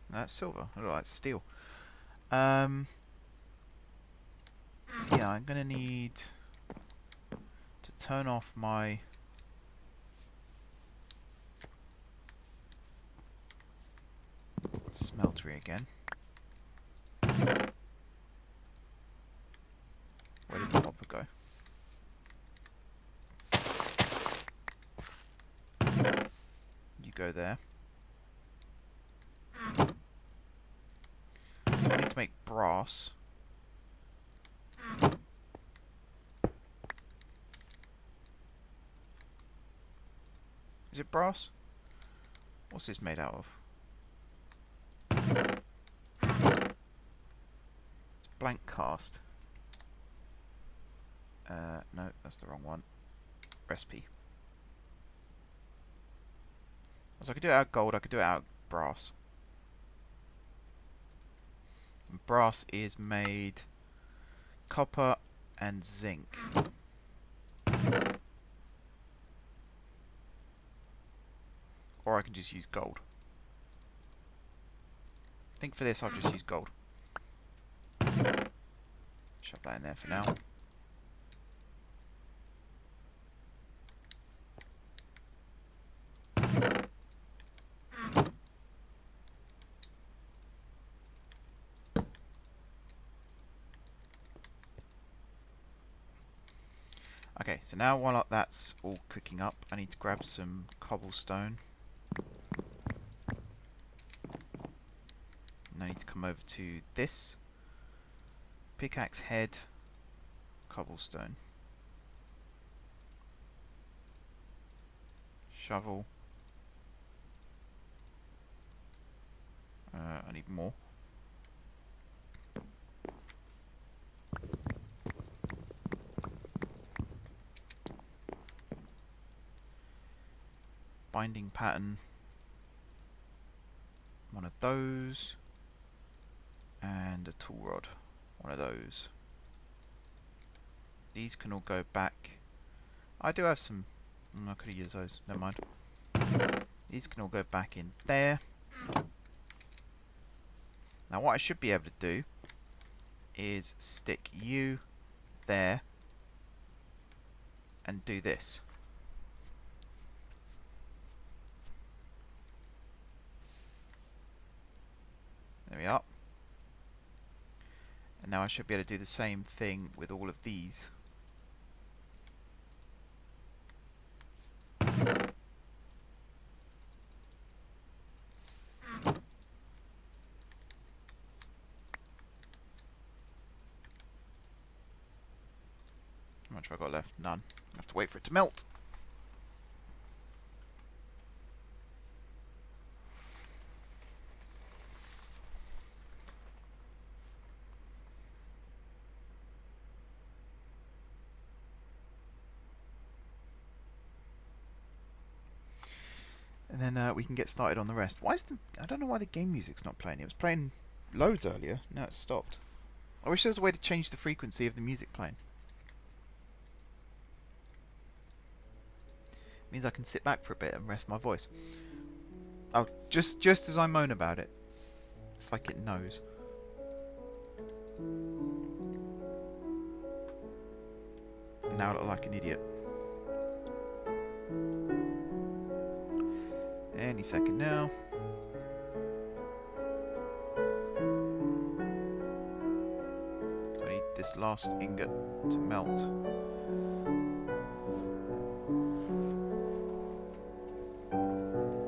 That's silver. Oh, that's steel. So yeah, I'm going to need to turn off my smeltery again. Where did the hopper go? You go there. I need to make brass. Is it brass? What's this made out of? It's blank cast. No, that's the wrong one. Recipe. So I could do it out of gold, I could do it out of brass. And brass is made copper and zinc. Or I can just use gold. I think for this I'll just use gold. Shove that in there for now. Okay, so now while that's all cooking up, I need to grab some cobblestone. And I need to come over to this. Pickaxe head, cobblestone. Shovel. I need more. Binding pattern, one of those, and a tool rod, one of those. These can all go back. I do have some I could have used those. Never mind. These can all go back in there. Now what I should be able to do is stick you there and do this. There we are. And now I should be able to do the same thing with all of these. How much have I got left? None. I have to wait for it to melt. And then we can get started on the rest. Why is I don't know why the game music's not playing. It was playing loads earlier. Now it's stopped. I wish there was a way to change the frequency of the music playing. Means I can sit back for a bit and rest my voice. Oh, just as I moan about it. It's like it knows. Now I look like an idiot. Any second now. So I need this last ingot to melt.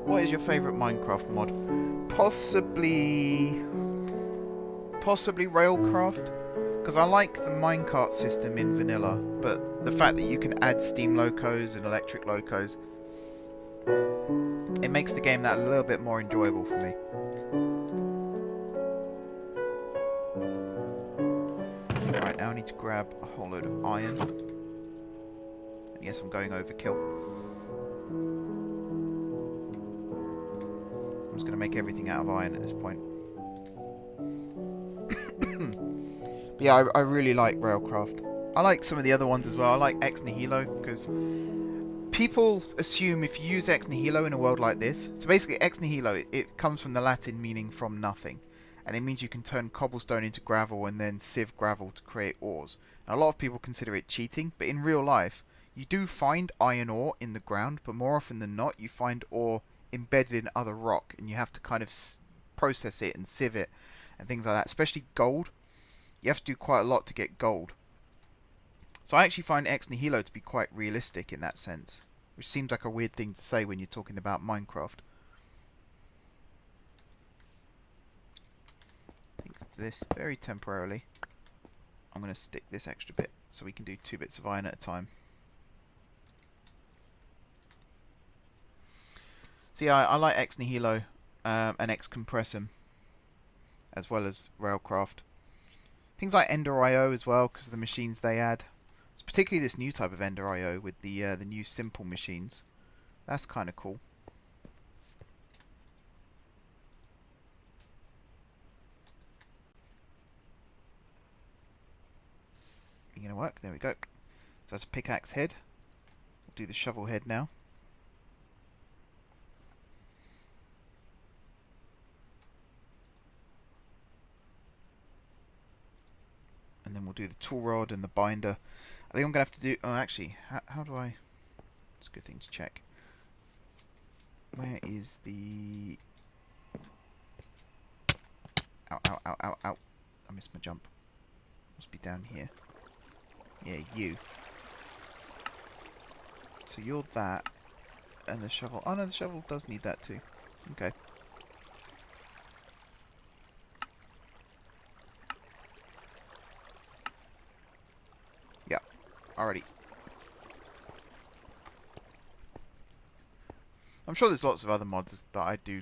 What is your favourite Minecraft mod? Possibly Railcraft, because I like the minecart system in vanilla, but the fact that you can add steam locos and electric locos, it makes the game that a little bit more enjoyable for me. Right, now I need to grab a whole load of iron. And yes, I'm going overkill. I'm just going to make everything out of iron at this point. But yeah, I really like Railcraft. I like some of the other ones as well. I like Ex Nihilo because people assume if you use Ex Nihilo in a world like this... So basically Ex Nihilo, it comes from the Latin meaning from nothing. And it means you can turn cobblestone into gravel and then sieve gravel to create ores. Now, a lot of people consider it cheating, but in real life, you do find iron ore in the ground, but more often than not, you find ore embedded in other rock, and you have to kind of process it and sieve it and things like that. Especially gold. You have to do quite a lot to get gold. So I actually find Ex Nihilo to be quite realistic in that sense, which seems like a weird thing to say when you're talking about Minecraft. I think this very temporarily. I'm going to stick this extra bit so we can do 2 bits of iron at a time. See, I like Ex Nihilo and Ex Compressum as well as Railcraft. Things like Ender IO as well, because of the machines they add. It's particularly this new type of Ender IO with the new simple machines. That's kind of cool. You're going to work? There we go. So that's a pickaxe head. We'll do the shovel head now. And then we'll do the tool rod and the binder. I think I'm going to have to do... Oh, actually, how do I... It's a good thing to check. Where is the... Ow, ow, ow, ow, ow. I missed my jump. Must be down here. Yeah, you. So you're that. And the shovel... Oh, no, the shovel does need that too. Okay. Alrighty. I'm sure there's lots of other mods that I do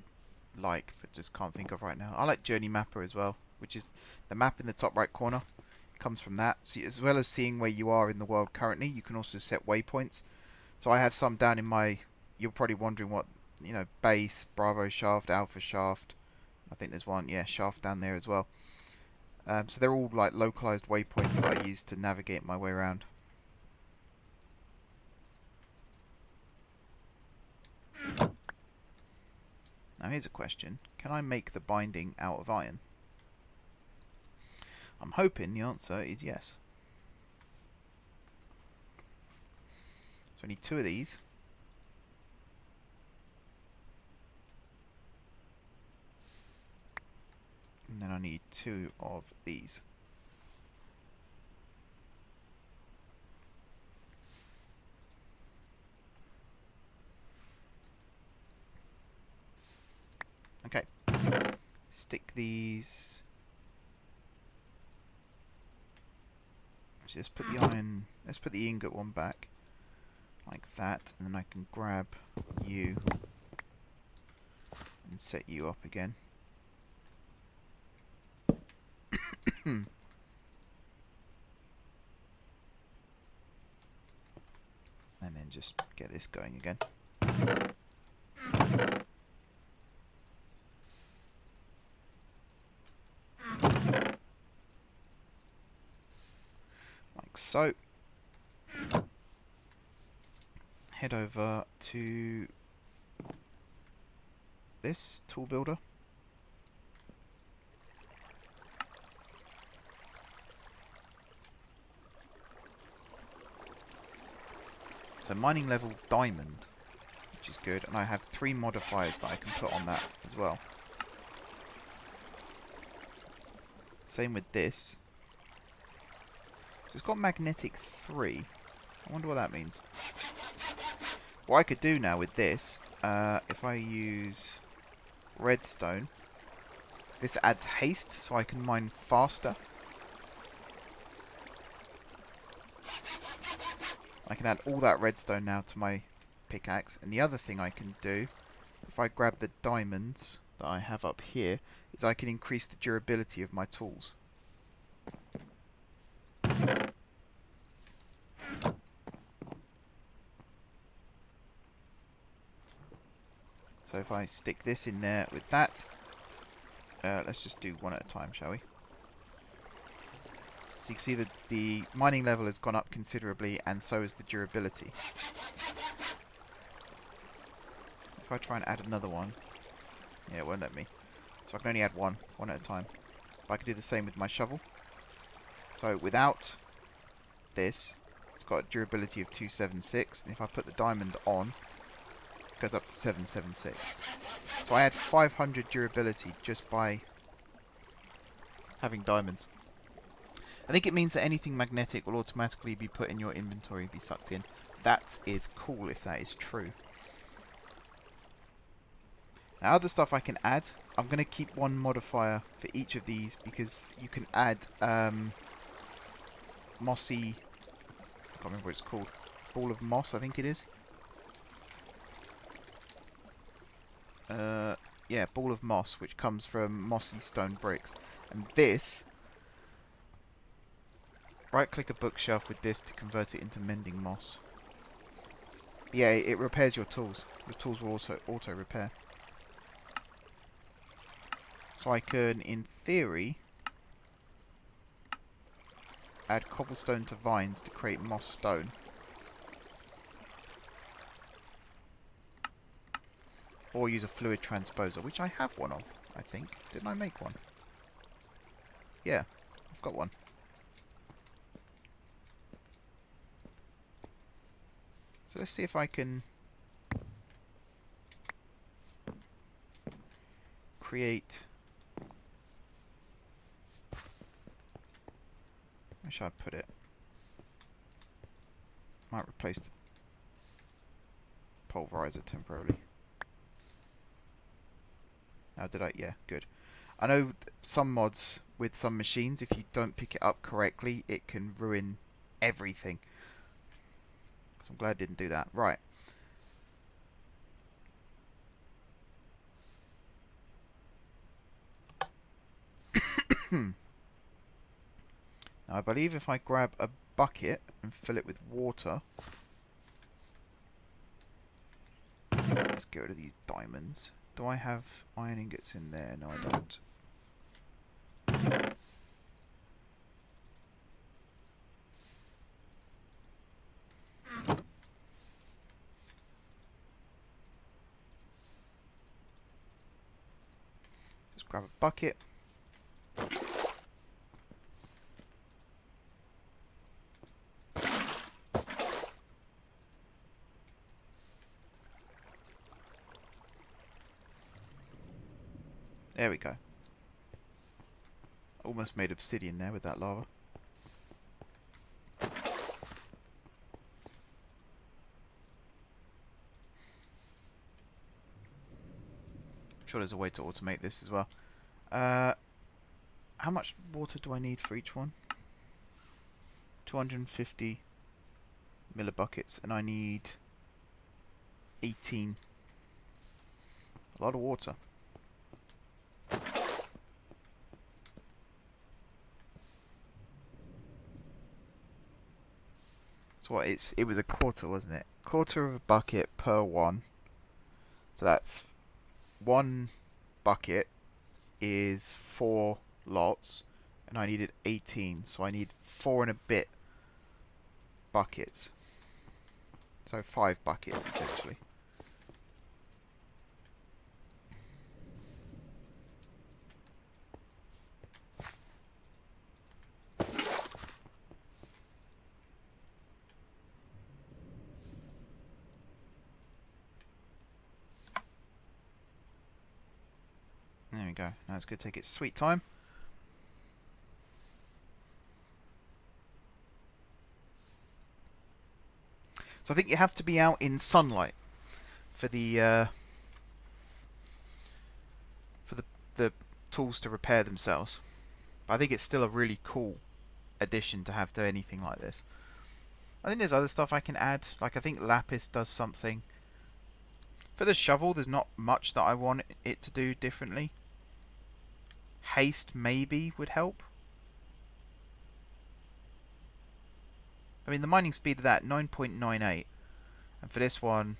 like, but just can't think of right now. I like Journey Mapper as well, which is the map in the top right corner. It comes from that. So as well as seeing where you are in the world currently, you can also set waypoints. So I have some down in my... You're probably wondering what, you know, base, Bravo shaft, Alpha shaft. I think there's one, yeah, shaft down there as well. So they're all like localized waypoints that I use to navigate my way around. Now here's a question. Can I make the binding out of iron? I'm hoping the answer is yes. So I need 2 of these. And then I need 2 of these. Okay. Stick these. Actually, let's put the ingot one back. Like that. And then I can grab you and set you up again. And then just get this going again. Like so. Head over to this tool builder. So mining level diamond, which is good, and I have 3 modifiers that I can put on that as well. Same with this. So it's got magnetic 3. I wonder what that means. What I could do now with this, if I use redstone, this adds haste so I can mine faster. I can add all that redstone now to my pickaxe. And the other thing I can do, if I grab the diamonds that I have up here, is I can increase the durability of my tools. So if I stick this in there with that, let's just do one at a time, shall we? So you can see that the mining level has gone up considerably, and so has the durability. If I try and add another one, yeah, it won't let me. So I can only add one at a time. But I can do the same with my shovel. So without this, it's got a durability of 276, and if I put the diamond on, it goes up to 776. So I add 500 durability just by having diamonds. I think it means that anything magnetic will automatically be put in your inventory, be sucked in. That is cool if that is true. Now other stuff I can add, I'm going to keep one modifier for each of these because you can add mossy, I can't remember what it's called, ball of moss I think it is. Yeah, ball of moss, which comes from mossy stone bricks. And this, right click a bookshelf with this to convert it into mending moss. But yeah, it repairs your tools. Your tools will also auto repair. So I can, in theory, add cobblestone to vines to create moss stone. Or use a fluid transposer, which I have one of, I think. Didn't I make one? Yeah, I've got one. So let's see if I can create... Where should I put it? Might replace the pulverizer temporarily. Now did I? Yeah, good. I know some mods with some machines, if you don't pick it up correctly, it can ruin everything. So I'm glad I didn't do that. Right. Now I believe if I grab a bucket and fill it with water... Let's get rid of these diamonds. Do I have iron ingots in there? No, I don't. grab a bucket. There we go. Almost made obsidian there with that lava. I'm sure there's a way to automate this as well. How much water do I need for each one? 250 millibuckets, and I need 18. A lot of water. So what? It was a quarter, wasn't it? Quarter of a bucket per one. So that's one bucket is 4 lots, and I needed 18, so I need 4 and a bit buckets. So 5 buckets essentially. There we go. Now it's going to take its sweet time. So I think you have to be out in sunlight for the tools to repair themselves. But I think it's still a really cool addition to have to anything like this. I think there's other stuff I can add. Like I think lapis does something. For the shovel, there's not much that I want it to do differently. Haste maybe would help. I mean, the mining speed of that, 9.98. And for this one,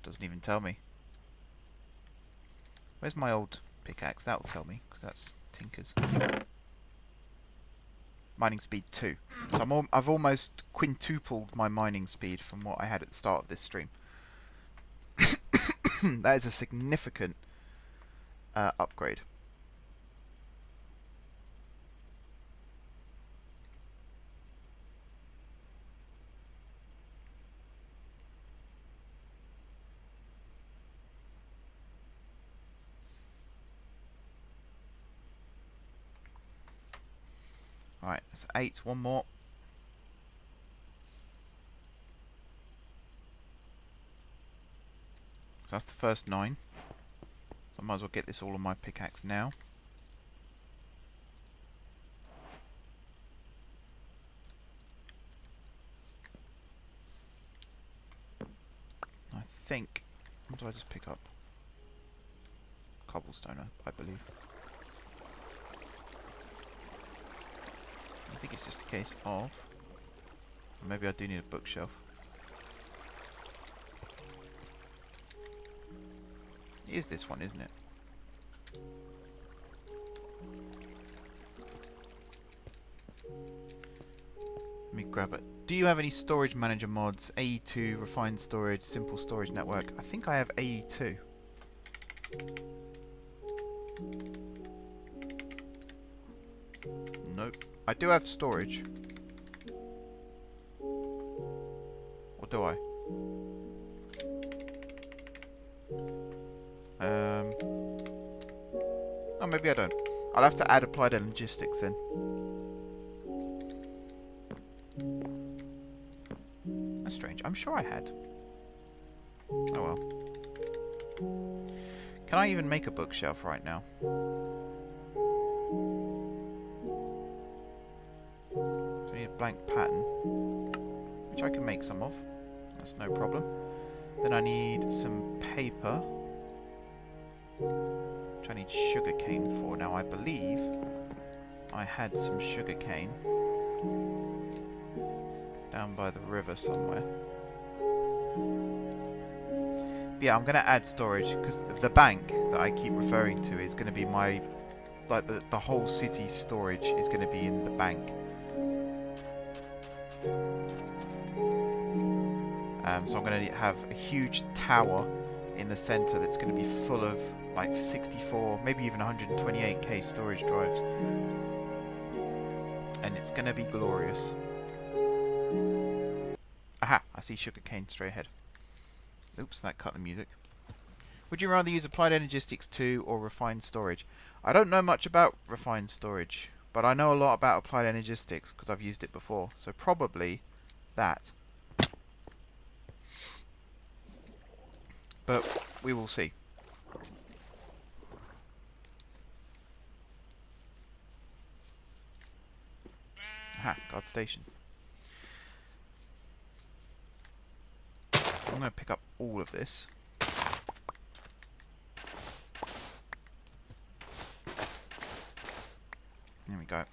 doesn't even tell me. Where's my old pickaxe? That will tell me, because that's Tinker's. Mining speed 2. So I've almost quintupled my mining speed from what I had at the start of this stream. That is a significant upgrade. Alright, that's 8. One more. So that's the first 9. So I might as well get this all on my pickaxe now. I think... What did I just pick up? Cobblestone, I believe. I think it's just a case of... Maybe I do need a bookshelf. It is this one, isn't it? Let me grab it. Do you have any storage manager mods? AE2, refined storage, simple storage network. I think I have AE2. Nope. I do have storage. Or do I? Oh, maybe I don't. I'll have to add applied logistics then. That's strange. I'm sure I had. Oh well. Can I even make a bookshelf right now? So I need a blank pattern, which I can make some of. That's no problem. Then I need some paper, which I need sugarcane for. Now I believe I had some sugarcane down by the river somewhere. But yeah, I'm going to add storage because the bank that I keep referring to is going to be my, like the whole city's storage is going to be in the bank. So I'm going to have a huge tower in the center that's going to be full of like 64, maybe even 128k storage drives. And it's gonna be glorious. Aha! I see sugarcane straight ahead. Oops, that cut the music. Would you rather use Applied Energistics 2 or Refined Storage? I don't know much about Refined Storage, but I know a lot about Applied Energistics because I've used it before. So probably that. But we will see. Aha, guard station. I'm going to pick up all of this. There we go.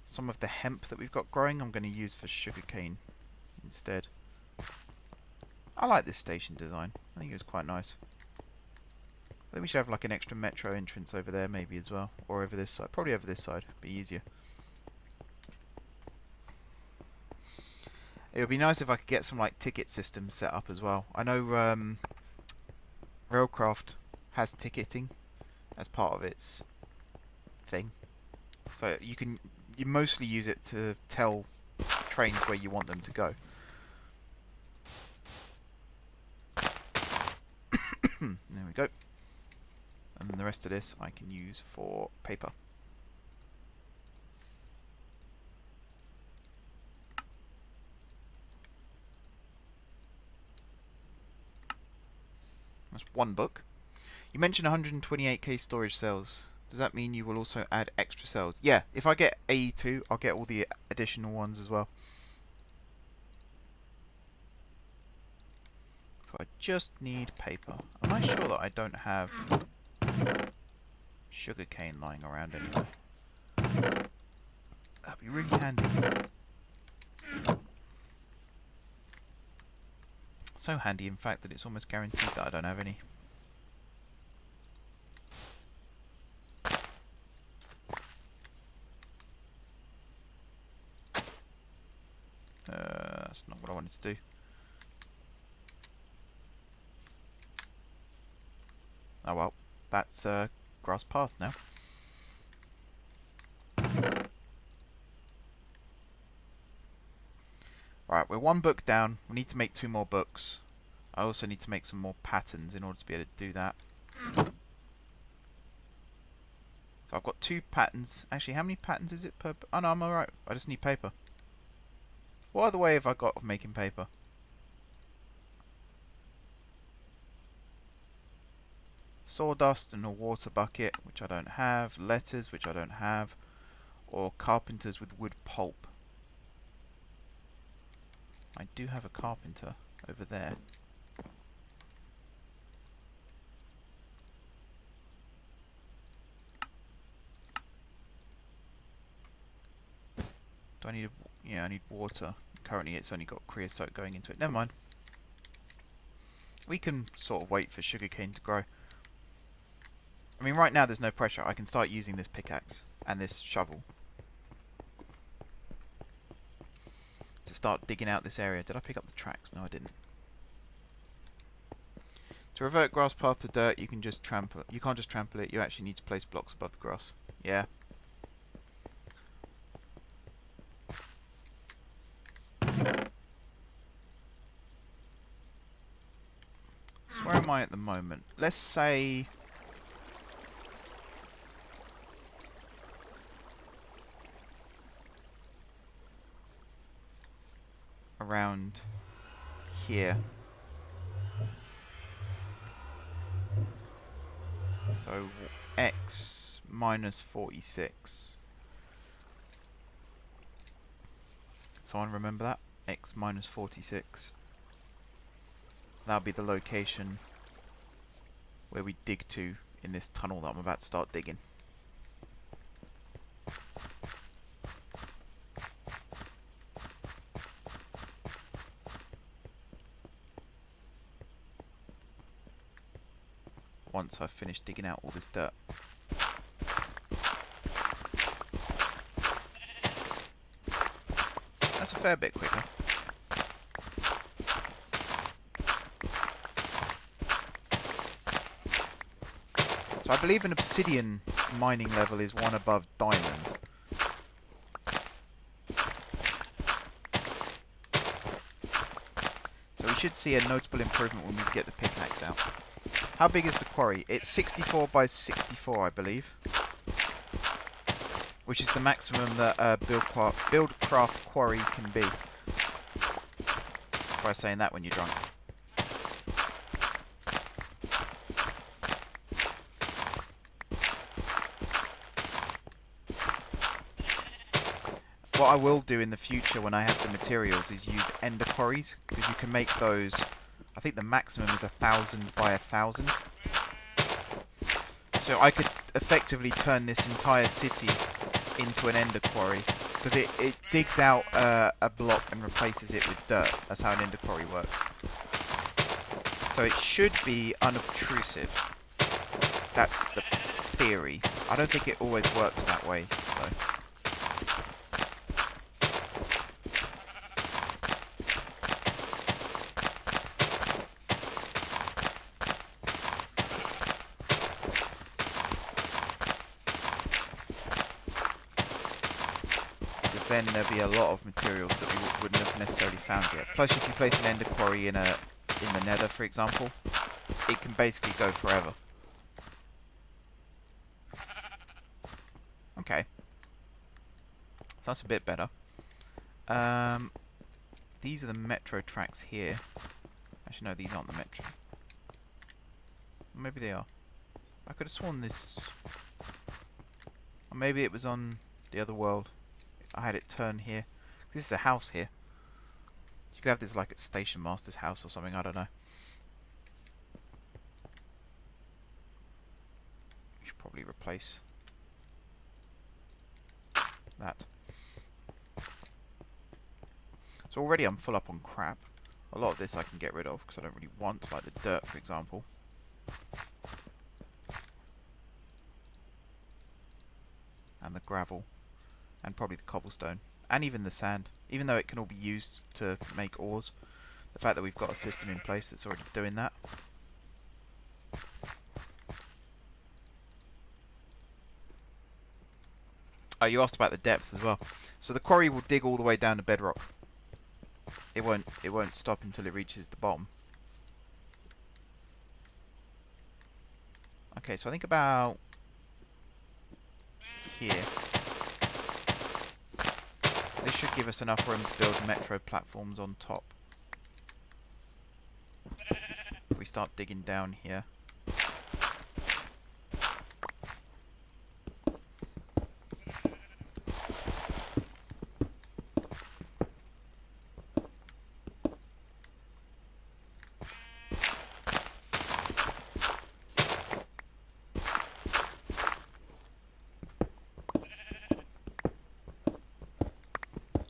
Some of the hemp that we've got growing I'm going to use for sugarcane instead. I like this station design. I think it's quite nice. I think we should have like an extra metro entrance over there maybe as well. Or over this side. Probably over this side. Be easier. It would be nice if I could get some like ticket systems set up as well. I know Railcraft has ticketing as part of its thing. So you mostly use it to tell trains where you want them to go. There we go. And then the rest of this I can use for paper. That's one book. You mentioned 128k storage cells. Does that mean you will also add extra cells? Yeah, if I get AE2, I'll get all the additional ones as well. So I just need paper. Am I sure that I don't have sugarcane lying around anywhere? That'd be really handy. So handy, in fact, that it's almost guaranteed that I don't have any. That's not what I wanted to do. Oh well, that's grass path now. Alright, we're one book down. We need to make 2 more books. I also need to make some more patterns in order to be able to do that. So I've got 2 patterns. Actually, how many patterns is it per... Oh no, I'm alright. I just need paper. What other way have I got of making paper? Sawdust and a water bucket, which I don't have. Letters, which I don't have. Or carpenters with wood pulp. I do have a carpenter over there. Do I need yeah, I need water. Currently it's only got creosote going into it. Never mind. We can sort of wait for sugarcane to grow. I mean, right now there's no pressure. I can start using this pickaxe and this shovel to start digging out this area. Did I pick up the tracks? No, I didn't. To revert grass path to dirt, you can just trample it. You can't just trample it. You actually need to place blocks above the grass. Yeah. So where am I at the moment? Let's say... around here. So x minus 46. Someone remember that? X minus 46. That'll be the location where we dig to in this tunnel that I'm about to start digging. Once I've finished digging out all this dirt. That's a fair bit quicker. So I believe an obsidian mining level is one above diamond. So we should see a notable improvement when we get the pickaxe out. How big is the quarry? It's 64 by 64, I believe. Which is the maximum that BuildCraft Quarry can be. Try saying that when you're drunk. What I will do in the future when I have the materials is use ender quarries, because you can make those. I think the maximum is 1,000 by 1,000. So I could effectively turn this entire city into an ender quarry, because it digs out a block and replaces it with dirt. That's how an ender quarry works. So it should be unobtrusive. That's the theory. I don't think it always works that way, though. Then there'll be a lot of materials that we wouldn't have necessarily found yet. Plus, if you place an ender quarry in the nether, for example, it can basically go forever. Okay. So that's a bit better. These are the metro tracks here. Actually, no, these aren't the metro. Maybe they are. I could have sworn this... Or maybe it was on the other world. I had it turn here. This is a house here. You could have this like at Station Master's house or something, I don't know. We should probably replace that. So already I'm full up on crap. A lot of this I can get rid of because I don't really want, like the dirt for example. And the gravel. And probably the cobblestone. And even the sand. Even though it can all be used to make ores. The fact that we've got a system in place that's already doing that. Oh, you asked about the depth as well. So the quarry will dig all the way down to bedrock. It won't stop until it reaches the bottom. Okay, so I think about here. This should give us enough room to build metro platforms on top. If we start digging down here.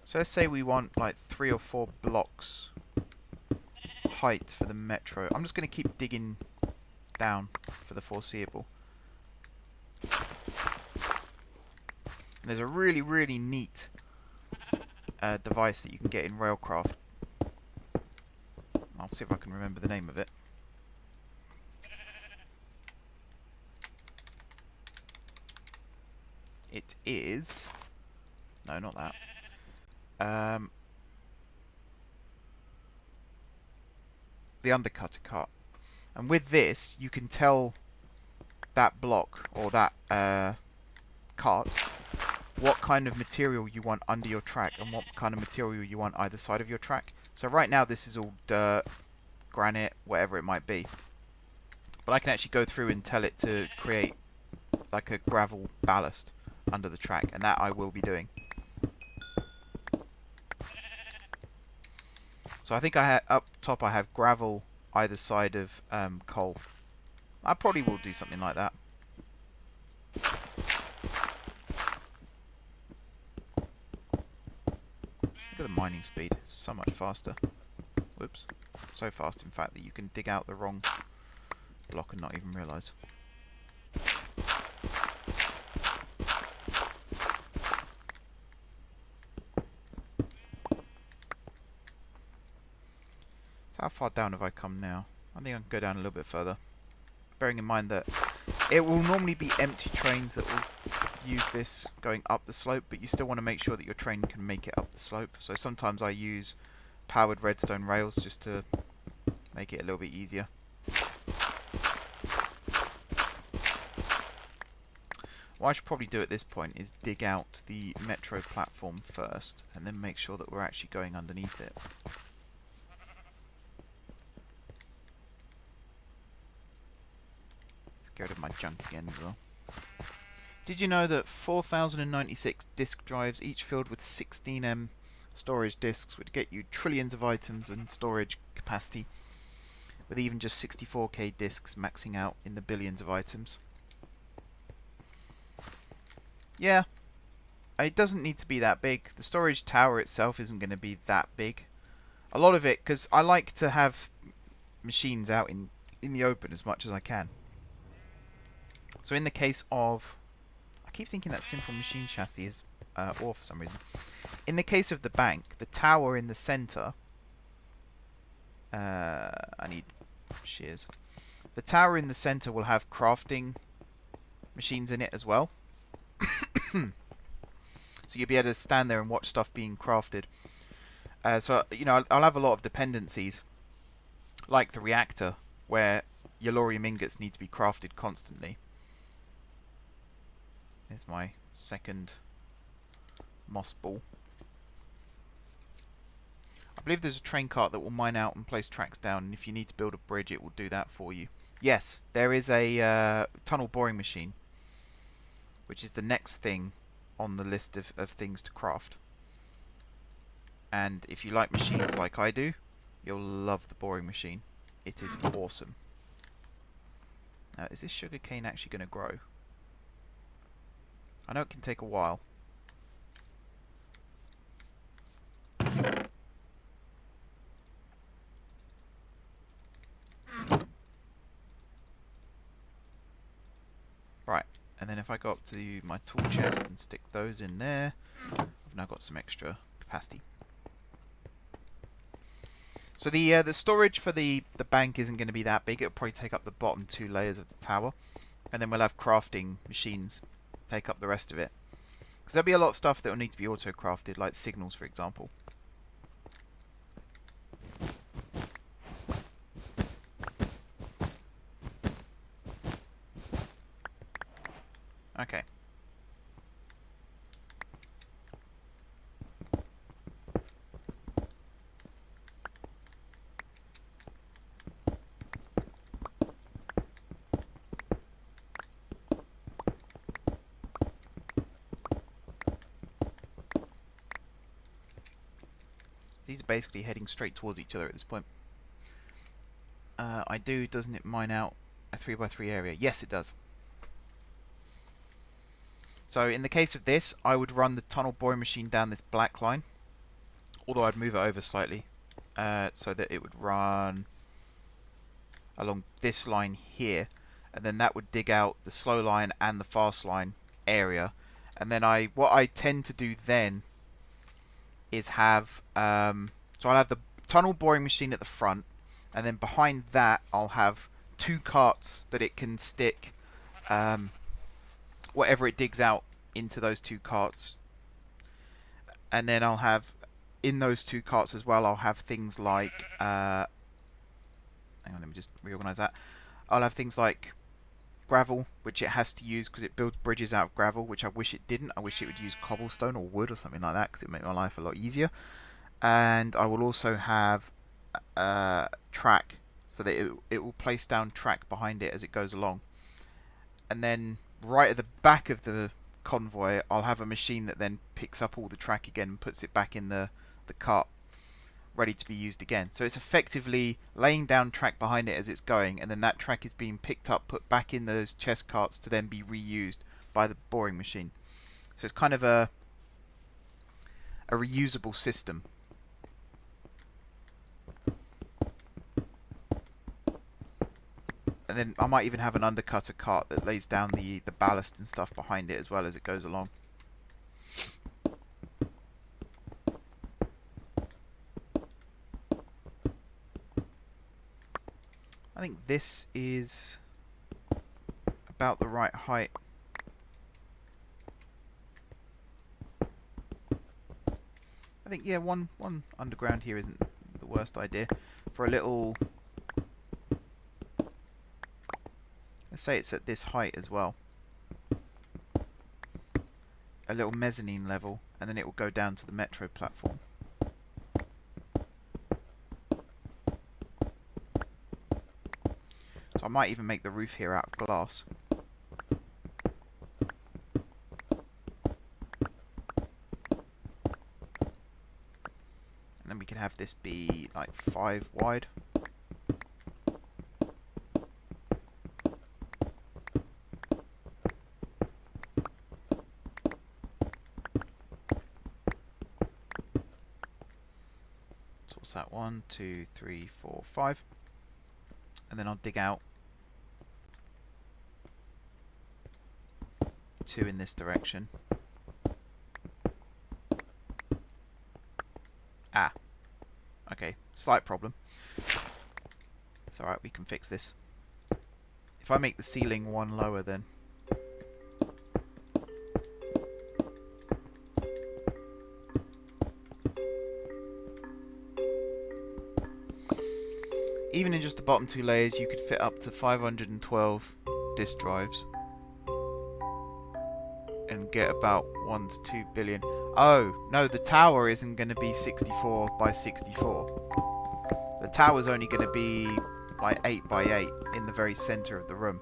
So let's say we want like 3 or 4 blocks height for the metro. I'm just going to keep digging down for the foreseeable. And there's a really, really neat device that you can get in Railcraft. I'll see if I can remember the name of it. It is... No, not that. The undercutter cart. And with this, you can tell that block, or that cart, what kind of material you want under your track, and what kind of material you want either side of your track. So right now this is all dirt, granite, whatever it might be. But I can actually go through and tell it to create like a gravel ballast under the track, and that I will be doing. So I think up top I have gravel either side of coal. I probably will do something like that. Look at the mining speed, it's so much faster. Whoops. So fast in fact that you can dig out the wrong block and not even realise. How far down have I come now? I think I can go down a little bit further. Bearing in mind that It will normally be empty trains that will use this going up the slope, but you still want to make sure that your train can make it up the slope. So sometimes I use powered redstone rails just to make it a little bit easier. What I should probably do at this point is dig out the metro platform first, and then make sure that we're actually going underneath it. Let's get rid of my junk again as well. Did you know that 4,096 disk drives, each filled with 16M storage disks, would get you trillions of items and storage capacity, with even just 64K disks maxing out in the billions of items? Yeah, it doesn't need to be that big. The storage tower itself isn't going to be that big. A lot of it, because I like to have machines out in the open as much as I can. So in the case of... I keep thinking that simple machine chassis is ore for some reason. In the case of the bank, the tower in the center... I need shears. The tower in the center will have crafting machines in it as well. So you'll be able to stand there and watch stuff being crafted. So, you know, I'll have a lot of dependencies, like the reactor, where yellorium ingots need to be crafted constantly. There's my second moss ball. I believe there's a train cart that will mine out and place tracks down, and if you need to build a bridge, it will do that for you. Yes, there is a tunnel boring machine, which is the next thing on the list of things to craft. And if you like machines like I do, you'll love the boring machine. It is awesome. Now, is this sugarcane actually going to grow? I know it can take a while. Right, and then if I go up to my tool chest and stick those in there, I've now got some extra capacity. So the storage for the bank isn't going to be that big. It'll probably take up the bottom 2 layers of the tower, and then we'll have crafting machines take up the rest of it. Because there'll be a lot of stuff that will need to be auto-crafted, like signals, for example. Okay. These are basically heading straight towards each other at this point. Doesn't it mine out a 3x3 area? Yes, it does. So in the case of this, I would run the tunnel boring machine down this black line, although I'd move it over slightly, so that it would run along this line here, and then that would dig out the slow line and the fast line area. And then what I tend to do then is have so I'll have the tunnel boring machine at the front, and then behind that I'll have 2 carts that it can stick whatever it digs out into those 2 carts. And then I'll have in those 2 carts as well, I'll have things like hang on, let me just reorganize that. I'll have things like gravel, which it has to use because it builds bridges out of gravel, which I wish it didn't. I wish it would use cobblestone or wood or something like that, because it would make my life a lot easier. And I will also have track, so that it will place down track behind it as it goes along. And then right at the back of the convoy, I'll have a machine that then picks up all the track again and puts it back in the cart, ready to be used again. So it's effectively laying down track behind it as it's going, and then that track is being picked up, put back in those chest carts to then be reused by the boring machine. So it's kind of a reusable system. And then I might even have an undercutter cart that lays down the ballast and stuff behind it as well as it goes along. I think this is about the right height. I think, yeah, one underground here isn't the worst idea for a little. Let's say it's at this height as well. A little mezzanine level, and then it will go down to the metro platform. So I might even make the roof here out of glass. And then we can have this be like 5 wide. So what's that? 1, 2, 3, 4, 5. And then I'll dig out 2 in this direction. Ah. Okay, slight problem. It's alright, we can fix this. If I make the ceiling 1 lower then. Even in just the bottom 2 layers, you could fit up to 512 disk drives and get about 1 to 2 billion. Oh, no, the tower isn't going to be 64 by 64. The tower's only going to be like 8 by 8 in the very center of the room.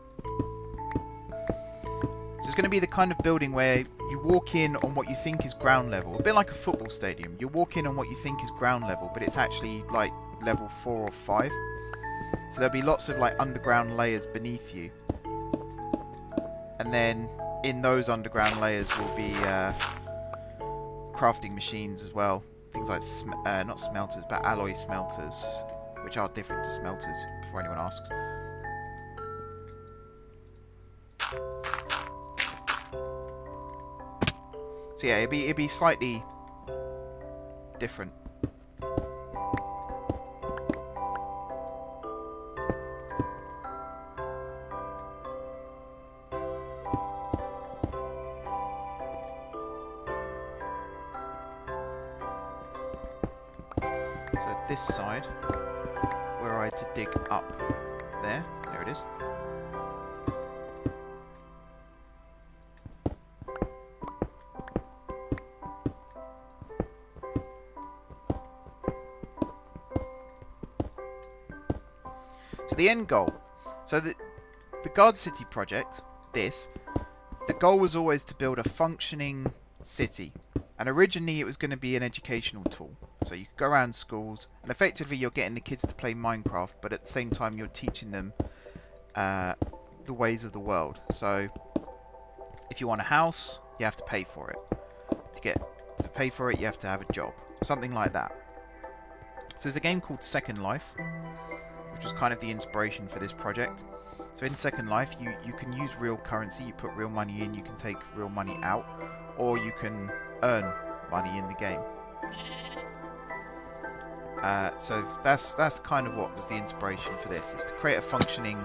So it's going to be the kind of building where you walk in on what you think is ground level. A bit like a football stadium. You walk in on what you think is ground level, but it's actually like level 4 or 5. So there'll be lots of like underground layers beneath you. And then in those underground layers will be crafting machines as well. Things like, not smelters, but alloy smelters, which are different to smelters, before anyone asks. So yeah, it'd be slightly different. So this side, where I had to dig up there it is. So the end goal. So the Guard City project, the goal was always to build a functioning city. And originally it was going to be an educational tool. So you could go around schools, and effectively you're getting the kids to play Minecraft, but at the same time you're teaching them the ways of the world. So if you want a house, you have to pay for it. To pay for it, you have to have a job. Something like that. So there's a game called Second Life, which was kind of the inspiration for this project. So in Second Life, you can use real currency, you put real money in, you can take real money out, or you can earn money in the game. So that's kind of what was the inspiration for this, is to create a functioning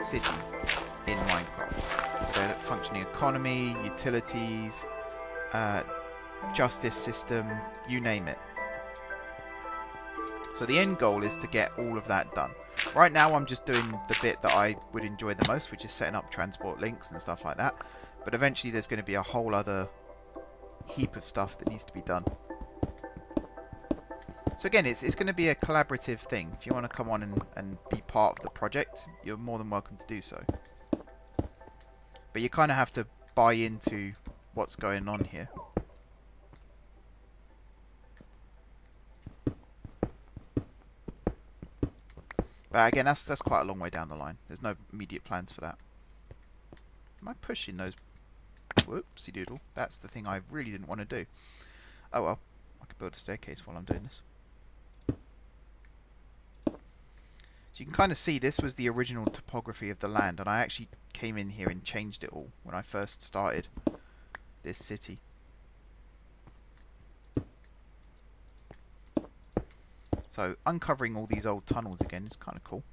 city in Minecraft. A functioning economy, utilities, justice system, you name it. So the end goal is to get all of that done. Right now I'm just doing the bit that I would enjoy the most, which is setting up transport links and stuff like that. But eventually there's going to be a whole other heap of stuff that needs to be done. So again, it's going to be a collaborative thing. If you want to come on and be part of the project, you're more than welcome to do so. But you kind of have to buy into what's going on here. But again, that's quite a long way down the line. There's no immediate plans for that. Am I pushing those? Whoopsie doodle. That's the thing I really didn't want to do. Oh well. I could build a staircase while I'm doing this. So you can kind of see this was the original topography of the land, and I actually came in here and changed it all when I first started this city. So uncovering all these old tunnels again is kind of cool.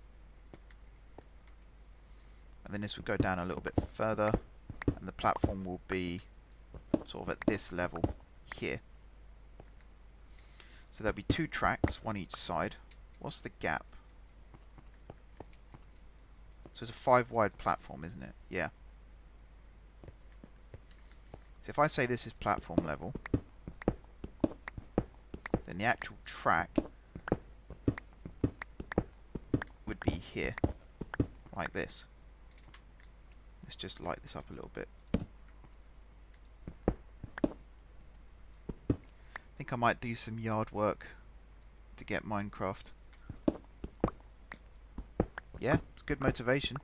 And then this would go down a little bit further, and the platform will be sort of at this level here. So there'll be 2 tracks, one each side. What's the gap? So it's a 5 wide platform, isn't it? Yeah. So if I say this is platform level, then the actual track would be here, like this. Let's just light this up a little bit. I think I might do some yard work to get Minecraft. Yeah, it's good motivation.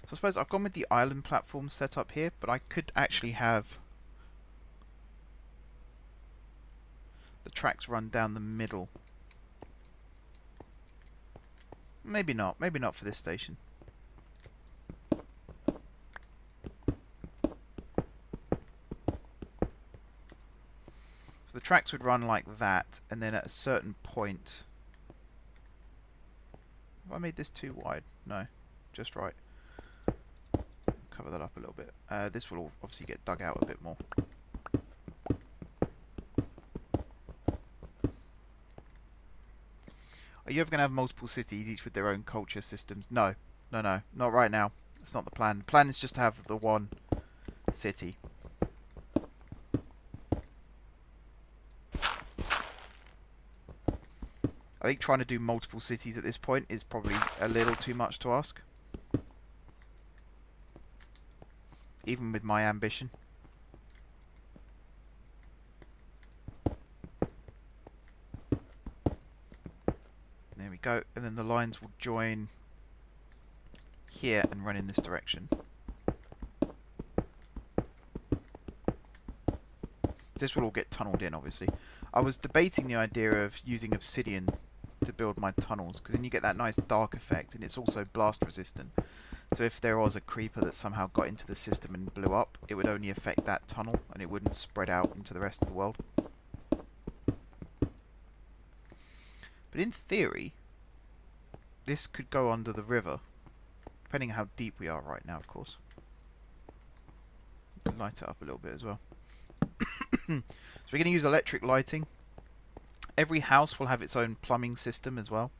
So I suppose I've gone with the island platform set up here, but I could actually have the tracks run down the middle. Maybe not. Maybe not for this station. So the tracks would run like that, and then at a certain point... Have I made this too wide? No, just right. Cover that up a little bit. This will obviously get dug out a bit more. Are you ever going to have multiple cities, each with their own culture systems? No. No, no. Not right now. That's not the plan. The plan is just to have the one city. I think trying to do multiple cities at this point is probably a little too much to ask. Even with my ambition. There we go. And then the lines will join here and run in this direction. This will all get tunneled in, obviously. I was debating the idea of using obsidian to build my tunnels, because then you get that nice dark effect, and it's also blast resistant. So if there was a creeper that somehow got into the system and blew up, it would only affect that tunnel, and it wouldn't spread out into the rest of the world. But in theory, this could go under the river, depending on how deep we are right now, of course. Light it up a little bit as well. So we're going to use electric lighting. Every house will have its own plumbing system as well.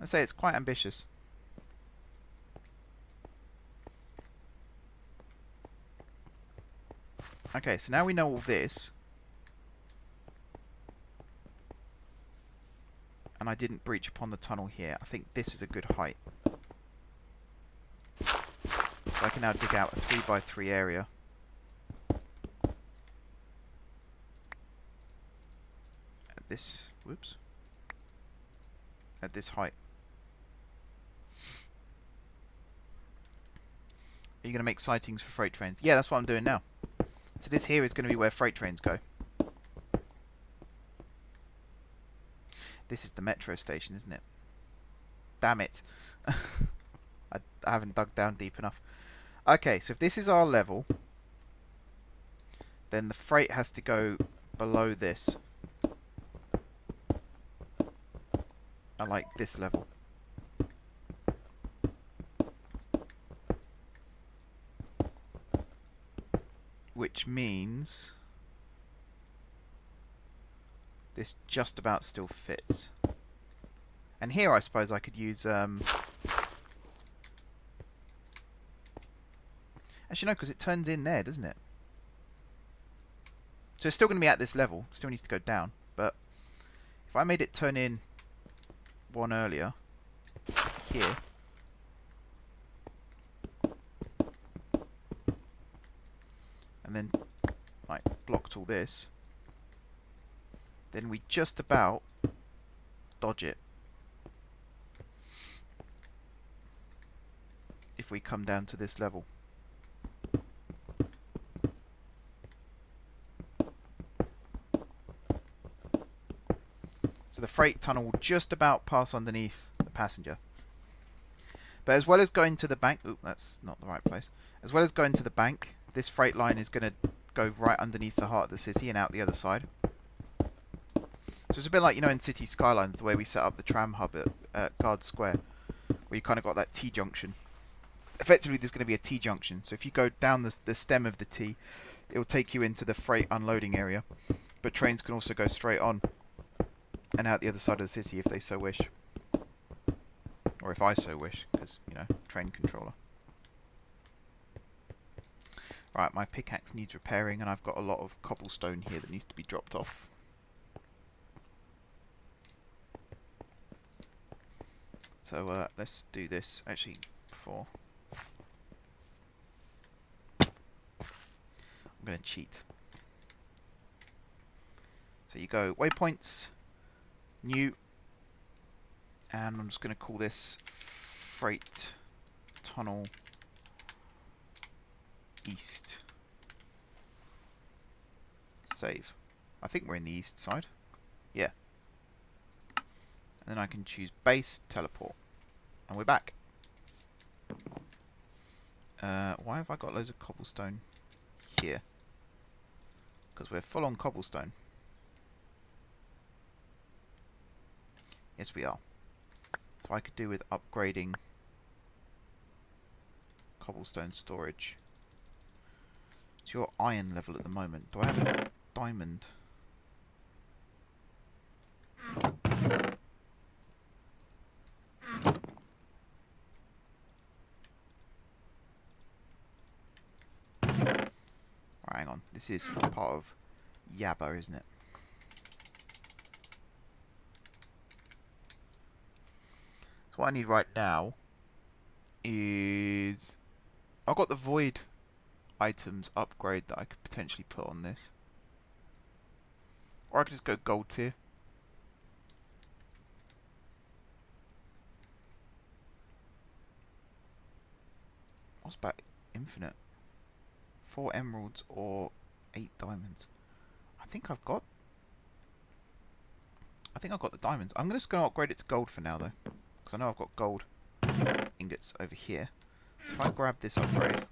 I say it's quite ambitious. Okay, so now we know all this. And I didn't breach upon the tunnel here. I think this is a good height. So I can now dig out a 3x3 area. At this, whoops. At this height. Are you going to make sightings for freight trains? Yeah, that's what I'm doing now. So this here is going to be where freight trains go. This is the metro station, isn't it? Damn it. I haven't dug down deep enough. Okay, so if this is our level, then the freight has to go below this. I like this level. Which means this just about still fits. And here I suppose I could use... Actually no, because it turns in there, doesn't it? So it's still going to be at this level. Still needs to go down. But if I made it turn in one earlier, here... and then like blocked all this, then we just about dodge it if we come down to this level. So the freight tunnel will just about pass underneath the passenger. But as well as going to the bank, oop, that's not the right place. As well as going to the bank, this freight line is going to go right underneath the heart of the city and out the other side. So it's a bit like, you know, in City Skylines, the way we set up the tram hub at Guard Square, where you kind of got that T-junction. Effectively, there's going to be a T-junction. So if you go down the stem of the T, it will take you into the freight unloading area. But trains can also go straight on and out the other side of the city if they so wish. Or if I so wish, because, you know, train controller. Right, my pickaxe needs repairing, and I've got a lot of cobblestone here that needs to be dropped off. So let's do this. Actually, before I'm going to cheat. So you go waypoints, new, and I'm just going to call this freight tunnel east. Save. I think we're in the east side. Yeah. And then I can choose base, teleport. And we're back. Why have I got loads of cobblestone here? Because we're full on cobblestone. Yes, we are. So I could do with upgrading cobblestone storage. It's your iron level at the moment. Do I have a diamond? Right, hang on. This is part of Yabba, isn't it? So what I need right now is... I've got the void items upgrade that I could potentially put on this. Or I could just go gold tier. What's back? Infinite. 4 emeralds or 8 diamonds. I think I've got the diamonds. I'm just going to upgrade it to gold for now, though. Because I know I've got gold ingots over here. So if I grab this upgrade...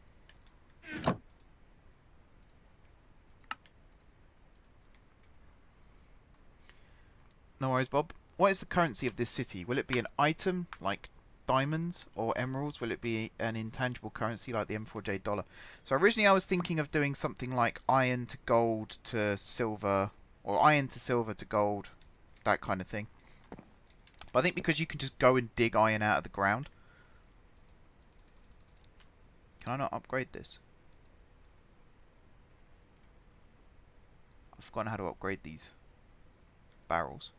No worries, Bob. What is the currency of this city? Will it be an item, like diamonds or emeralds? Will it be an intangible currency, like the M4J dollar? So originally I was thinking of doing something like iron to gold to silver, or iron to silver to gold, that kind of thing. But I think because you can just go and dig iron out of the ground... Can I not upgrade this? I've forgotten how to upgrade these barrels.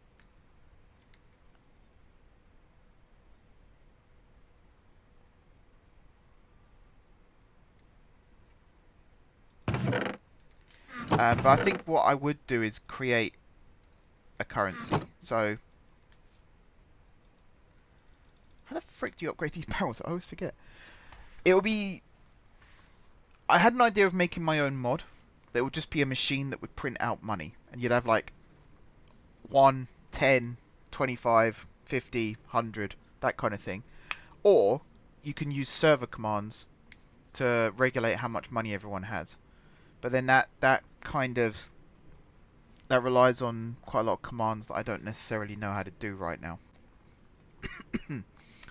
But I think what I would do is create a currency. So, how the frick do you upgrade these barrels? I always forget. It will be... I had an idea of making my own mod. There would just be a machine that would print out money. And you'd have like 1, 10, 25, 50, 100, that kind of thing. Or you can use server commands to regulate how much money everyone has. But then that kind of... that relies on quite a lot of commands that I don't necessarily know how to do right now.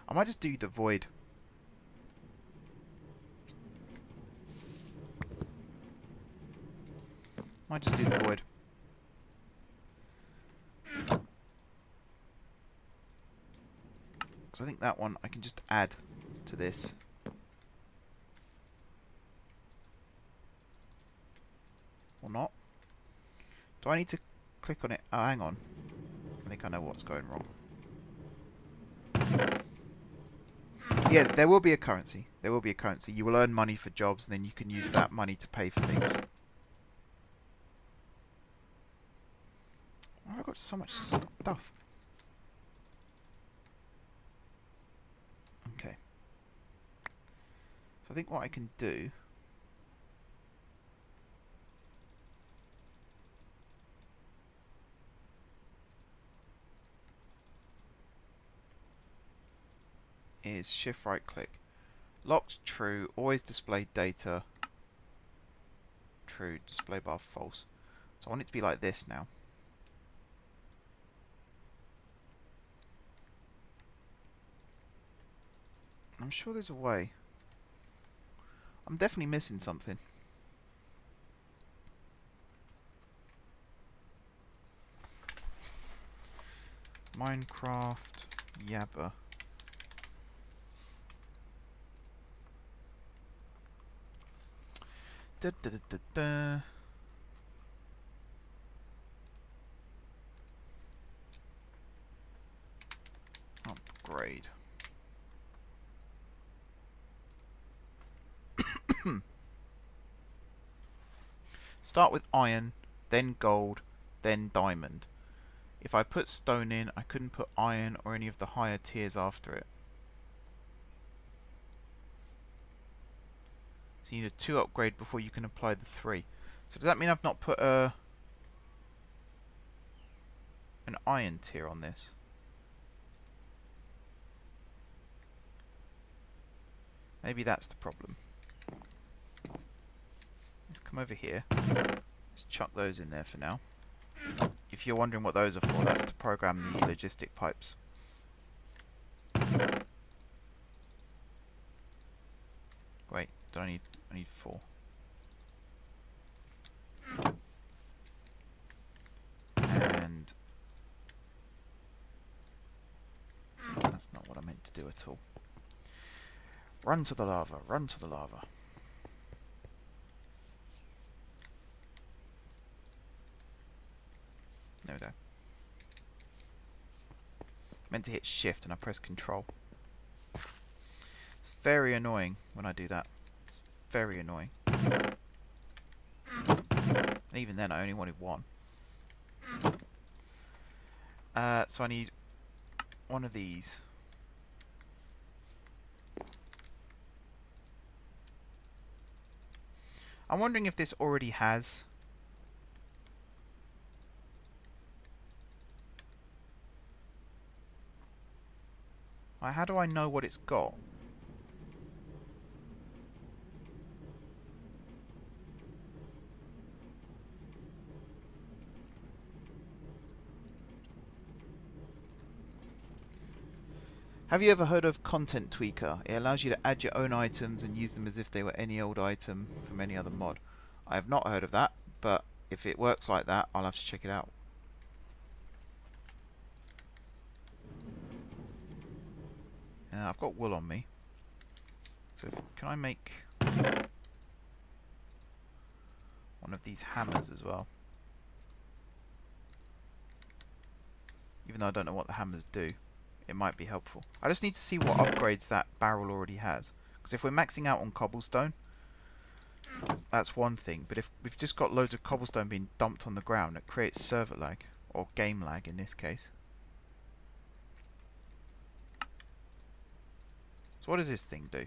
I might just do the void. Might just do the void. Because I think that one I can just add to this. Or not. Do I need to click on it? Oh, hang on. I think I know what's going wrong. Yeah, there will be a currency. There will be a currency. You will earn money for jobs, and then you can use that money to pay for things. Oh, I've got so much stuff. Okay. So I think what I can do... is shift right click. Locked true, always display data. true. Display bar false. So I want it to be like this now. I'm sure there's a way. I'm definitely missing something. Minecraft Yabba. Da, da, da, da, da. Upgrade. Start with iron, then gold, then diamond. If I put stone in, I couldn't put iron or any of the higher tiers after it. So you need a 2 upgrade before you can apply the 3. So does that mean I've not put an iron tier on this? Maybe that's the problem. Let's come over here. Let's chuck those in there for now. If you're wondering what those are for, that's to program the logistic pipes. Wait, I need 4. And that's not what I meant to do at all. Run to the lava, run to the lava. There we go. Meant to hit shift and I press control. It's very annoying when I do that. It's very annoying. And even then I only wanted 1. So I need one of these. I'm wondering if this already has how do I know what it's got? Have you ever heard of Content Tweaker? It allows you to add your own items and use them as if they were any old item from any other mod. I have not heard of that, but if it works like that, I'll have to check it out. I've got wool on me. So can I make one of these hammers as well? Even though I don't know what the hammers do, it might be helpful. I just need to see what upgrades that barrel already has. Because if we're maxing out on cobblestone, that's one thing. But if we've just got loads of cobblestone being dumped on the ground, it creates server lag. Or game lag in this case. So what does this thing do?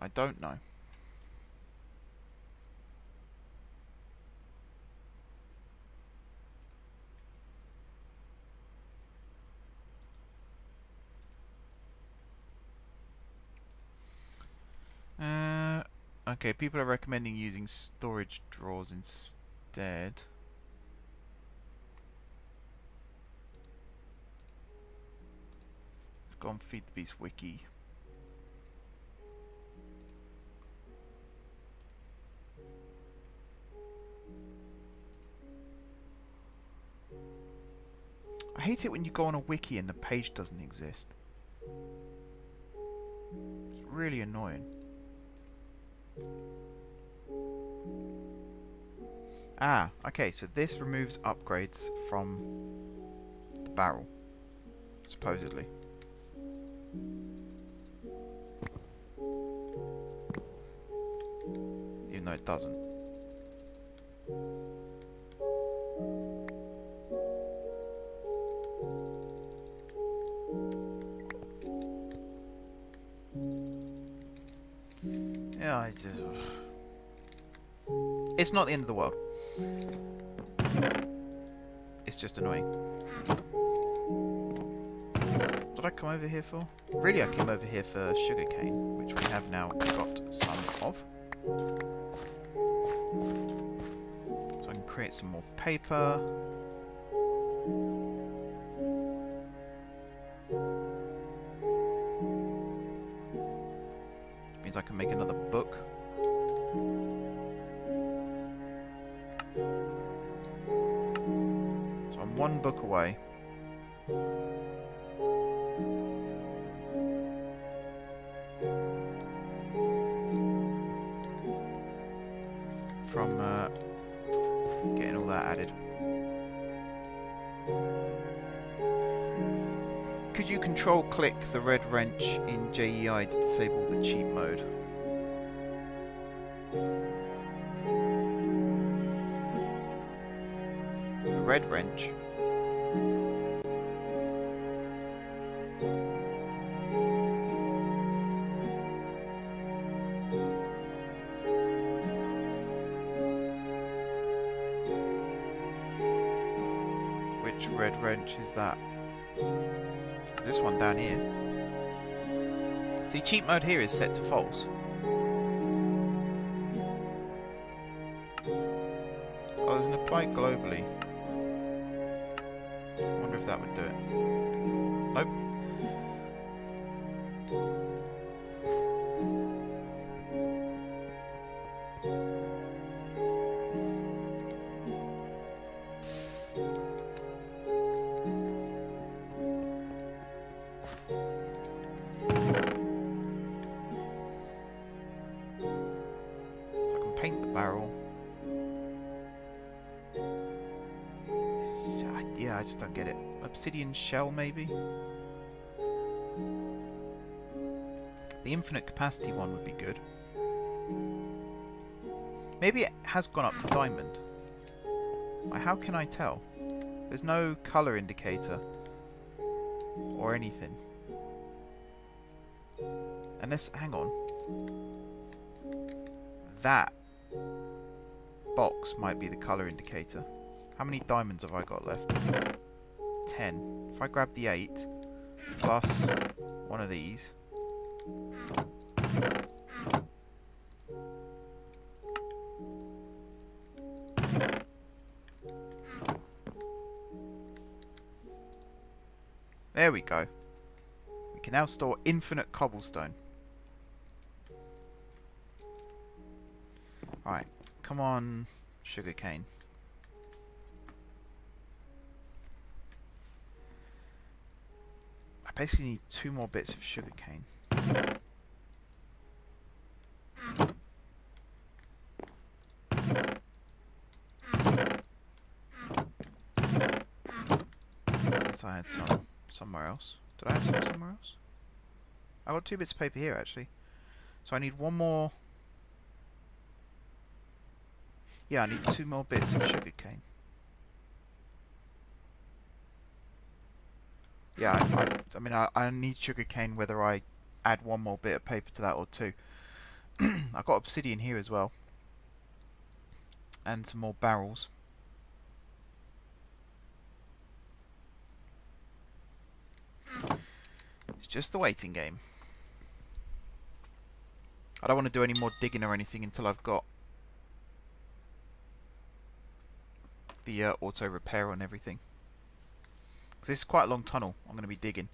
I don't know. Okay, people are recommending using storage drawers instead. Let's go and feed the beast wiki. I hate it when you go on a wiki and the page doesn't exist. It's really annoying. Ah, okay, so this removes upgrades from the barrel, supposedly. Even though it doesn't. Yeah, I just... It's not the end of the world. It's just annoying. What did I come over here for? Really, I came over here for sugarcane, which we have now got some of. So I can create some more paper. Which means I can make another book. So I'm one book away. From getting all that added. Could you control click the red wrench in JEI to disable the cheat mode? The red wrench? Which red wrench is that? This one down here. See, cheat mode here is set to false. Oh, there's an apply globally. I wonder if that would do it. Nope. Paint the barrel. Yeah, I just don't get it. Obsidian shell, maybe? The infinite capacity one would be good. Maybe it has gone up to diamond. How can I tell? There's no colour indicator. Or anything. Unless, hang on. That box might be the colour indicator. How many diamonds have I got left? 10. If I grab the 8 plus one of these. There we go. We can now store infinite cobblestone. Alright, come on, sugarcane. I basically need 2 more bits of sugarcane. Unless I had some somewhere else. Did I have some somewhere else? I got 2 bits of paper here actually. So I need 1 more. Yeah, I need 2 more bits of sugarcane. Yeah, I mean, I need sugarcane whether I add 1 more bit of paper to that or 2. I've got obsidian here as well. And some more barrels. It's just the waiting game. I don't want to do any more digging or anything until I've got the auto repair on everything. Because this is quite a long tunnel I'm going to be digging.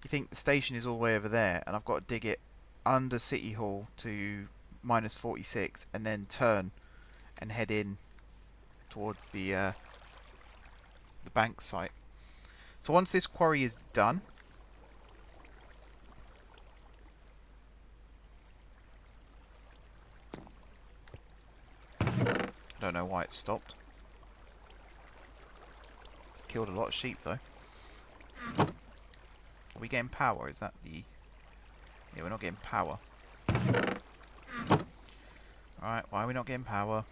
You think the station is all the way over there, and I've got to dig it under City Hall to -46, and then turn and head in towards the bank site. So once this quarry is done, I don't know why it stopped. It's killed a lot of sheep though. Are we getting power? Is that the... Yeah, we're not getting power. Alright, why are we not getting power?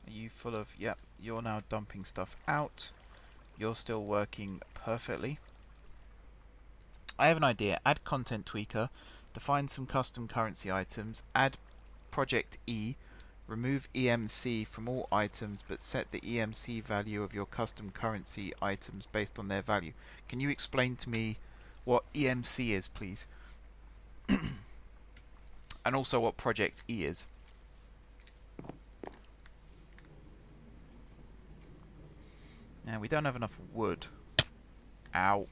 Are you full of... Yep, you're now dumping stuff out. You're still working perfectly. I have an idea. Add content tweaker. Define some custom currency items. Add project E. Remove EMC from all items, but set the EMC value of your custom currency items based on their value. Can you explain to me what EMC is, please? And also what project E is. Now, we don't have enough wood. Ow.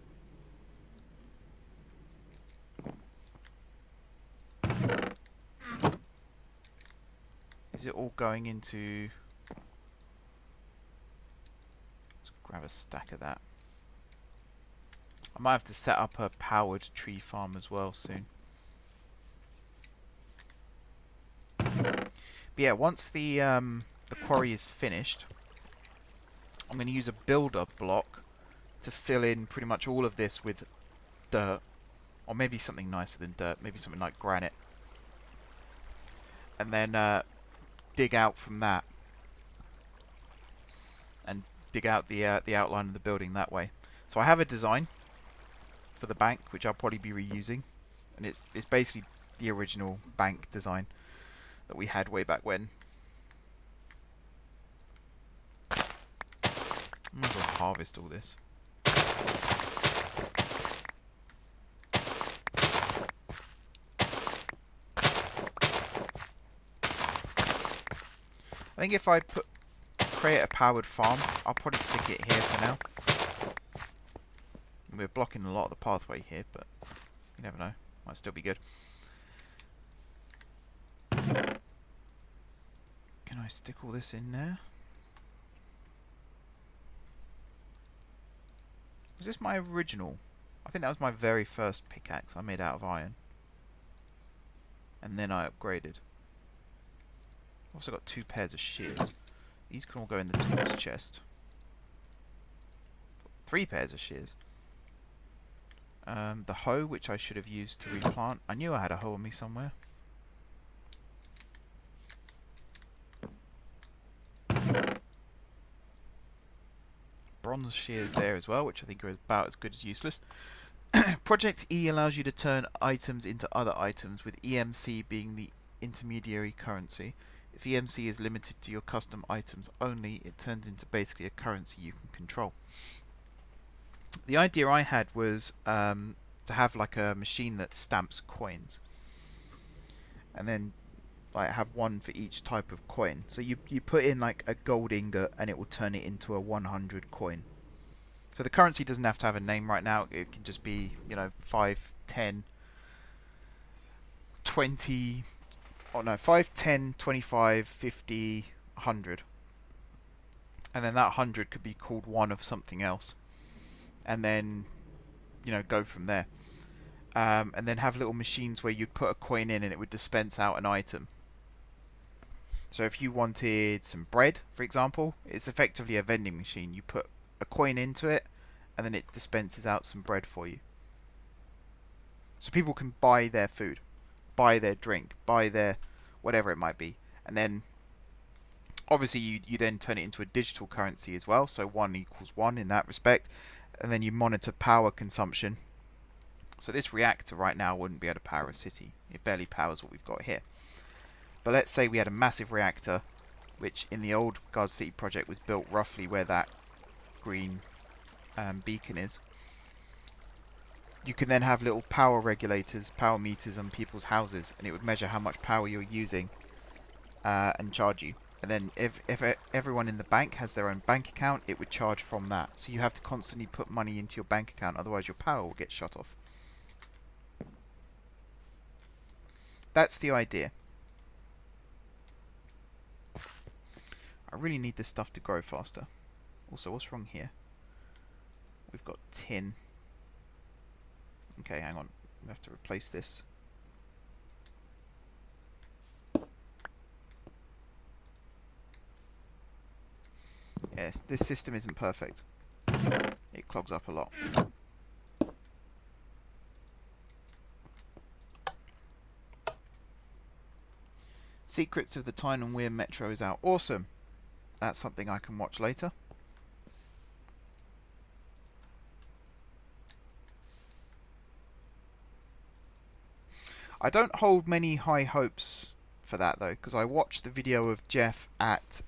Is it all going into... Let's grab a stack of that. I might have to set up a powered tree farm as well soon. But yeah, once the quarry is finished, I'm going to use a builder block to fill in pretty much all of this with dirt. Or maybe something nicer than dirt. Maybe something like granite. And then dig out from that. And dig out the outline of the building that way. So I have a design for the bank, which I'll probably be reusing. And it's basically the original bank design that we had way back when. Might as well harvest all this. I think if I create a powered farm, I'll probably stick it here for now. We're blocking a lot of the pathway here, but you never know. Might still be good. Can I stick all this in there? Was this my original? I think that was my very first pickaxe I made out of iron. And then I upgraded. I've also got 2 pairs of shears. These can all go in the tools chest. 3 pairs of shears. The hoe, which I should have used to replant. I knew I had a hoe on me somewhere. Bronze shears there as well, which I think are about as good as useless. Project E allows you to turn items into other items, with EMC being the intermediary currency. If EMC is limited to your custom items only, it turns into basically a currency you can control. The idea I had was to have like a machine that stamps coins, and then like have one for each type of coin. So you put in like a gold ingot and it will turn it into a 100 coin. So the currency doesn't have to have a name right now. It can just be, you know, 5, 10, 20... Oh no, 5, 10, 25, 50, 100. And then that 100 could be called one of something else. And then, you know, go from there. And then have little machines where you'd put a coin in and it would dispense out an item. So if you wanted some bread, for example, it's effectively a vending machine. You put a coin into it and then it dispenses out some bread for you. So people can buy their food, buy their drink, buy their whatever it might be. And then obviously you then turn it into a digital currency as well. So 1 equals 1 in that respect. And then you monitor power consumption. So this reactor right now wouldn't be able to power a city. It barely powers what we've got here. But let's say we had a massive reactor, which in the old Guard City project was built roughly where that green beacon is. You can then have little power regulators, power meters on people's houses, and it would measure how much power you're using and charge you. And then if everyone in the bank has their own bank account, it would charge from that. So you have to constantly put money into your bank account, otherwise your power will get shut off. That's the idea. I really need this stuff to grow faster. Also, what's wrong here? We've got tin. Okay, hang on. We have to replace this. Yeah, this system isn't perfect. It clogs up a lot. Secrets of the Tyne and Weir Metro is out. Awesome. that's something I can watch later. I don't hold many high hopes for that though, because I watched the video of Jeff at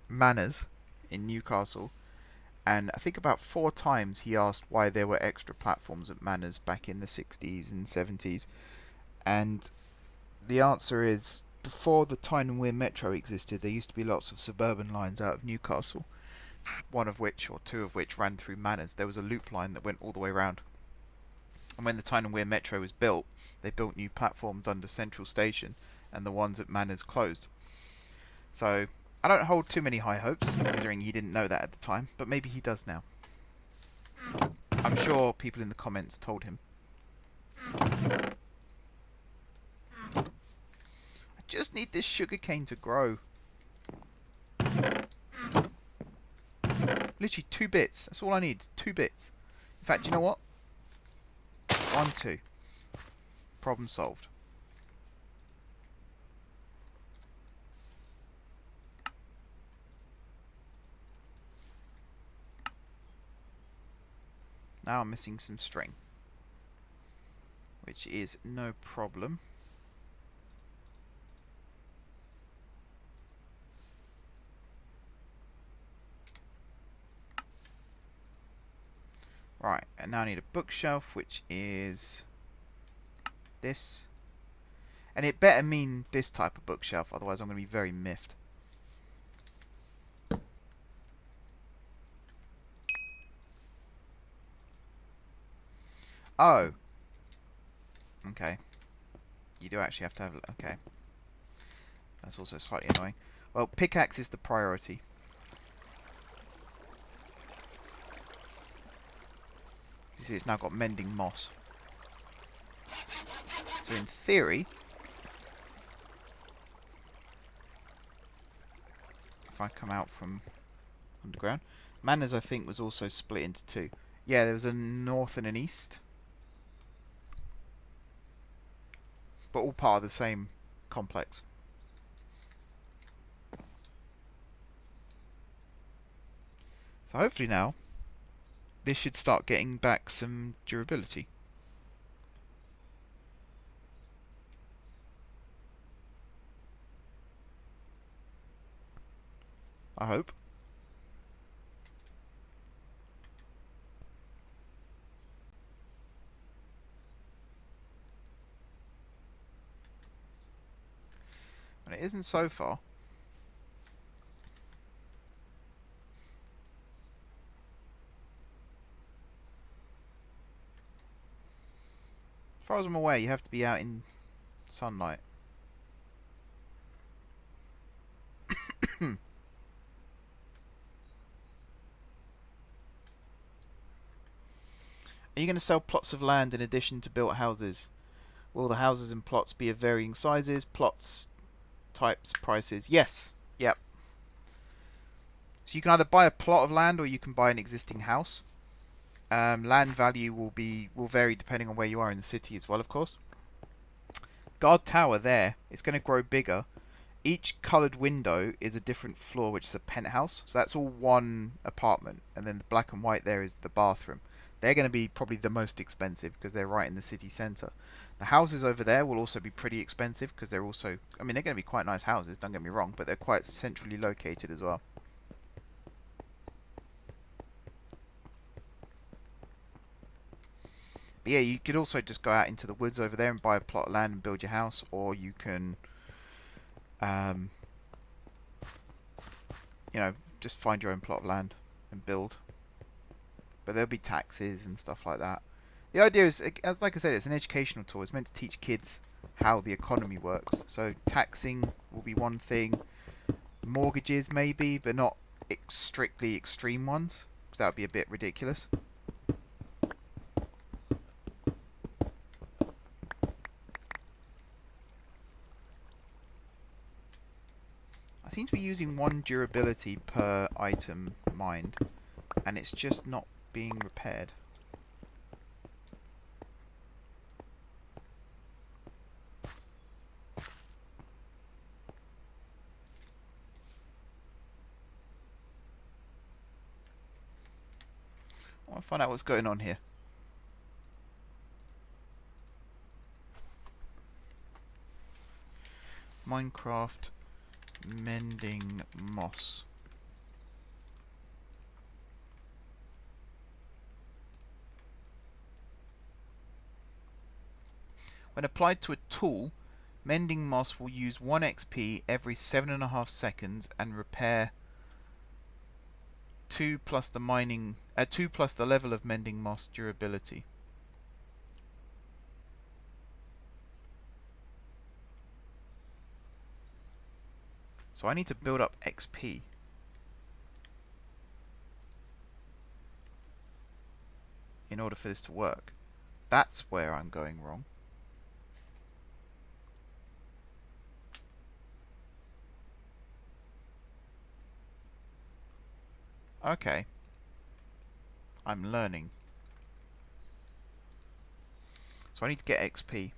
Manners in Newcastle, and I think about 4 times he asked why there were extra platforms at Manners back in the 60s and 70s, and the answer is, before the Tyne and Wear Metro existed, there used to be lots of suburban lines out of Newcastle, one of which, or two of which, ran through Manners. There was a loop line that went all the way around. And when the Tyne and Wear Metro was built, they built new platforms under Central Station, and the ones at Manners closed. So, I don't hold too many high hopes, considering he didn't know that at the time, but maybe he does now. I'm sure people in the comments told him. I just need this sugarcane to grow. Literally 2 bits. That's all I need. 2 bits. In fact, you know what? 1, 2. Problem solved. Now I'm missing some string, which is no problem. Right, and now I need a bookshelf, which is this. And it better mean this type of bookshelf, otherwise I'm going to be very miffed. Oh. Okay. You do actually have to have... Okay. That's also slightly annoying. Well, pickaxe is the priority. You see, it's now got mending moss. So in theory, if I come out from underground, Manners I think was also split into 2. Yeah, there was a north and an east, but all part of the same complex. So hopefully now, this should start getting back some durability. I hope. And it isn't so far. As far as I'm aware, you have to be out in sunlight. Are you going to sell plots of land in addition to built houses? Will the houses and plots be of varying sizes, plots, types, prices? Yes. Yep. So you can either buy a plot of land or you can buy an existing house. Land value will vary depending on where you are in the city as well, of course. Guard tower there, it's going to grow bigger. Each coloured window is a different floor, which is a penthouse. So that's all one apartment. And then the black and white there is the bathroom. They're going to be probably the most expensive because they're right in the city centre. The houses over there will also be pretty expensive because they're also... I mean, they're going to be quite nice houses, don't get me wrong, but they're quite centrally located as well. But yeah, you could also just go out into the woods over there and buy a plot of land and build your house, or you can... you know, just find your own plot of land and build. But there'll be taxes and stuff like that. The idea is, as like I said, it's an educational tool. It's meant to teach kids how the economy works. So taxing will be one thing. Mortgages maybe, but not strictly extreme ones, because that would be a bit ridiculous. I seem to be using 1 durability per item mined, and it's just not being repaired. I'll find out what's going on here. Minecraft mending moss. When applied to a tool, mending moss will use 1 XP every 7.5 seconds and repair 2 plus the level of mending moss durability. So I need to build up XP. In order for this to work. That's where I'm going wrong. Okay. I'm learning. So I need to get XP.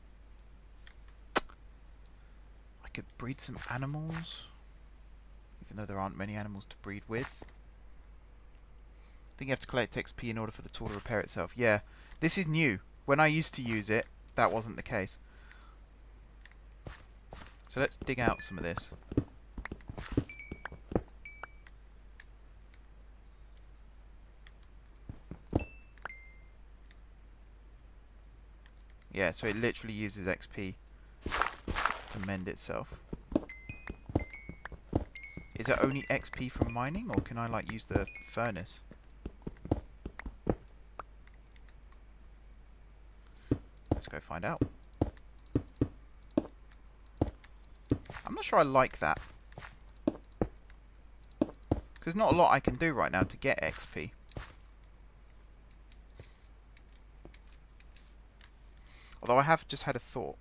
I could breed some animals. Even though there aren't many animals to breed with. I think you have to collect XP in order for the tool to repair itself. Yeah, this is new. When I used to use it, that wasn't the case. So let's dig out some of this. Yeah, so it literally uses XP to mend itself. Is it only XP from mining, or can I like use the furnace? Let's go find out. I'm not sure I like that. There's not a lot I can do right now to get XP. Although I have just had a thought.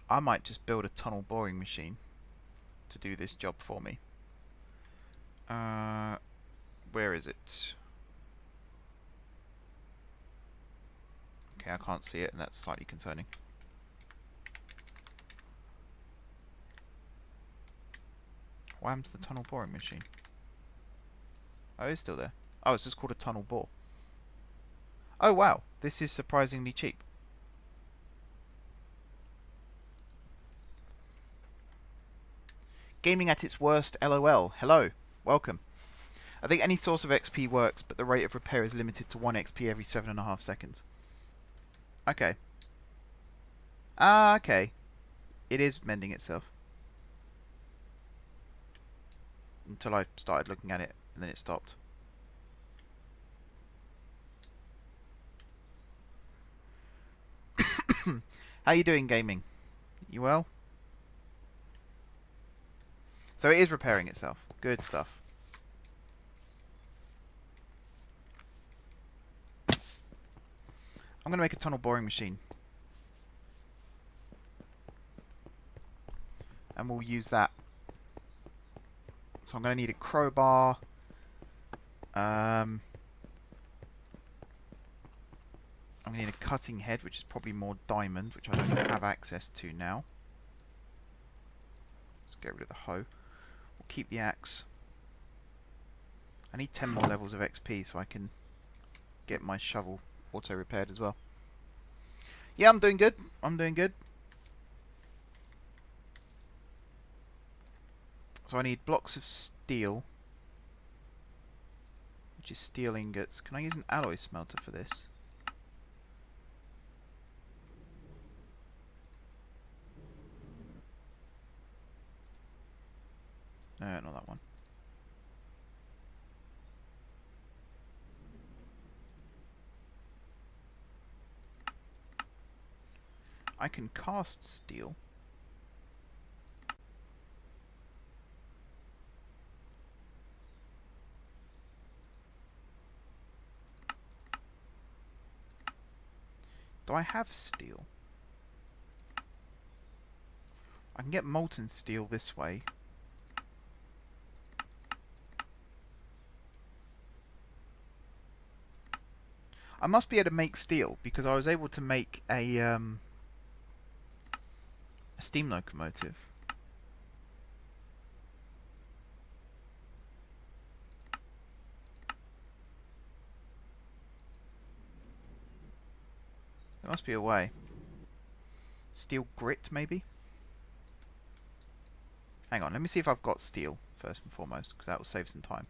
I might just build a tunnel boring machine to do this job for me. Where is it? Okay, I can't see it, and that's slightly concerning. What happened to the tunnel boring machine? Oh, it's still there. Oh, it's just called a tunnel bore. Oh wow, this is surprisingly cheap. Gaming at its worst, LOL. Hello, welcome. I think any source of XP works, but the rate of repair is limited to 1 XP every 7.5 seconds. Okay. Ah, okay. It is mending itself. Until I started looking at it, and then it stopped. How you doing, gaming? You well? So it is repairing itself. Good stuff. I'm going to make a tunnel boring machine. And we'll use that. So I'm going to need a crowbar. I'm going to need a cutting head, which is probably more diamond, which I don't have access to now. Let's get rid of the hoe. We'll keep the axe. I need 10 more levels of XP so I can get my shovel auto-repaired as well. Yeah, I'm doing good. I'm doing good. So I need blocks of steel, which is steel ingots. Can I use an alloy smelter for this? No, not that one. I can cast steel. Do I have steel? I can get molten steel this way. I must be able to make steel because I was able to make a steam locomotive. must be a way. Steel grit, maybe? Hang on, let me see if I've got steel, first and foremost, because that will save some time.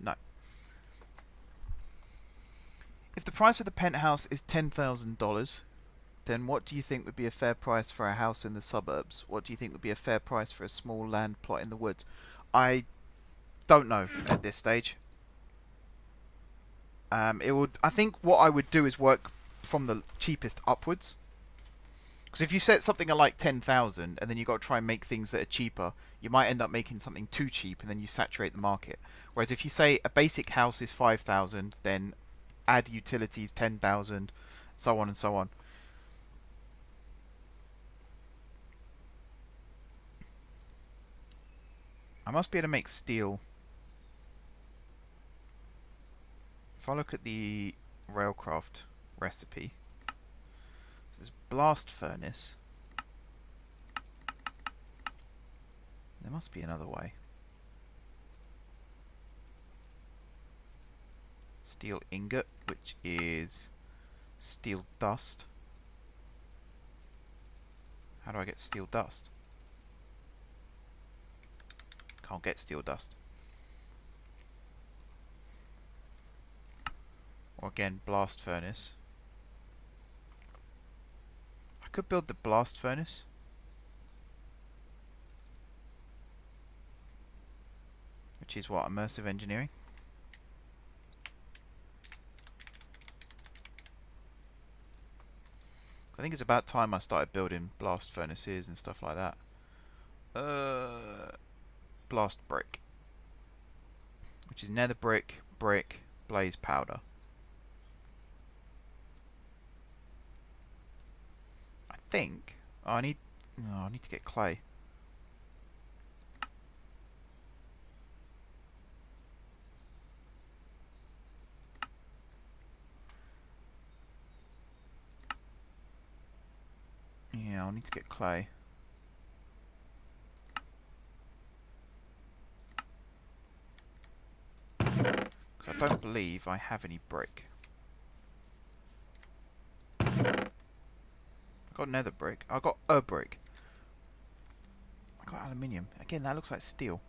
No. If the price of the penthouse is $10,000, then what do you think would be a fair price for a house in the suburbs? What do you think would be a fair price for a small land plot in the woods? I don't know at this stage. I think what I would do is work from the cheapest upwards. Because if you set something at like 10,000 and then you've got to try and make things that are cheaper, you might end up making something too cheap and then you saturate the market. Whereas if you say a basic house is 5,000, then add utilities 10,000, so on and so on. I must be able to make steel. If I look at the Railcraft recipe, this is blast furnace. There must be another way. Steel ingot, which is steel dust. How do I get steel dust? Can't get steel dust. Or again, blast furnace. I could build the blast furnace. Which is what? Immersive engineering. I think it's about time I started building blast furnaces and stuff like that. Blast brick. Which is nether brick, brick, blaze powder. I think I need to get clay. Yeah, I'll need to get clay. Because I don't believe I have any brick. I got nether brick. I got a brick. I got aluminium. Again, that looks like steel.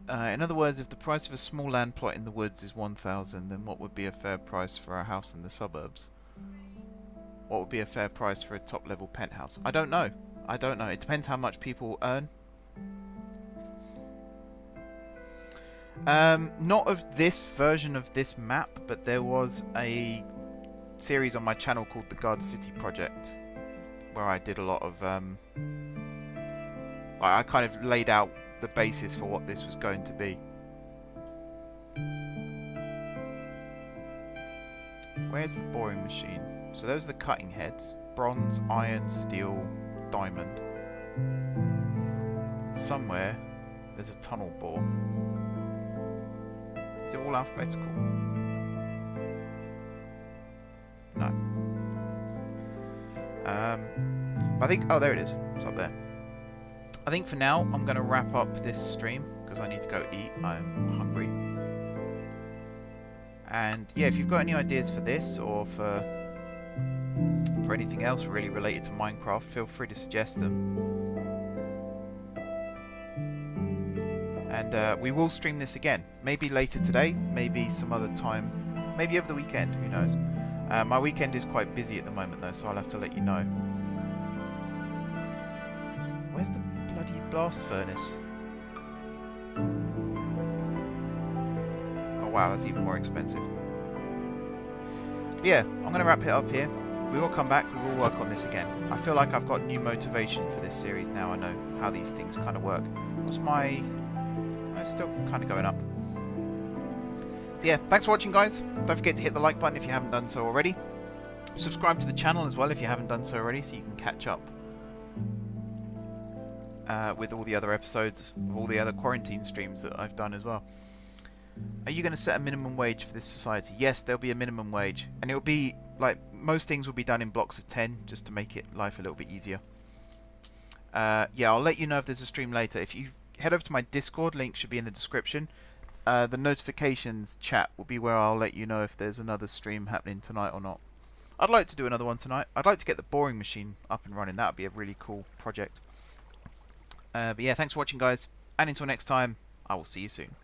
In other words, if the price of a small land plot in the woods is 1,000, then what would be a fair price for a house in the suburbs? What would be a fair price for a top-level penthouse? I don't know. I don't know. It depends how much people earn. Not of this version of this map, but there was a series on my channel called the Garden City Project, where I did a lot of... I kind of laid out the basis for what this was going to be. Where's the boring machine? So those are the cutting heads. Bronze, iron, steel, diamond. And somewhere there's a tunnel bore. Is it all alphabetical? No. I think... Oh, there it is. It's up there. I think for now I'm going to wrap up this stream because I need to go eat. I'm hungry. And yeah, if you've got any ideas for this or for anything else really related to Minecraft, feel free to suggest them. And we will stream this again. Maybe later today, maybe some other time, maybe over the weekend, who knows. My weekend is quite busy at the moment though, so I'll have to let you know. Where's the bloody blast furnace? Oh wow, that's even more expensive. But yeah, I'm going to wrap it up here. We will come back, we will work on this again. I feel like I've got new motivation for this series now. I know how these things kind of work. What's my... It's still kind of going up. So yeah, thanks for watching guys. Don't forget to hit the like button if you haven't done so already. Subscribe to the channel as well if you haven't done so already, so you can catch up with all the other episodes of all the other quarantine streams that I've done as well. Are you going to set a minimum wage for this society? Yes, there'll be a minimum wage, and it'll be like most things will be done in blocks of 10 just to make it life a little bit easier. Yeah, I'll let you know if there's a stream later. If you head over to my Discord, link should be in the description. The notifications chat will be where I'll let you know if there's another stream happening tonight or not. I'd like to do another one tonight. I'd like to get the boring machine up and running. That would be a really cool project. But yeah, thanks for watching, guys. And until next time, I will see you soon.